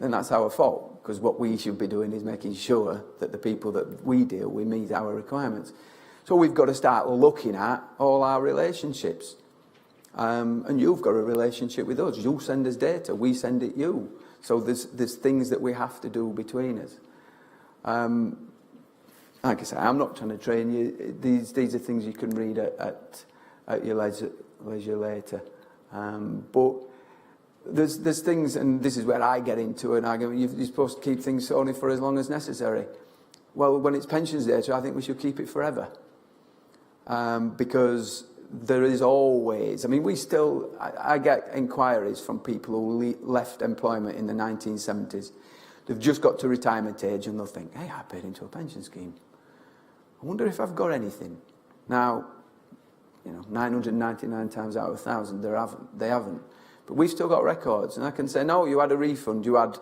then that's our fault, because what we should be doing is making sure that the people that we deal with meet our requirements. So we've got to start looking at all our relationships. And you've got a relationship with us. You send us data, we send it you. So there's things that we have to do between us. Like I say, I'm not trying to train you. These are things you can read at your leisure later. But there's things, and this is where I get into an argument, you're supposed to keep things only for as long as necessary. Well, when it's pensions data, I think we should keep it forever. Because there is always, I mean, I get inquiries from people who left employment in the 1970s. They've just got to retirement age and they'll think, hey, I paid into a pension scheme. I wonder if I've got anything. Now, you know, 999 times out of 1,000, they haven't. But we've still got records, and I can say, no, you had a refund. You had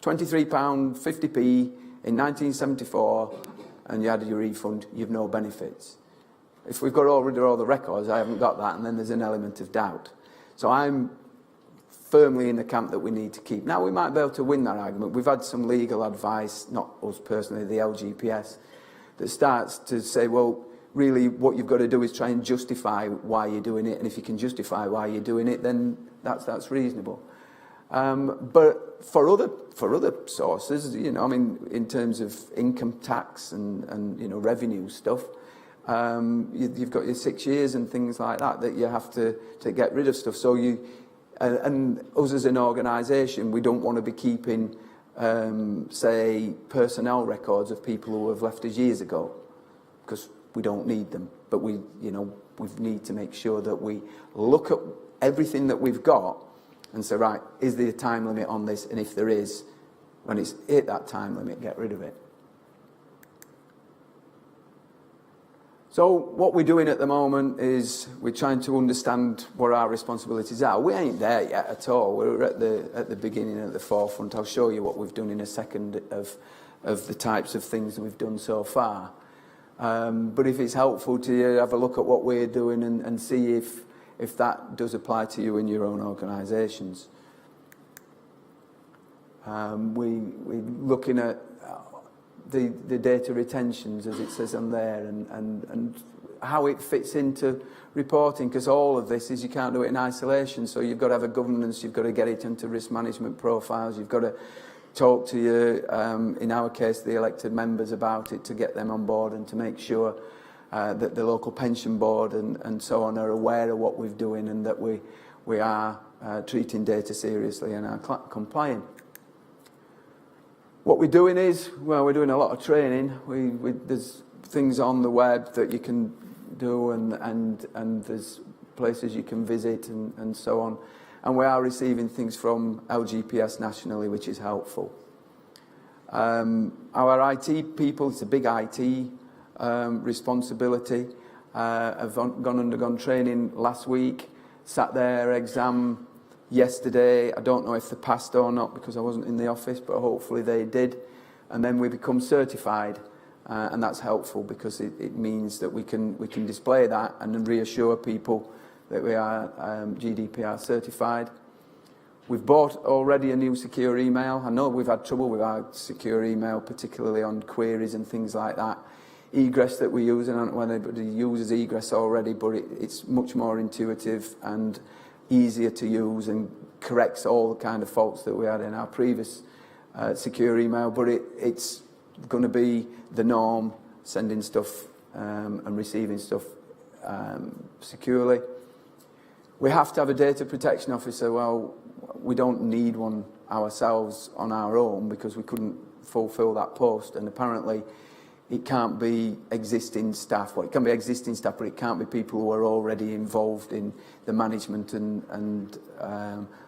£23.50p in 1974, and you had your refund. You've no benefits. If we've got all the records, I haven't got that, and then there's an element of doubt. So I'm firmly in the camp that we need to keep. Now, we might be able to win that argument. We've had some legal advice, not us personally, the LGPS, that starts to say, well, really what you've got to do is try and justify why you're doing it, and if you can justify why you're doing it, then that's reasonable. But for other sources, you know, I mean, in terms of income tax and you know, revenue stuff, you've got your 6 years and things like that you have to get rid of stuff. So and us as an organisation, we don't want to be keeping, say, personnel records of people who have left us years ago, because we don't need them. But we need to make sure that we look at everything that we've got and say, right, is there a time limit on this? And if there is, when it's hit that time limit, get rid of it. So what we're doing at the moment is we're trying to understand what our responsibilities are. We ain't there yet at all. We're at the beginning, at the forefront. I'll show you what we've done in a second of the types of things that we've done so far. But if it's helpful to you, have a look at what we're doing and see if that does apply to you in your own organisations. We're looking at the data retentions, as it says on there, and how it fits into reporting, because all of this is, you can't do it in isolation. So you've got to have a governance, you've got to get it into risk management profiles, you've got to talk to your, in our case, the elected members about it to get them on board and to make sure that the local pension board and so on are aware of what we're doing and that we are treating data seriously and are compliant. What we're doing is, well, we're doing a lot of training. There's things on the web that you can do and there's places you can visit and so on. And we are receiving things from LGPS nationally, which is helpful. Our IT people, it's a big IT responsibility, have undergone training last week, sat their exam yesterday. I don't know if they passed or not because I wasn't in the office, but hopefully they did. And then we become certified, and that's helpful because it means that we can display that and reassure people that we are GDPR certified. We've bought already a new secure email. I know we've had trouble with our secure email, particularly on queries and things like that. Egress that we use, and I don't know whether anybody uses Egress already, but it's much more intuitive and easier to use and corrects all the kind of faults that we had in our previous secure email, but it's going to be the norm, sending stuff and receiving stuff securely. We have to have a data protection officer. Well, we don't need one ourselves on our own because we couldn't fulfil that post, and apparently it can't be existing staff. Well, it can be existing staff, but it can't be people who are already involved in the management and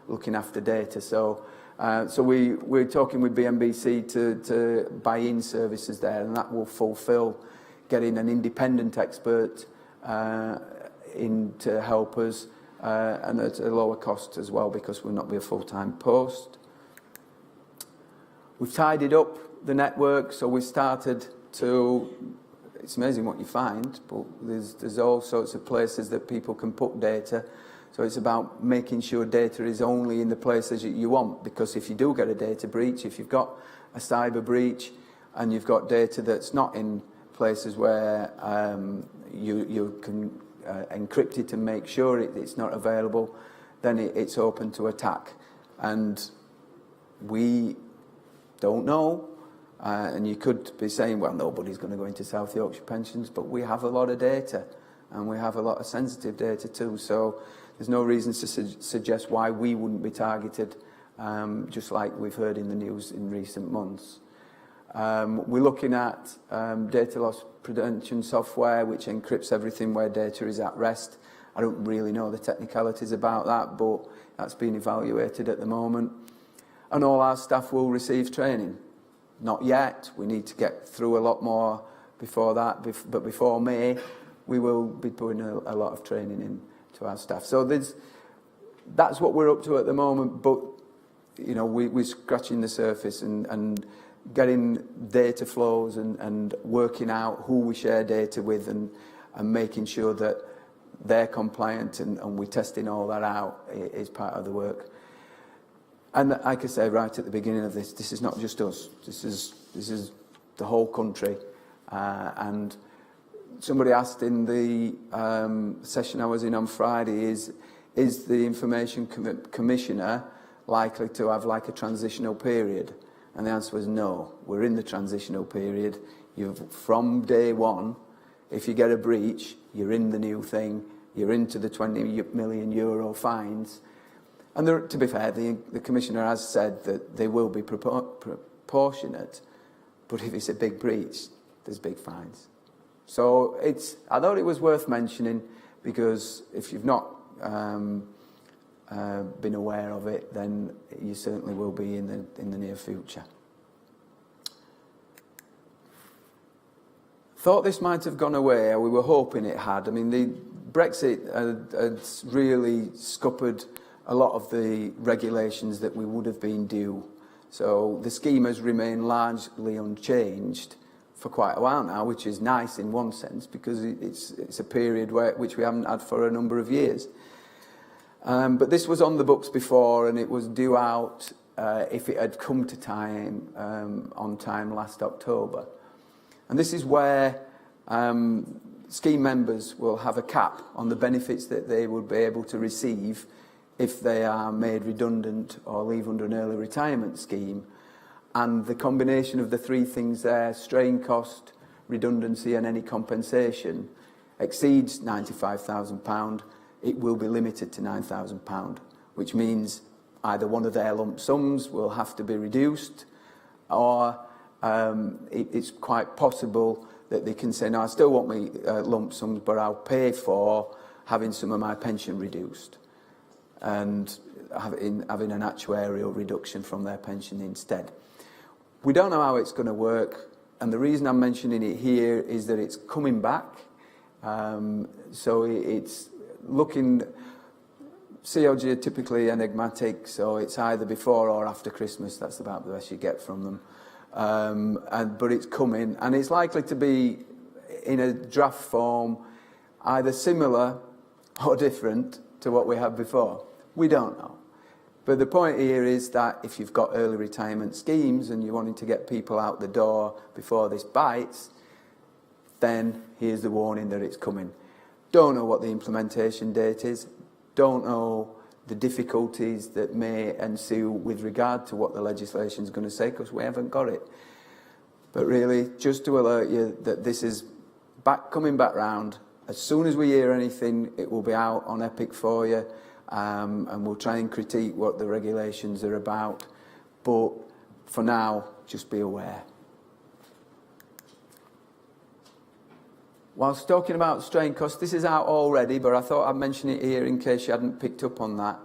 looking after data. So we're talking with BMBC to buy in services there, and that will fulfil getting an independent expert in to help us, and at a lower cost as well because we'll not be a full-time post. We've tidied up the network, so we started to, it's amazing what you find, but there's all sorts of places that people can put data. So it's about making sure data is only in the places you want, because if you do get a data breach, if you've got a cyber breach and you've got data that's not in places where you can encrypt it and make sure it's not available, then it's open to attack. And we don't know. And you could be saying, well, nobody's going to go into South Yorkshire pensions, but we have a lot of data and we have a lot of sensitive data too. So there's no reason to suggest why we wouldn't be targeted, just like we've heard in the news in recent months. We're looking at data loss prevention software, which encrypts everything where data is at rest. I don't really know the technicalities about that, but that's being evaluated at the moment. And all our staff will receive training. Not yet. We need to get through a lot more before that, but before May, we will be putting a lot of training in to our staff. So that's what we're up to at the moment, but you know, we're scratching the surface and getting data flows and working out who we share data with and making sure that they're compliant and we're testing all that out is part of the work. And like I say right at the beginning of this is not just us. This is the whole country. And somebody asked in the session I was in on Friday, is the Information Commissioner likely to have like a transitional period? And the answer was no. We're in the transitional period. From day one, if you get a breach, you're in the new thing. You're into the €20 million fines. And to be fair, the Commissioner has said that they will be proportionate, but if it's a big breach, there's big fines. So I thought it was worth mentioning, because if you've not been aware of it, then you certainly will be in the near future. thought this might have gone away. We were hoping it had. I mean, the Brexit had really scuppered a lot of the regulations that we would have been due. So the scheme has remained largely unchanged for quite a while now, which is nice in one sense, because it's a period which we haven't had for a number of years. But this was on the books before, and it was due out if it had come to time, on time last October. And this is where scheme members will have a cap on the benefits that they would be able to receive if they are made redundant or leave under an early retirement scheme. And the combination of the three things there, strain cost, redundancy and any compensation, exceeds £95,000, it will be limited to £9,000, which means either one of their lump sums will have to be reduced, or it's quite possible that they can say, no, I still want my lump sums, but I'll pay for having some of my pension reduced and having an actuarial reduction from their pension instead. We don't know how it's going to work, and the reason I'm mentioning it here is that it's coming back. So it's looking, COG are typically enigmatic, so it's either before or after Christmas. That's about the best you get from them. But it's coming, and it's likely to be in a draft form, either similar or different to what we had before. We don't know. But the point here is that if you've got early retirement schemes and you're wanting to get people out the door before this bites, then here's the warning that it's coming. Don't know what the implementation date is. Don't know the difficulties that may ensue with regard to what the legislation is going to say, because we haven't got it. But really, just to alert you that this is coming back round. As soon as we hear anything, it will be out on Epic for you. And we'll try and critique what the regulations are about. But for now, just be aware. Whilst talking about strain costs, this is out already, but I thought I'd mention it here in case you hadn't picked up on that.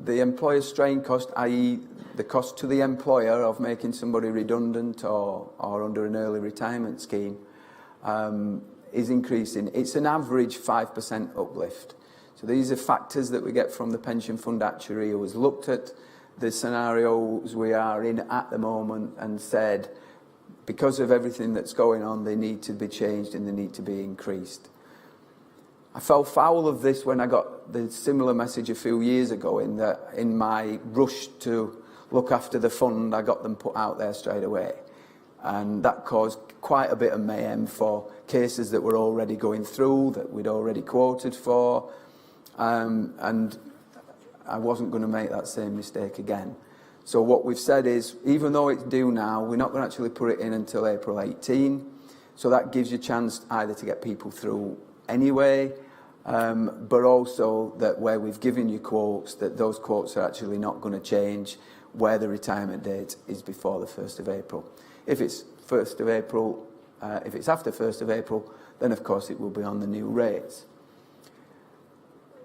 The employer strain cost, i.e. the cost to the employer of making somebody redundant or under an early retirement scheme, is increasing. It's an average 5% uplift. So these are factors that we get from the pension fund actuary, who has looked at the scenarios we are in at the moment and said, because of everything that's going on, they need to be changed and they need to be increased. I fell foul of this when I got the similar message a few years ago, in that in my rush to look after the fund, I got them put out there straight away. And that caused quite a bit of mayhem for cases that were already going through, that we'd already quoted for. And I wasn't going to make that same mistake again. So what we've said is, even though it's due now, we're not going to actually put it in until April 18. So that gives you a chance either to get people through anyway, but also that where we've given you quotes, that those quotes are actually not going to change where the retirement date is before the 1st of April. If it's 1st of April, if it's after 1st of April, then of course it will be on the new rates.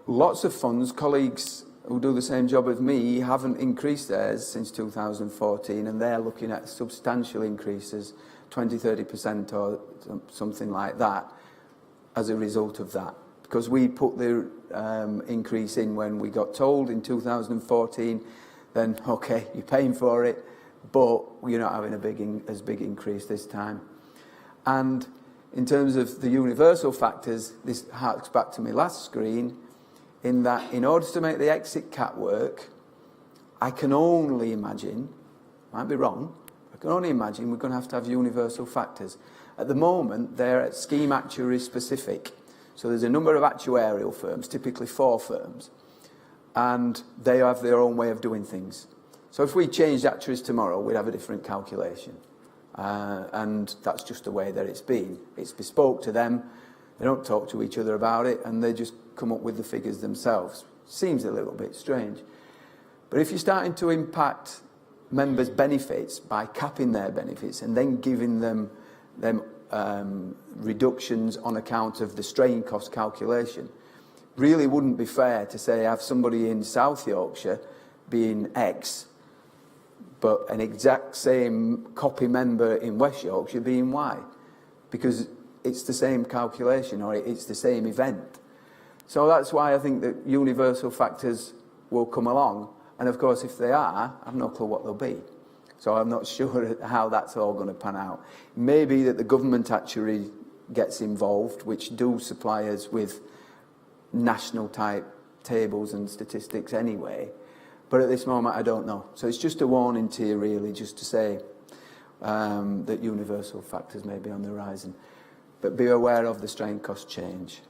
Lots of funds, colleagues who do the same job as me, haven't increased theirs since 2014, and they're looking at substantial increases, 20-30% or something like that, as a result of that. Because we put the increase in when we got told in 2014, then okay, you're paying for it, but you're not having as big increase this time. And in terms of the universal factors, this harks back to my last screen, in that in order to make the exit cap work, I can only imagine, might be wrong, I can only imagine we're going to have universal factors. At the moment, they're scheme actuary specific. So there's a number of actuarial firms, typically 4 firms, and they have their own way of doing things. So if we changed actuaries tomorrow, we'd have a different calculation. And that's just the way that it's been. It's bespoke to them. They don't talk to each other about it, and they just come up with the figures themselves. Seems a little bit strange. But if you're starting to impact members' benefits by capping their benefits and then giving them reductions on account of the strain cost calculation, really wouldn't be fair to say have somebody in South Yorkshire being X, but an exact same copy member in West Yorkshire being Y. because it's the same calculation or it's the same event. So that's why I think that universal factors will come along. And of course, if they are, I've no clue what they'll be. So I'm not sure how that's all going to pan out. Maybe that the government actually gets involved, which do supply us with national type tables and statistics anyway. But at this moment, I don't know. So it's just a warning to you, really, just to say that universal factors may be on the horizon. But be aware of the strain cost change.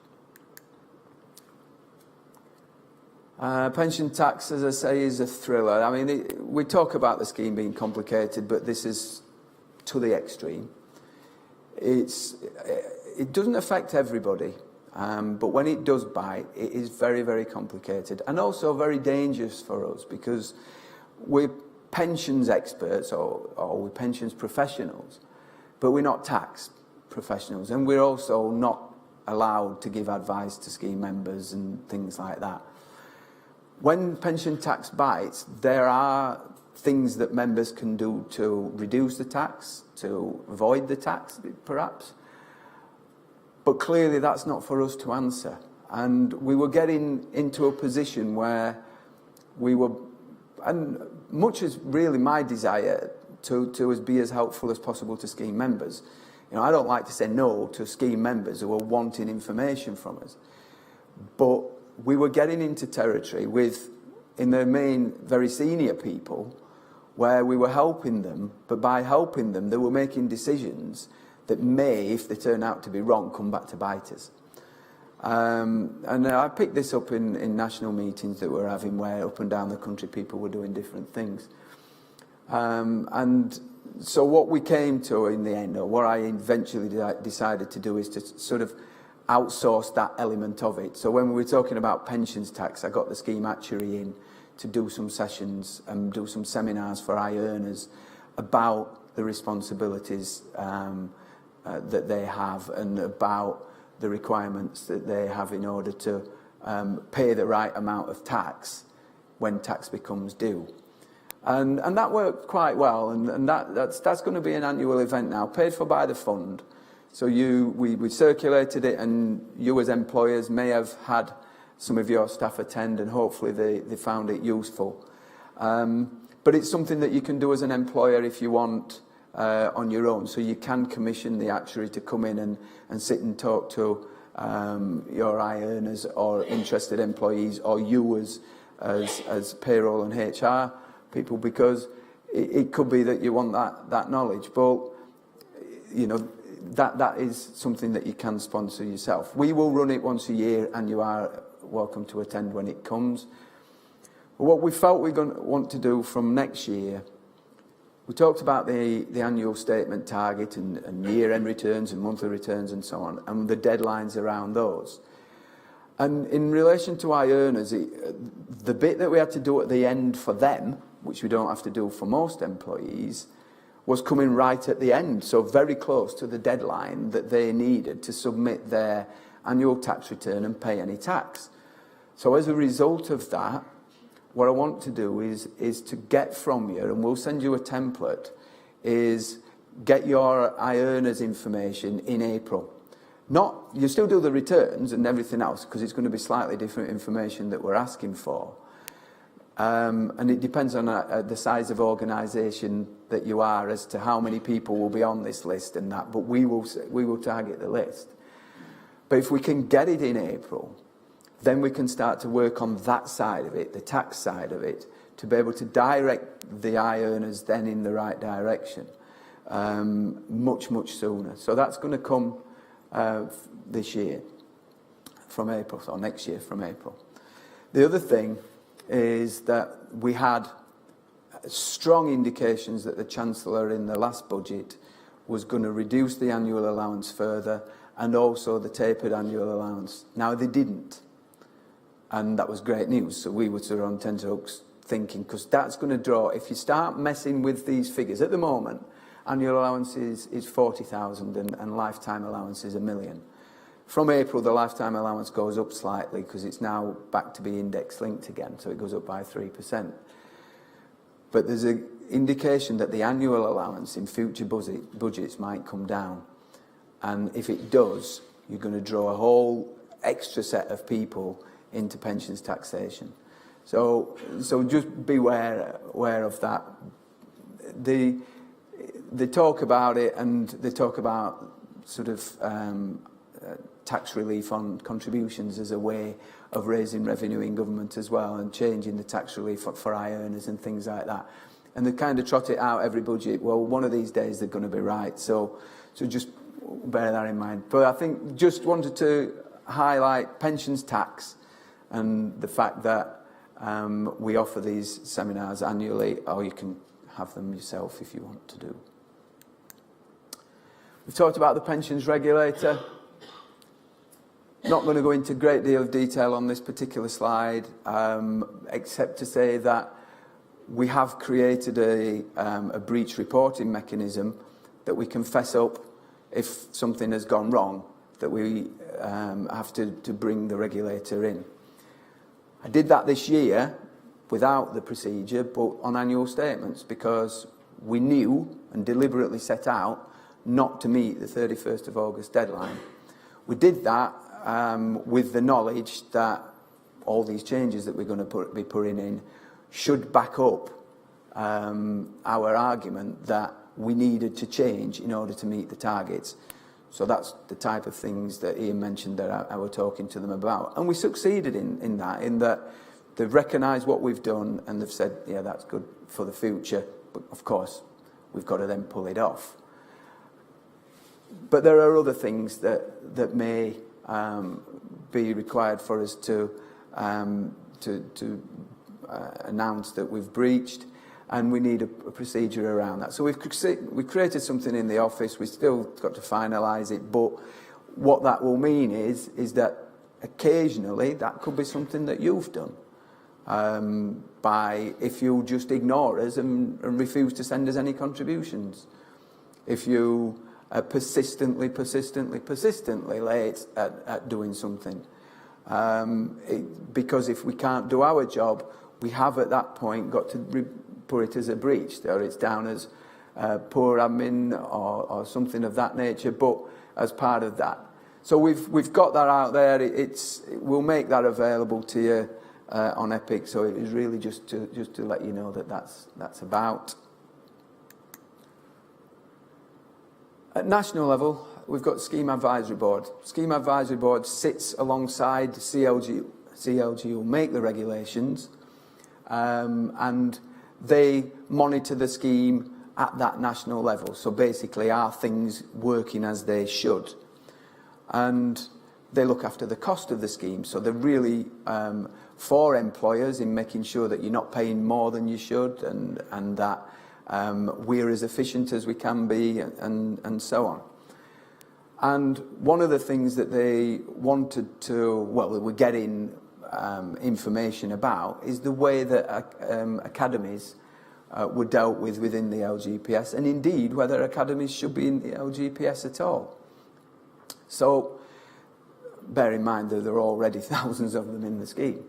Pension tax, as I say, is a thriller. I mean, we talk about the scheme being complicated, but this is to the extreme. It doesn't affect everybody, but when it does bite, it is very, very complicated and also very dangerous for us because we're pensions experts or we're pensions professionals, but we're not tax professionals, and we're also not allowed to give advice to scheme members and things like that. When pension tax bites, there are things that members can do to reduce the tax, to avoid the tax, perhaps. But clearly that's not for us to answer. And we were getting into a position where we were, and much as really my desire to be as helpful as possible to scheme members. You know, I don't like to say no to scheme members who are wanting information from us. But we were getting into territory with, in the main, very senior people where we were helping them, but by helping them, they were making decisions that may, if they turn out to be wrong, come back to bite us. And I picked this up in national meetings that we're having where up and down the country people were doing different things. And so what we came to in the end, or what I eventually decided to do, is to sort of outsource that element of it. So when we were talking about pensions tax, I got the scheme actuary in to do some sessions and do some seminars for high earners about the responsibilities that they have and about the requirements that they have in order to pay the right amount of tax when tax becomes due. And that worked quite well, and that's going to be an annual event now, paid for by the fund. So we circulated it, and you as employers may have had some of your staff attend, and hopefully they found it useful. But it's something that you can do as an employer if you want on your own. So you can commission the actuary to come in and sit and talk to your high earners or interested employees, or you as payroll and HR people, because it could be that you want that knowledge. But, you know, that is something that you can sponsor yourself. We will run it once a year, and you are welcome to attend when it comes. But what we felt we're going to want to do from next year, we talked about the annual statement target and year-end returns and monthly returns and so on, and the deadlines around those. And in relation to high earners, the bit that we had to do at the end for them, which we don't have to do for most employees, was coming right at the end, so very close to the deadline that they needed to submit their annual tax return and pay any tax. So as a result of that, what I want to do is to get from you, and we'll send you a template, is get your high earners information in April. You still do the returns and everything else, because it's going to be slightly different information that we're asking for. And it depends on the size of organisation that you are as to how many people will be on this list and that, but we will target the list. But if we can get it in April, then we can start to work on that side of it, the tax side of it, to be able to direct the high earners then in the right direction much, much sooner. So that's going to come this year from April, or next year from April. The other thing is that we had strong indications that the Chancellor in the last budget was going to reduce the annual allowance further, and also the tapered annual allowance. Now, they didn't. And that was great news. So we were sort of on tenterhooks thinking, because that's going to draw, if you start messing with these figures, at the moment, annual allowance is 40,000 and lifetime allowance is $1 million. From April, the lifetime allowance goes up slightly because it's now back to be index linked again, so it goes up by 3%. But there's an indication that the annual allowance in future budgets might come down. And if it does, you're going to draw a whole extra set of people into pensions taxation. So just be aware of that. They talk about it, and they talk about sort of tax relief on contributions as a way of raising revenue in government as well, and changing the tax relief for high earners and things like that. And they kind of trot it out every budget. Well, one of these days they're going to be right. So just bear that in mind. But I think just wanted to highlight pensions tax and the fact that we offer these seminars annually, or you can have them yourself if you want to do. We've talked about the pensions regulator. Not going to go into a great deal of detail on this particular slide, except to say that we have created a breach reporting mechanism that we can fess up if something has gone wrong, that we have to bring the regulator in. I did that this year without the procedure, but on annual statements, because we knew and deliberately set out not to meet the 31st of August deadline. We did that with the knowledge that all these changes that we're going to be putting in should back up our argument that we needed to change in order to meet the targets. So that's the type of things that Ian mentioned that I was talking to them about. And we succeeded in that they've recognised what we've done and they've said, yeah, that's good for the future. But of course, we've got to then pull it off. But there are other things that may be required for us to announce that we've breached, and we need a procedure around that. So we created something in the office. We still got to finalise it, but what that will mean is that occasionally that could be something that you've done. By if you just ignore us and refuse to send us any contributions, if you are persistently late at doing something, because if we can't do our job, we have at that point got to put it as a breach, or it's down as poor admin or something of that nature, but as part of that. So we've got that out there. We'll make that available to you on Epic. So it is really just to let you know that that's about. At national level, we've got Scheme Advisory Board. Scheme Advisory Board sits alongside the CLG. CLG will make the regulations, and they monitor the scheme at that national level. So basically, are things working as they should? And they look after the cost of the scheme. So they're really for employers in making sure that you're not paying more than you should, and that we're as efficient as we can be, and so on. And one of the things that they wanted to, well, we're getting information about, is the way that academies were dealt with within the LGPS, and indeed whether academies should be in the LGPS at all. So bear in mind that there are already thousands of them in the scheme.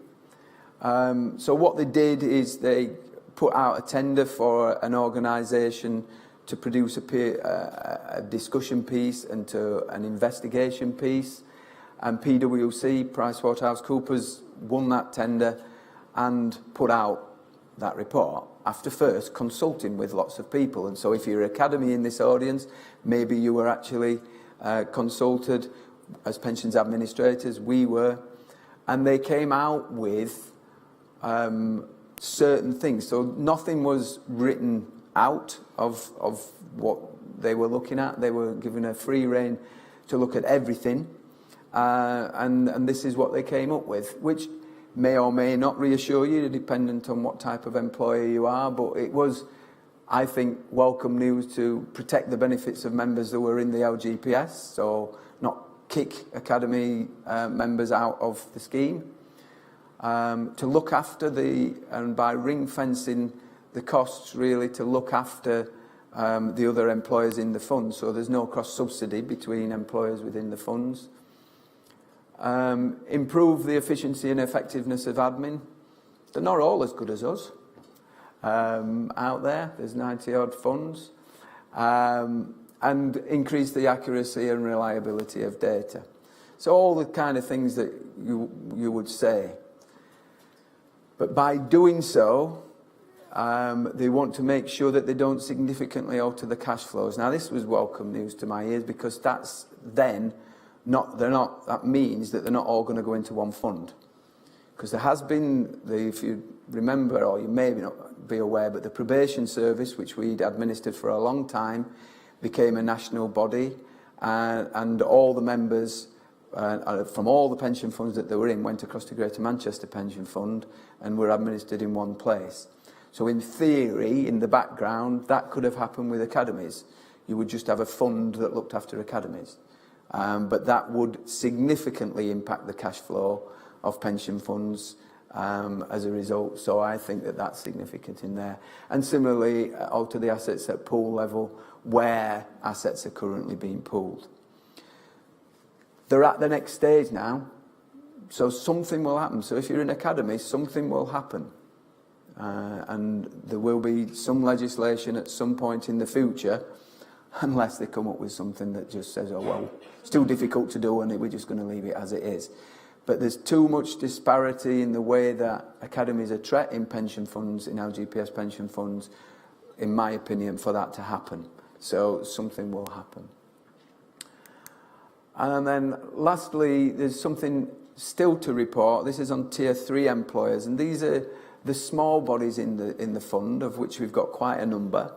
So what they did is they put out a tender for an organisation to produce a discussion piece and to an investigation piece, and PwC, PricewaterhouseCoopers, won that tender and put out that report after first consulting with lots of people. And so if you're an academy in this audience, maybe you were actually consulted as pensions administrators. We were, and they came out with certain things. So nothing was written out of what they were looking at. They were given a free rein to look at everything, and this is what they came up with, which may or may not reassure you, dependent on what type of employer you are. But it was, I think, welcome news to protect the benefits of members that were in the LGPS, so not kick academy members out of the scheme, to look after and by ring fencing the costs, really to look after the other employers in the fund, so there's no cross subsidy between employers within the funds. Improve the efficiency and effectiveness of admin. They're not all as good as us out there. There's 90 odd funds. and increase the accuracy and reliability of data. So all the kind of things that you would say. But by doing so, they want to make sure that they don't significantly alter the cash flows. Now, this was welcome news to my ears, because that means that they're not all going to go into one fund. Because there has been, if you remember, or you may not be aware, but the probation service, which we'd administered for a long time, became a national body, and all the members from all the pension funds that they were in went across to Greater Manchester Pension Fund and were administered in one place. So in theory, in the background, that could have happened with academies. You would just have a fund that looked after academies. But that would significantly impact the cash flow of pension funds as a result. So I think that that's significant in there. And similarly, alter the assets at pool level where assets are currently being pooled. They're at the next stage now, so something will happen. So if you're in academy, something will happen. And there will be some legislation at some point in the future, unless they come up with something that just says, oh, well, it's too difficult to do and we're just going to leave it as it is. But there's too much disparity in the way that academies are treating pension funds, in LGPS pension funds, in my opinion, for that to happen. So something will happen. And then lastly, there's something still to report. This is on Tier 3 employers, and these are the small bodies in the fund, of which we've got quite a number,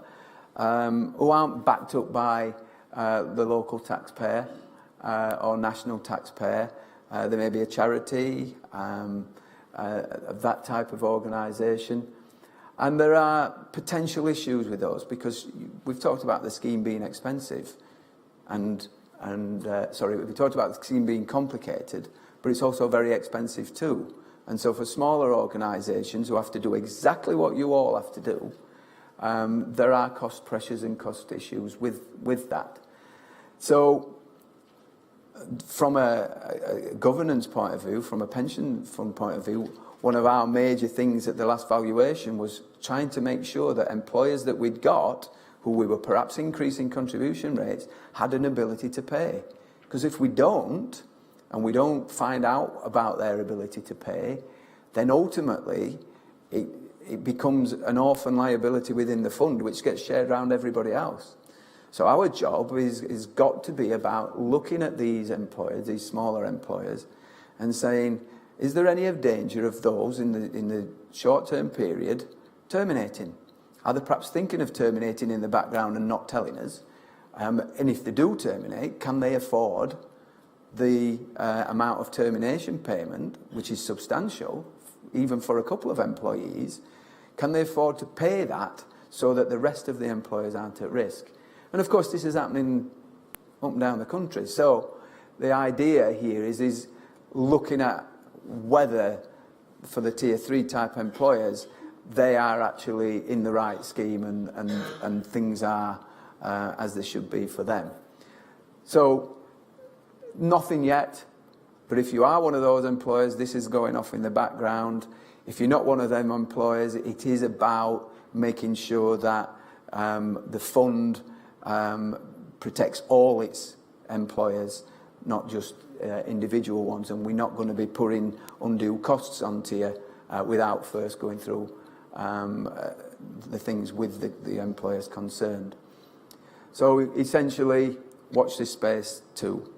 who aren't backed up by the local taxpayer or national taxpayer. There may be a charity of that type of organisation. And there are potential issues with those, because we've talked about the scheme being expensive we've talked about the scheme being complicated, but it's also very expensive too. And so for smaller organisations who have to do exactly what you all have to do, there are cost pressures and cost issues with that. So from a governance point of view, from a pension fund point of view, one of our major things at the last valuation was trying to make sure that employers that we'd got, who we were perhaps increasing contribution rates, had an ability to pay. Because if we don't, and we don't find out about their ability to pay, then ultimately it becomes an orphan liability within the fund, which gets shared around everybody else. So our job is got to be about looking at these employers, these smaller employers, and saying, is there any danger of those in the short-term period terminating? Are they perhaps thinking of terminating in the background and not telling us? And if they do terminate, can they afford the amount of termination payment, which is substantial, even for a couple of employees? Can they afford to pay that so that the rest of the employers aren't at risk? And of course, this is happening up and down the country. So the idea here is looking at whether, for the Tier 3 type employers, they are actually in the right scheme and things are as they should be for them. So nothing yet, but if you are one of those employers, this is going off in the background. If you're not one of them employers, it is about making sure that the fund protects all its employers, not just individual ones, and we're not going to be putting undue costs onto you without first going through the things with the employers concerned. So essentially, watch this space too.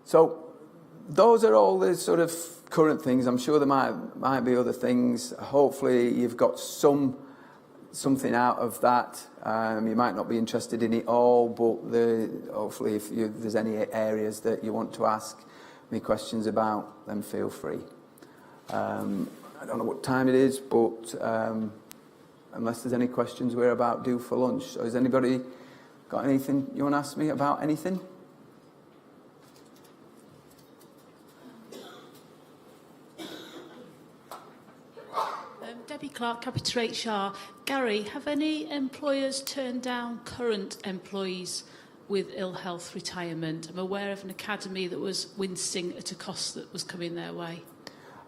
So those are all the sort of current things. I'm sure there might be other things. Hopefully you've got something out of that. You might not be interested in it all, but hopefully if there's any areas that you want to ask me questions about, then feel free. I don't know what time it is, but unless there's any questions, we're about due for lunch. So has anybody got anything you want to ask me about anything? Debbie Clark, Capital HR. Gary, have any employers turned down current employees with ill health retirement? I'm aware of an academy that was wincing at a cost that was coming their way.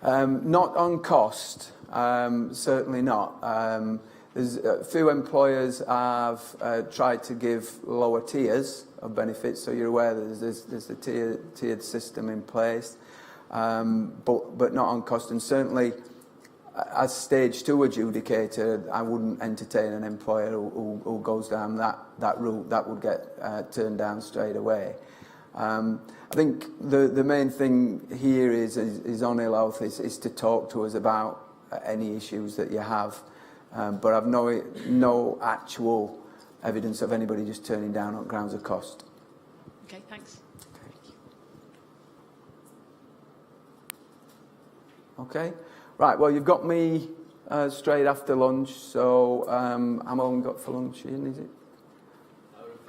Not on cost, certainly not. There's a few employers have tried to give lower tiers of benefits, so you're aware that there's a tiered system in place, but not on cost. And certainly, as stage 2 adjudicator, I wouldn't entertain an employer who goes down that route. That would get turned down straight away. I think the main thing here is on ill health is to talk to us about any issues that you have. But I've no actual evidence of anybody just turning down on grounds of cost. Okay, thanks. Okay. Right, well, you've got me straight after lunch, so how long got for lunch, Ian, is it? Hour and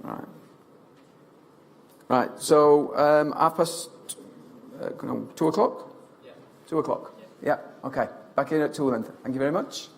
15. Right. Right, so 2 o'clock? Yeah. 2 o'clock? Yeah, okay. Back in at 2 then. Thank you very much.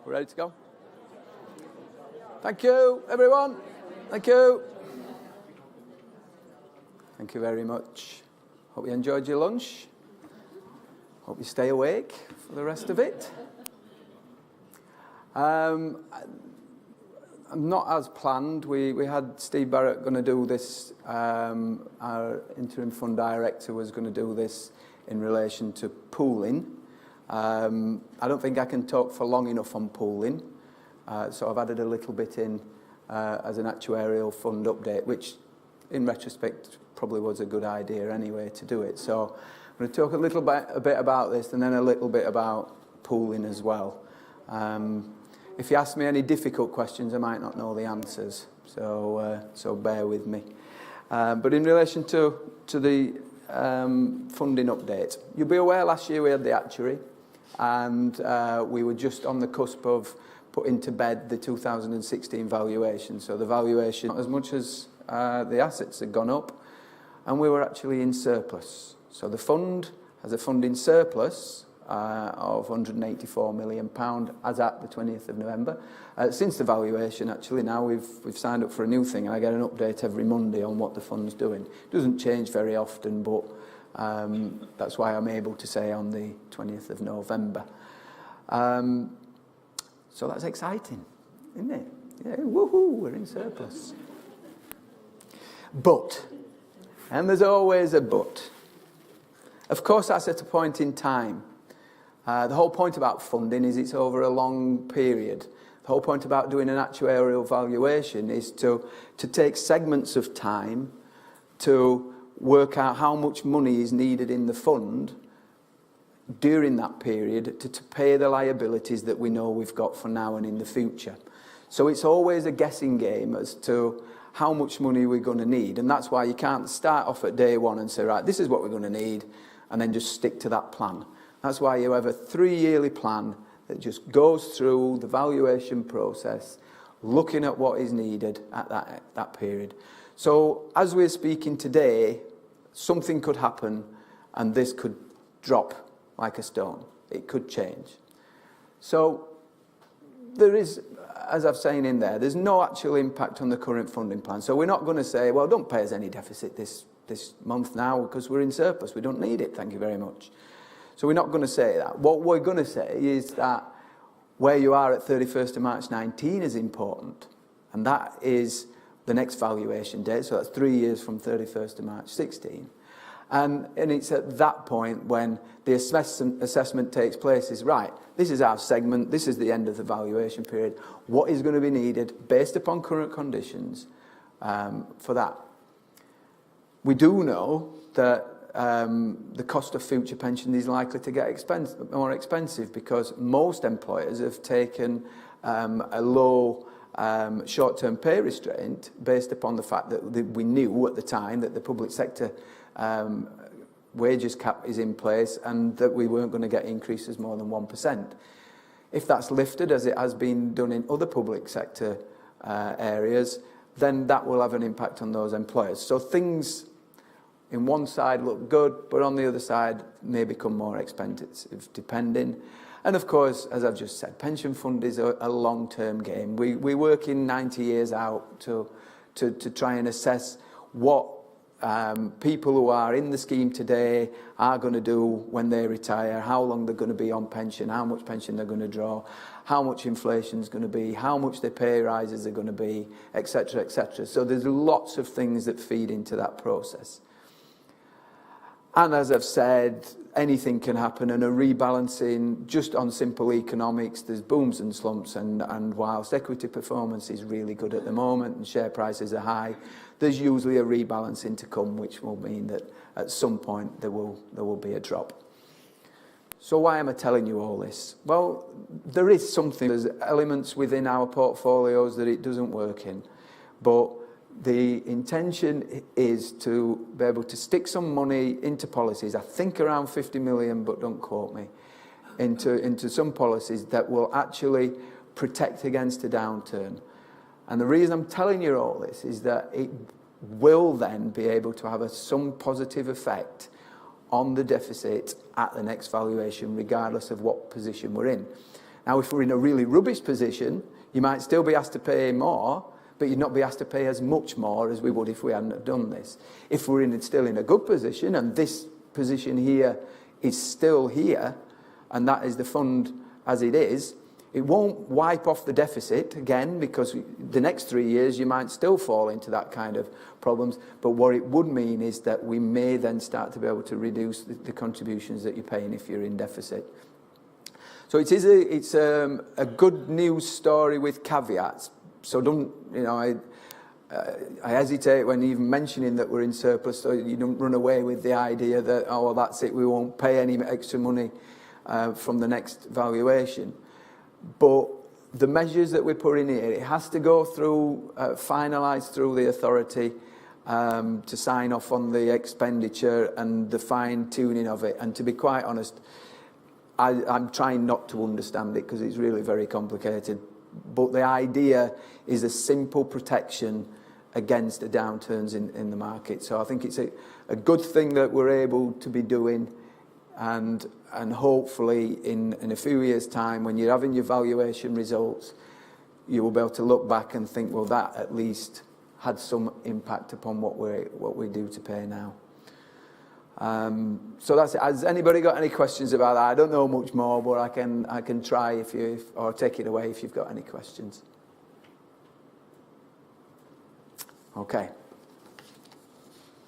We're ready to go? Thank you, everyone. Thank you. Thank you very much. Hope you enjoyed your lunch. Hope you stay awake for the rest of it. Not as planned. We had Steve Barrett going to do this. Our interim fund director was going to do this in relation to pooling. I don't think I can talk for long enough on pooling. So I've added a little bit in as an actuarial fund update, which in retrospect probably was a good idea anyway to do it. So I'm going to talk a bit about this and then a little bit about pooling as well. If you ask me any difficult questions, I might not know the answers, so bear with me. But in relation to the funding update, you'll be aware last year we had the actuary, and we were just on the cusp of putting to bed the 2016 valuation. So the valuation, not as much as the assets had gone up, and we were actually in surplus. So the fund has a funding surplus of £184 million as at the 20th of November. Since the valuation, actually, now we've signed up for a new thing, and I get an update every Monday on what the fund's doing. It doesn't change very often, but that's why I'm able to say on the 20th of November. So that's exciting, isn't it? Yeah, woohoo, we're in surplus. But, and there's always a but. Of course, that's at a point in time. The whole point about funding is it's over a long period. The whole point about doing an actuarial valuation is to take segments of time to work out how much money is needed in the fund during that period to pay the liabilities that we know we've got for now and in the future. So it's always a guessing game as to how much money we're going to need, and that's why you can't start off at day one and say, right, this is what we're going to need, and then just stick to that plan. That's why you have a 3-yearly plan that just goes through the valuation process, looking at what is needed at that period. So as we're speaking today, something could happen and this could drop like a stone. It could change. So there is, as I've saying in there, there's no actual impact on the current funding plan. So we're not going to say, well, don't pay us any deficit this month now because we're in surplus. We don't need it, thank you very much. So we're not going to say that. What we're going to say is that where you are at 31st of March 19 is important. And that is the next valuation date. So that's 3 years from 31st of March 16. And it's at that point when the assessment takes place is, right, this is our segment, this is the end of the valuation period. What is going to be needed based upon current conditions for that? We do know that the cost of future pension is likely to get more expensive because most employers have taken a low short-term pay restraint based upon the fact that we knew at the time that the public sector wages cap is in place and that we weren't going to get increases more than 1%. If that's lifted, as it has been done in other public sector areas, then that will have an impact on those employers. So things in one side look good, but on the other side may become more expensive, depending. And of course, as I've just said, pension fund is a long-term game. We work in 90 years out to try and assess what people who are in the scheme today are going to do when they retire, how long they're going to be on pension, how much pension they're going to draw, how much inflation is going to be, how much their pay rises are going to be, etc., etc. So there's lots of things that feed into that process. And as I've said, anything can happen, and a rebalancing just on simple economics, there's booms and slumps, and whilst equity performance is really good at the moment and share prices are high, there's usually a rebalancing to come, which will mean that at some point there will be a drop. So why am I telling you all this? Well, there is something, there's elements within our portfolios that it doesn't work in, but the intention is to be able to stick some money into policies, I think around 50 million, but don't quote me, into some policies that will actually protect against a downturn. And the reason I'm telling you all this is that it will then be able to have some positive effect on the deficit at the next valuation, regardless of what position we're in. Now, if we're in a really rubbish position, you might still be asked to pay more, but you'd not be asked to pay as much more as we would if we hadn't have done this. If we're still in a good position, and this position here is still here, and that is the fund as it is, it won't wipe off the deficit again, because the next 3 years you might still fall into that kind of problems. But what it would mean is that we may then start to be able to reduce the contributions that you're paying if you're in deficit. So it's a good news story with caveats. So don't, I hesitate when even mentioning that we're in surplus, so you don't run away with the idea that, oh, well, that's it, we won't pay any extra money from the next valuation. But the measures that we're putting here, it has to go through, finalised through the authority to sign off on the expenditure and the fine-tuning of it. And to be quite honest, I'm trying not to understand it because it's really very complicated. But the idea is a simple protection against the downturns in the market. So I think it's a good thing that we're able to be doing, and hopefully in a few years' time, when you're having your valuation results, you will be able to look back and think, well, that at least had some impact upon what we do to pay now. So that's it. Has anybody got any questions about that? I don't know much more, but I can try or take it away if you've got any questions. Okay.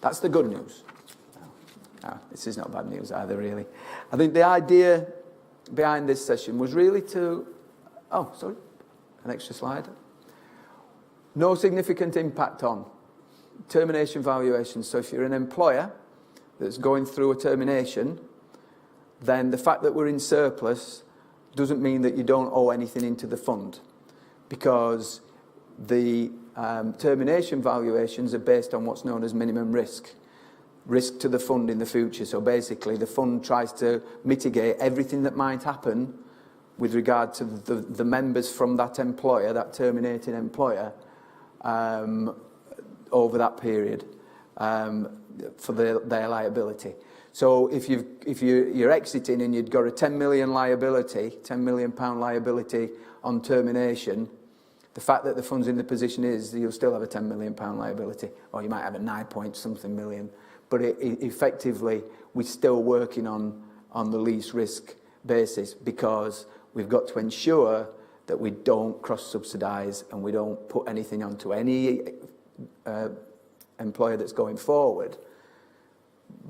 That's the good news. No, this is not bad news either, really. I think the idea behind this session was really to... Oh, sorry. An extra slide. No significant impact on termination valuations. So if you're an employer that's going through a termination, then the fact that we're in surplus doesn't mean that you don't owe anything into the fund, because the termination valuations are based on what's known as minimum risk to the fund in the future. So basically the fund tries to mitigate everything that might happen with regard to the members from that employer, that terminating employer, over that period for their liability. So if you're exiting and you've got a £10 million liability on termination, the fact that the fund's in the position is you'll still have a £10 million liability, or you might have a 9 point something million. But effectively, we're still working on the least risk basis, because we've got to ensure that we don't cross-subsidise and we don't put anything onto any employer that's going forward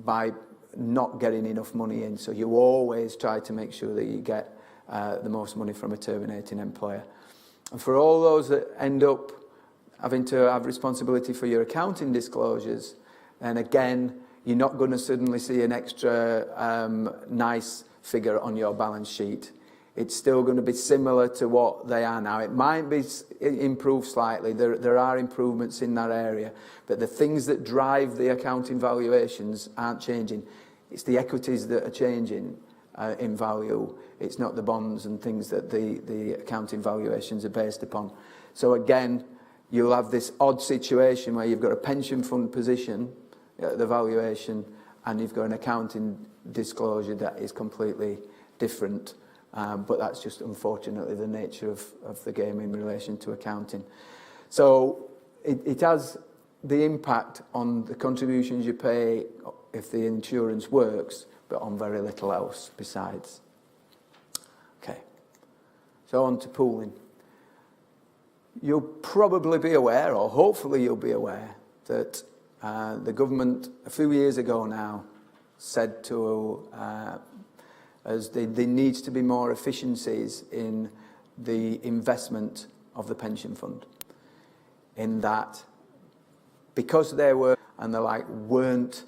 by not getting enough money in. So you always try to make sure that you get the most money from a terminating employer. And for all those that end up having to have responsibility for your accounting disclosures, and again, you're not going to suddenly see an extra nice figure on your balance sheet. It's still going to be similar to what they are now. It might be improved slightly. There are improvements in that area. But the things that drive the accounting valuations aren't changing. It's the equities that are changing in value. It's not the bonds and things that the accounting valuations are based upon. So again, you'll have this odd situation where you've got a pension fund position, the valuation, and you've got an accounting disclosure that is completely different. But that's just unfortunately the nature of the game in relation to accounting. So it has the impact on the contributions you pay if the insurance works, but on very little else besides. Okay, so on to pooling. You'll probably be aware, or hopefully you'll be aware, that the government a few years ago now said to as there needs to be more efficiencies in the investment of the pension fund. In that, because they were and the like weren't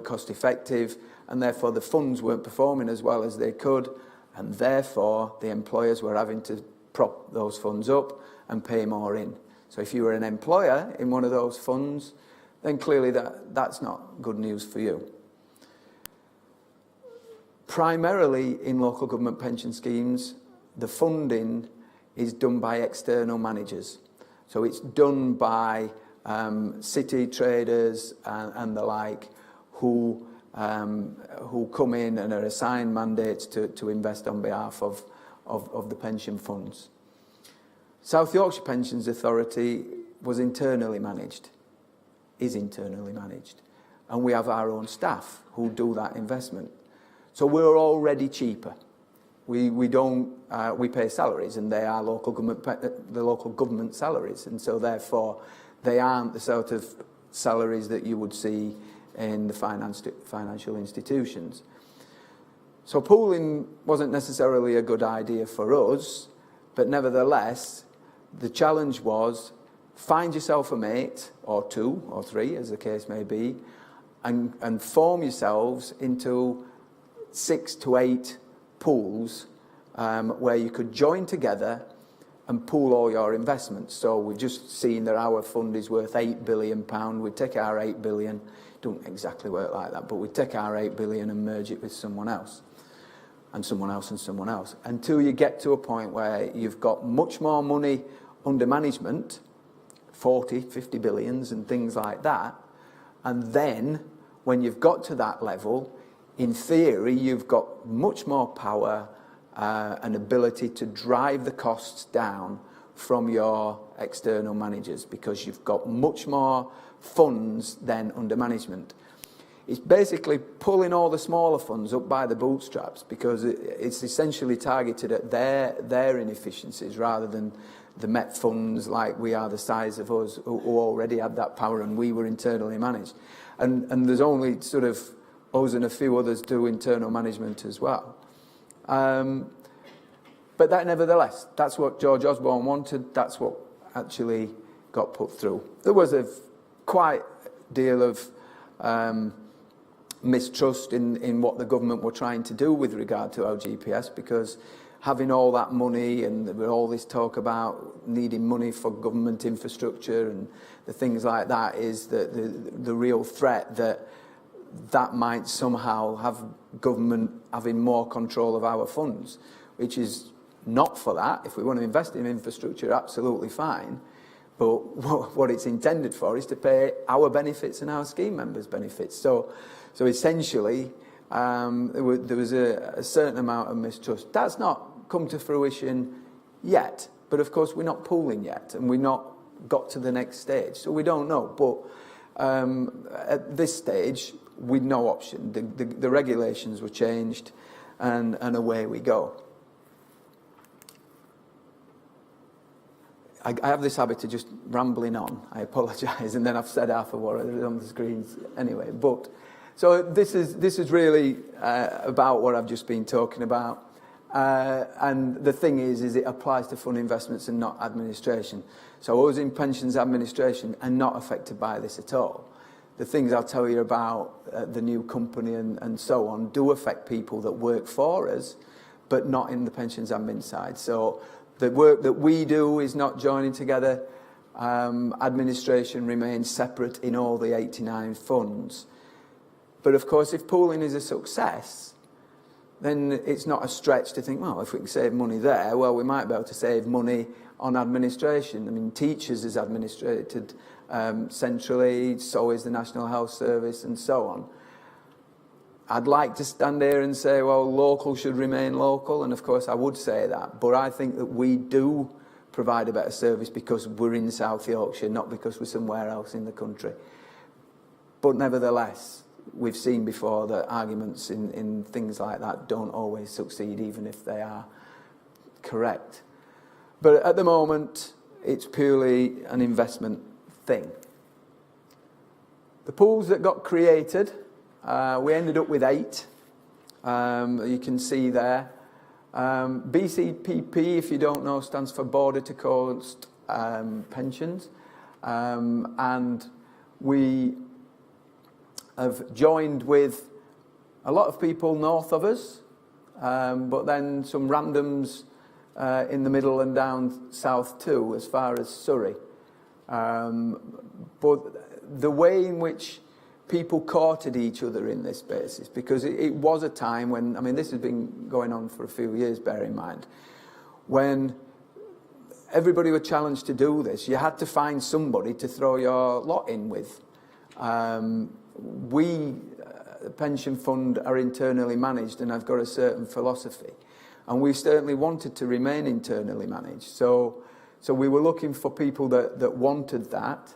cost effective, and therefore the funds weren't performing as well as they could, and therefore the employers were having to prop those funds up and pay more in. So if you were an employer in one of those funds, then clearly that's not good news for you. Primarily in local government pension schemes, the funding is done by external managers. So it's done by city traders and the like, who who come in and are assigned mandates to invest on behalf of the pension funds. South Yorkshire Pensions Authority was internally managed, is internally managed, and we have our own staff who do that investment. So we're already cheaper. We pay salaries, and they are the local government salaries, and so therefore they aren't the sort of salaries that you would see in the financial institutions. So pooling wasn't necessarily a good idea for us, but nevertheless, the challenge was find yourself a mate, or two, or three, as the case may be, and form yourselves into 6 to 8 pools where you could join together and pool all your investments. So we've just seen that our fund is worth £8 billion. We'd take our 8 billion, don't exactly work like that, but we'd take our 8 billion and merge it with someone else, and someone else, and someone else, until you get to a point where you've got much more money under management, 40, 50 billions and things like that. And then when you've got to that level, in theory, you've got much more power and ability to drive the costs down from your external managers, because you've got much more funds than under management. It's basically pulling all the smaller funds up by the bootstraps, because it's essentially targeted at their inefficiencies rather than the Met funds, like we are the size of us, who already had that power and we were internally managed. And there's only sort of us and a few others do internal management as well. But that, nevertheless, that's what George Osborne wanted. That's what actually got put through. There was a quite deal of mistrust in what the government were trying to do with regard to our GPS, because having all that money, and there were all this talk about needing money for government infrastructure and the things like that, is the real threat that might somehow have government having more control of our funds, which is not for that. If we want to invest in infrastructure, absolutely fine. But what it's intended for is to pay our benefits and our scheme members' benefits. So essentially, there was a certain amount of mistrust. That's not come to fruition yet. But of course, we're not pooling yet, and we've not got to the next stage. So we don't know. But at this stage, with no option, the regulations were changed, and away we go. I have this habit of just rambling on. I apologise, and then I've said half of what is on the screens anyway. But so this is really about what I've just been talking about. And the thing is it applies to fund investments and not administration. So us in pensions administration are not affected by this at all. The things I'll tell you about the new company and so on do affect people that work for us, but not in the pensions admin side. So the work that we do is not joining together. Administration remains separate in all the 89 funds. But of course, if pooling is a success, then it's not a stretch to think, well, if we can save money there, well, we might be able to save money on administration. I mean, teachers is administrated centrally, so is the National Health Service, and so on. I'd like to stand here and say, well, local should remain local, and of course I would say that, but I think that we do provide a better service because we're in South Yorkshire, not because we're somewhere else in the country. But nevertheless, we've seen before that arguments in things like that don't always succeed, even if they are correct. But at the moment, it's purely an investment thing. The pools that got created, we ended up with 8. You can see there. BCPP, if you don't know, stands for Border to Coast Pensions. And we have joined with a lot of people north of us, but then some randoms in the middle and down south too, as far as Surrey. But the way in which people courted each other in this basis, because it was a time when, I mean, this has been going on for a few years, bear in mind, when everybody were challenged to do this. You had to find somebody to throw your lot in with. We pension fund are internally managed and have got a certain philosophy. And we certainly wanted to remain internally managed. So we were looking for people that wanted that.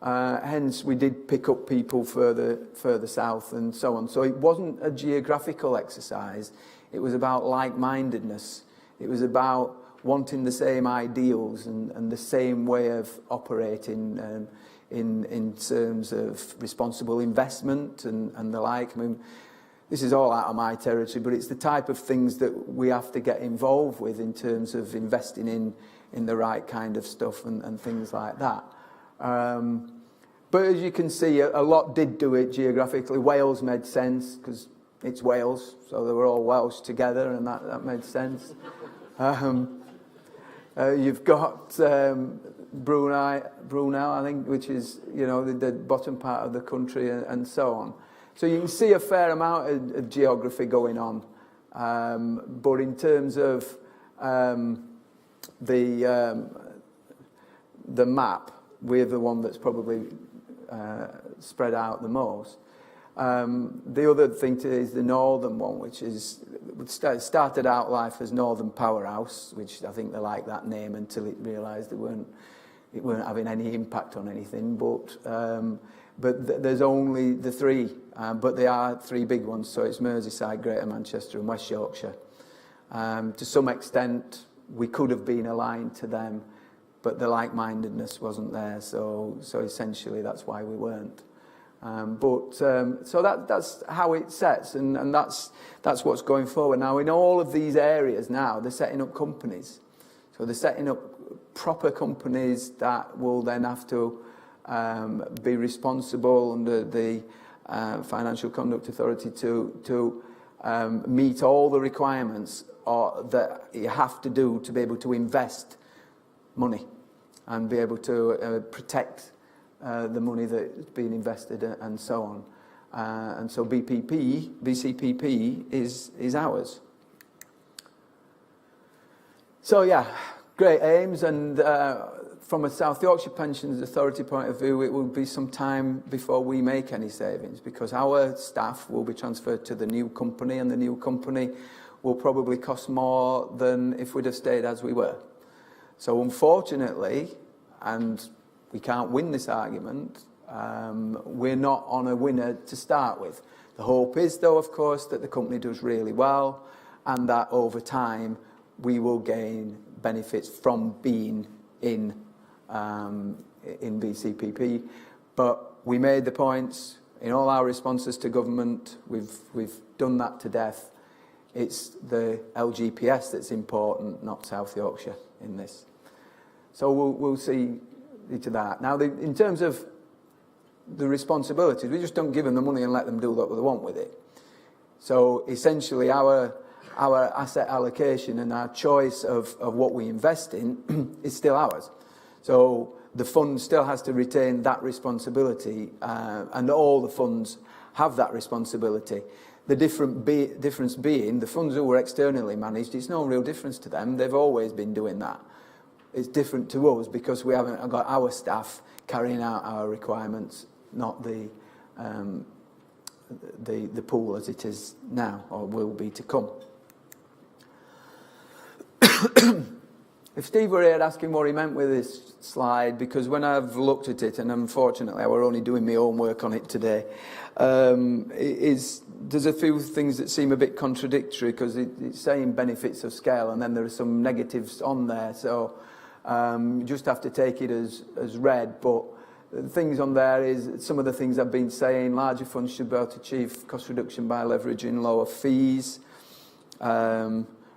Hence, we did pick up people further south and so on. So it wasn't a geographical exercise. It was about like-mindedness. It was about wanting the same ideals and the same way of operating in terms of responsible investment and the like. I mean, this is all out of my territory, but it's the type of things that we have to get involved with in terms of investing in the right kind of stuff and things like that. But as you can see, a lot did do it geographically. Wales made sense because it's Wales, so they were all Welsh together, and that made sense. You've got Brunei, I think, which is, you know, the bottom part of the country, and so on. So you can see a fair amount of geography going on. But in terms of the map, we're the one that's probably spread out the most. The other thing is the northern one, which is started out life as Northern Powerhouse, which I think they like that name until it realised it weren't having any impact on anything. But there's only the three, but they are three big ones. So it's Merseyside, Greater Manchester, and West Yorkshire. To some extent, we could have been aligned to them, but the like-mindedness wasn't there. So essentially, that's why we weren't. So that's how it sets, and that's what's going forward. Now, in all of these areas now, they're setting up companies. So they're setting up proper companies that will then have to be responsible under the Financial Conduct Authority to meet all the requirements that you have to do to be able to invest money and be able to protect the money that's being invested and so on. And so BCPP is ours. So yeah, great aims, and from a South Yorkshire Pensions Authority point of view, it will be some time before we make any savings, because our staff will be transferred to the new company, and the new company will probably cost more than if we'd have stayed as we were. So unfortunately, and we can't win this argument, we're not on a winner to start with. The hope is, though, of course, that the company does really well and that over time we will gain benefits from being in BCPP. But we made the points in all our responses to government. We've done that to death. It's the LGPS that's important, not South Yorkshire in this. So we'll see to that. Now, in terms of the responsibilities, we just don't give them the money and let them do what they want with it. So essentially, our asset allocation and our choice of what we invest in is still ours. So the fund still has to retain that responsibility, and all the funds have that responsibility. The difference being, the funds who were externally managed, it's no real difference to them. They've always been doing that. It's different to us because we haven't got our staff carrying out our requirements, not the pool as it is now or will be to come. If Steve were here asking what he meant with this slide, because when I've looked at it, and unfortunately I were only doing my own work on it today, there's a few things that seem a bit contradictory, because it's saying benefits of scale and then there are some negatives on there. So you just have to take it as read. But the things on there is some of the things I've been saying. Larger funds should be able to achieve cost reduction by leveraging lower fees.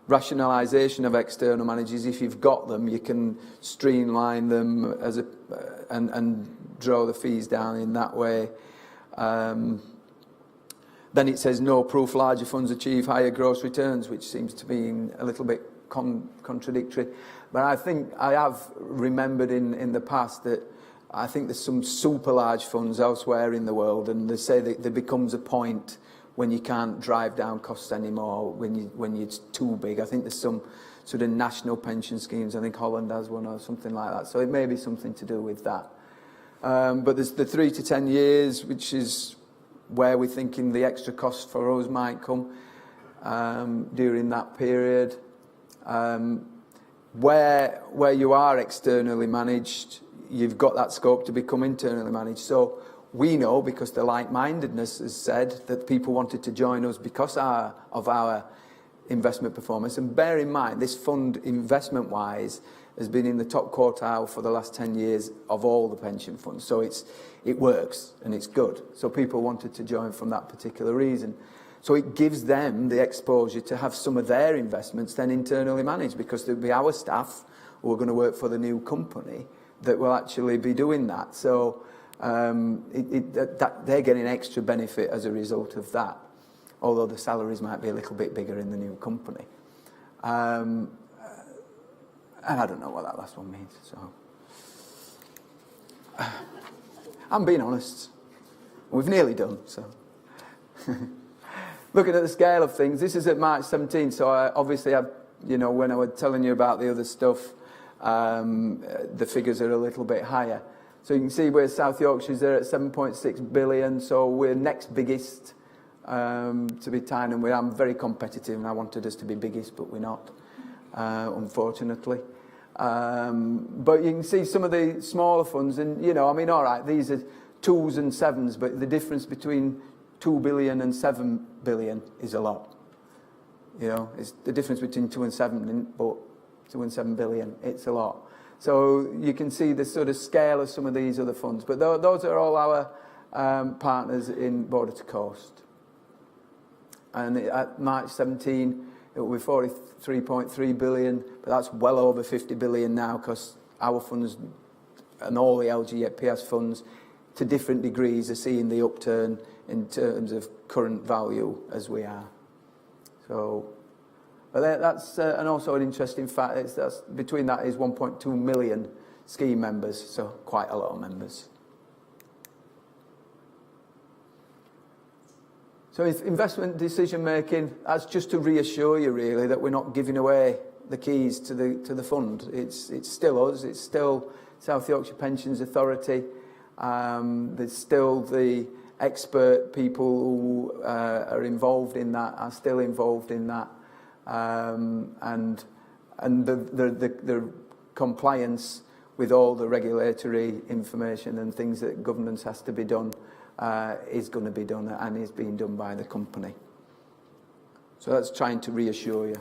Rationalisation of external managers. If you've got them, you can streamline them and draw the fees down in that way. Then it says no proof larger funds achieve higher gross returns, which seems to be a little bit contradictory. But I think I have remembered in the past that I think there's some super large funds elsewhere in the world, and they say that there becomes a point when you can't drive down costs anymore, when it's too big. I think there's some sort of national pension schemes. I think Holland has one or something like that. So it may be something to do with that. But there's the 3 to 10 years, which is where we're thinking the extra cost for us might come during that period. Where you are externally managed, you've got that scope to become internally managed. So we know, because the like-mindedness has said, that people wanted to join us because of our investment performance. And bear in mind, this fund, investment-wise, has been in the top quartile for the last 10 years of all the pension funds. So it works and it's good. So people wanted to join from that particular reason. So it gives them the exposure to have some of their investments then internally managed, because there'll be our staff who are going to work for the new company that will actually be doing that. So they're getting extra benefit as a result of that, although the salaries might be a little bit bigger in the new company. And I don't know what that last one means. So I'm being honest. We've nearly done, so. Looking at the scale of things, this is at March 17, so obviously, when I was telling you about the other stuff, the figures are a little bit higher. So you can see we're South Yorkshire's there at 7.6 billion, so we're next biggest to be tied, and I'm very competitive, and I wanted us to be biggest, but we're not, unfortunately. But you can see some of the smaller funds, and, all right, these are 2s and 7s, but the difference between 2 billion and 7 billion is a lot. It's the difference between 2 and 7, but 2 and 7 billion, it's a lot. So you can see the sort of scale of some of these other funds. But those are all our partners in Border to Coast. And at March 17, it will be 43.3 billion, but that's well over 50 billion now, because our funds and all the LGPS funds, to different degrees, are seeing the upturn in terms of current value as we are. So, but that's and also an interesting fact is that's between that is 1.2 million scheme members, so quite a lot of members. So investment decision making, that's just to reassure you really that we're not giving away the keys to the fund. It's still us, it's still South Yorkshire Pensions Authority. There's still the expert people who are involved in that, are still involved in that, and the compliance with all the regulatory information and things that governance has to be done is going to be done and is being done by the company. So that's trying to reassure you.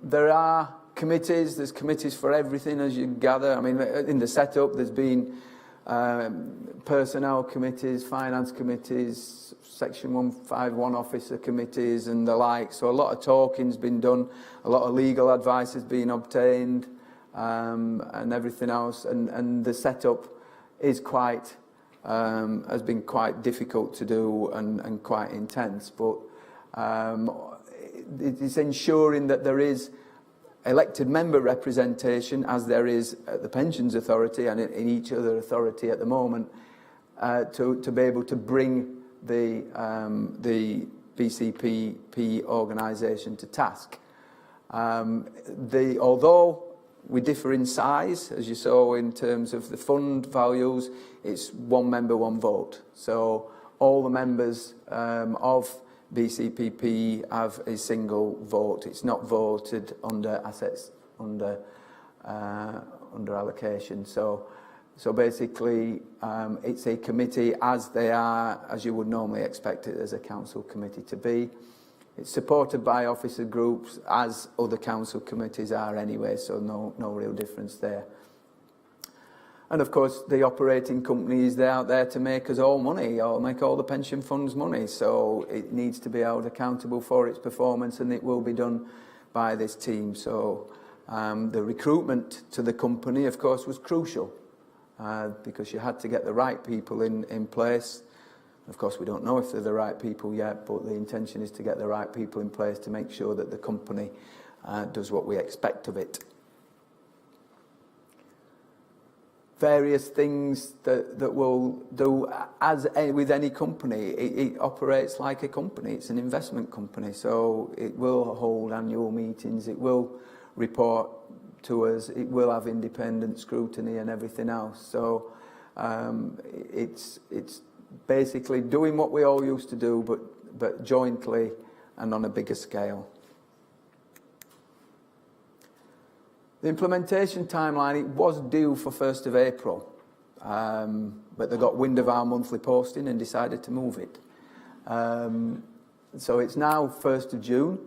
There are committees, there's committees for everything, as you gather. I mean, in the setup, there's been personnel committees, finance committees, Section 151 officer committees and the like. So a lot of talking's been done, a lot of legal advice has been obtained, and everything else. And the setup is quite, has been quite difficult to do and quite intense. But it's ensuring that there is elected member representation, as there is at the Pensions Authority and in each other authority at the moment, to be able to bring the BCPP organisation to task. Although we differ in size, as you saw in terms of the fund values, it's one member, one vote. So all the members of BCPP have a single vote. It's not voted under assets under allocation. So basically, it's a committee as they are, as you would normally expect it as a council committee to be. It's supported by officer groups, as other council committees are anyway. So no real difference there. And of course, the operating company is out there to make us all money, or make all the pension funds money. So it needs to be held accountable for its performance, and it will be done by this team. So the recruitment to the company, of course, was crucial, because you had to get the right people in place. Of course, we don't know if they're the right people yet, but the intention is to get the right people in place to make sure that the company does what we expect of it. Various things that will do, as with any company, it operates like a company. It's an investment company, so it will hold annual meetings, it will report to us, it will have independent scrutiny and everything else. So It's basically doing what we all used to do, but jointly and on a bigger scale. The implementation timeline, it was due for 1st of April, but they got wind of our monthly posting and decided to move it. So it's now 1st of June,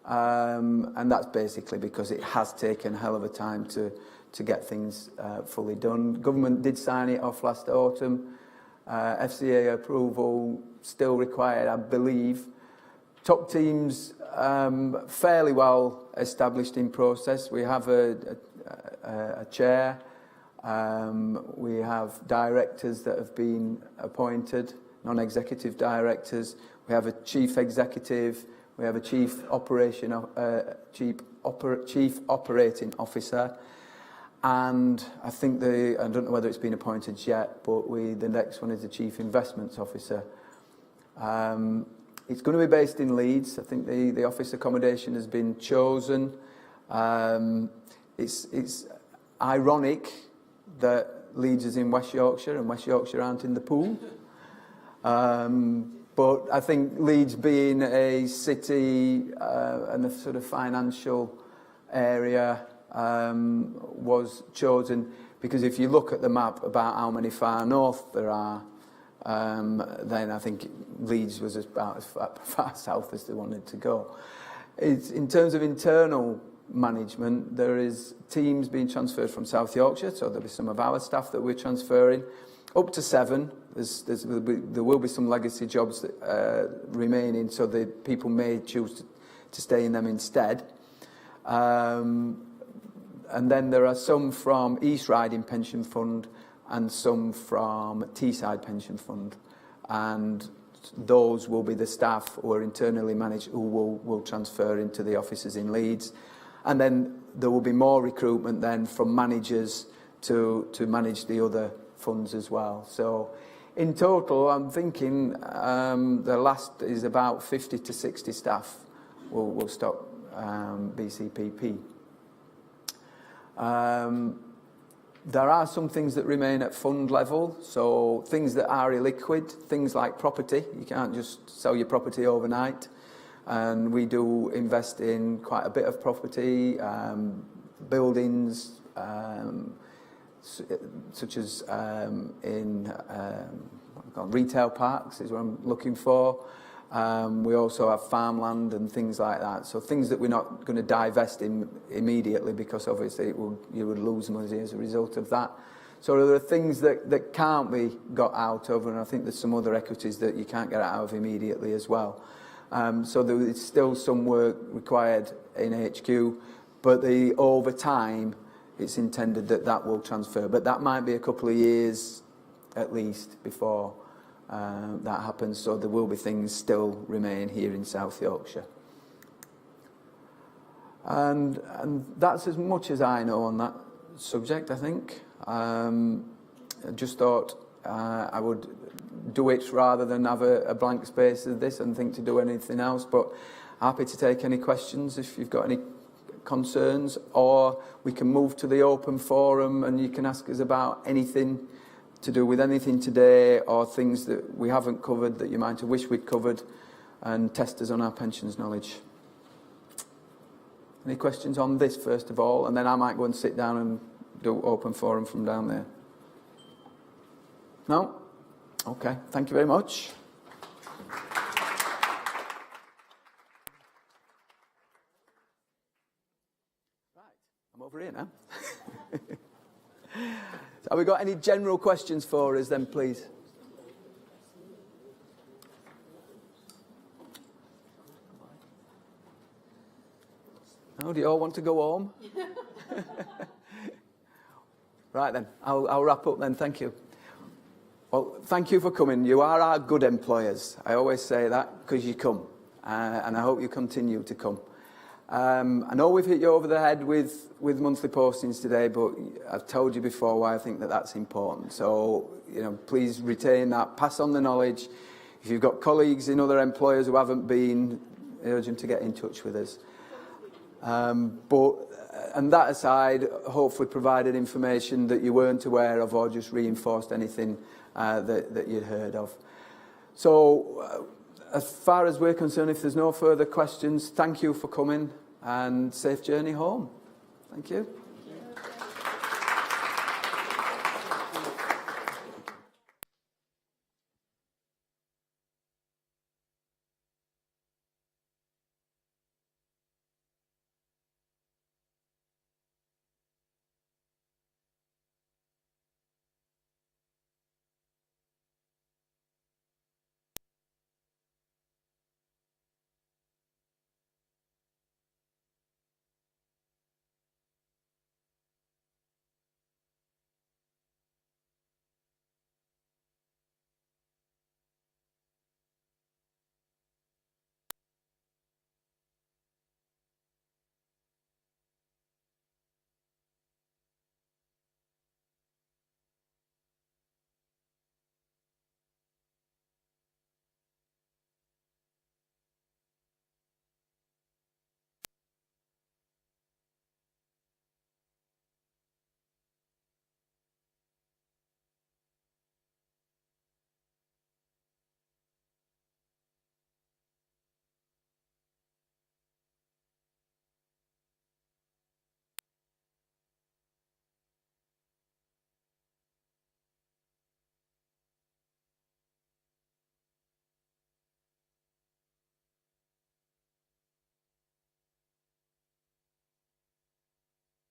and that's basically because it has taken a hell of a time to get things fully done. Government did sign it off last autumn. FCA approval still required, I believe. Top teams fairly well established in process. We have a chair. We have directors that have been appointed, non-executive directors. We have a chief executive. We have a chief operating officer. And I think I don't know whether it's been appointed yet, but the next one is the chief investments officer. It's going to be based in Leeds. I think the office accommodation has been chosen. It's ironic that Leeds is in West Yorkshire and West Yorkshire aren't in the pool. But I think Leeds being a city and a sort of financial area was chosen because if you look at the map about how many far north there are, then I think Leeds was about as far south as they wanted to go. In terms of internal management, there is teams being transferred from South Yorkshire, so there'll be some of our staff that we're transferring, up to 7. There will be some legacy jobs that remaining, so the people may choose to stay in them instead. And then there are some from East Riding Pension Fund and some from Teesside Pension Fund. And those will be the staff who are internally managed who will transfer into the offices in Leeds. And then there will be more recruitment then from managers to manage the other funds as well. So in total, I'm thinking the last is about 50 to 60 staff will stop BCPP. There are some things that remain at fund level, so things that are illiquid, things like property. You can't just sell your property overnight. And we do invest in quite a bit of property, buildings, such as in retail parks is what I'm looking for. We also have farmland and things like that. So things that we're not going to divest in immediately because obviously you would lose money as a result of that. So there are things that can't be got out of, and I think there's some other equities that you can't get out of immediately as well. So there is still some work required in HQ, but over time it's intended that will transfer. But that might be a couple of years at least before that happens, so there will be things still remain here in South Yorkshire. And that's as much as I know on that subject, I think. I just thought I would do it rather than have a blank space of this and think to do anything else, but happy to take any questions if you've got any concerns, or we can move to the open forum and you can ask us about anything to do with anything today or things that we haven't covered that you might have wished we'd covered, and test us on our pensions knowledge. Any questions on this first of all, and then I might go and sit down and do open forum from down there. No? Okay, thank you very much. Right, I'm over here now. So have we got any general questions for us then, please? Oh, do you all want to go home? Right then, I'll wrap up then, thank you. Well, thank you for coming. You are our good employers. I always say that because you come, and I hope you continue to come. I know we've hit you over the head with monthly postings today, but I've told you before why I think that's important. So, please retain that, pass on the knowledge. If you've got colleagues in other employers who haven't been, urge them to get in touch with us. And that aside, hopefully provided information that you weren't aware of or just reinforced anything that you'd heard of. So as far as we're concerned, if there's no further questions, thank you for coming and safe journey home. Thank you.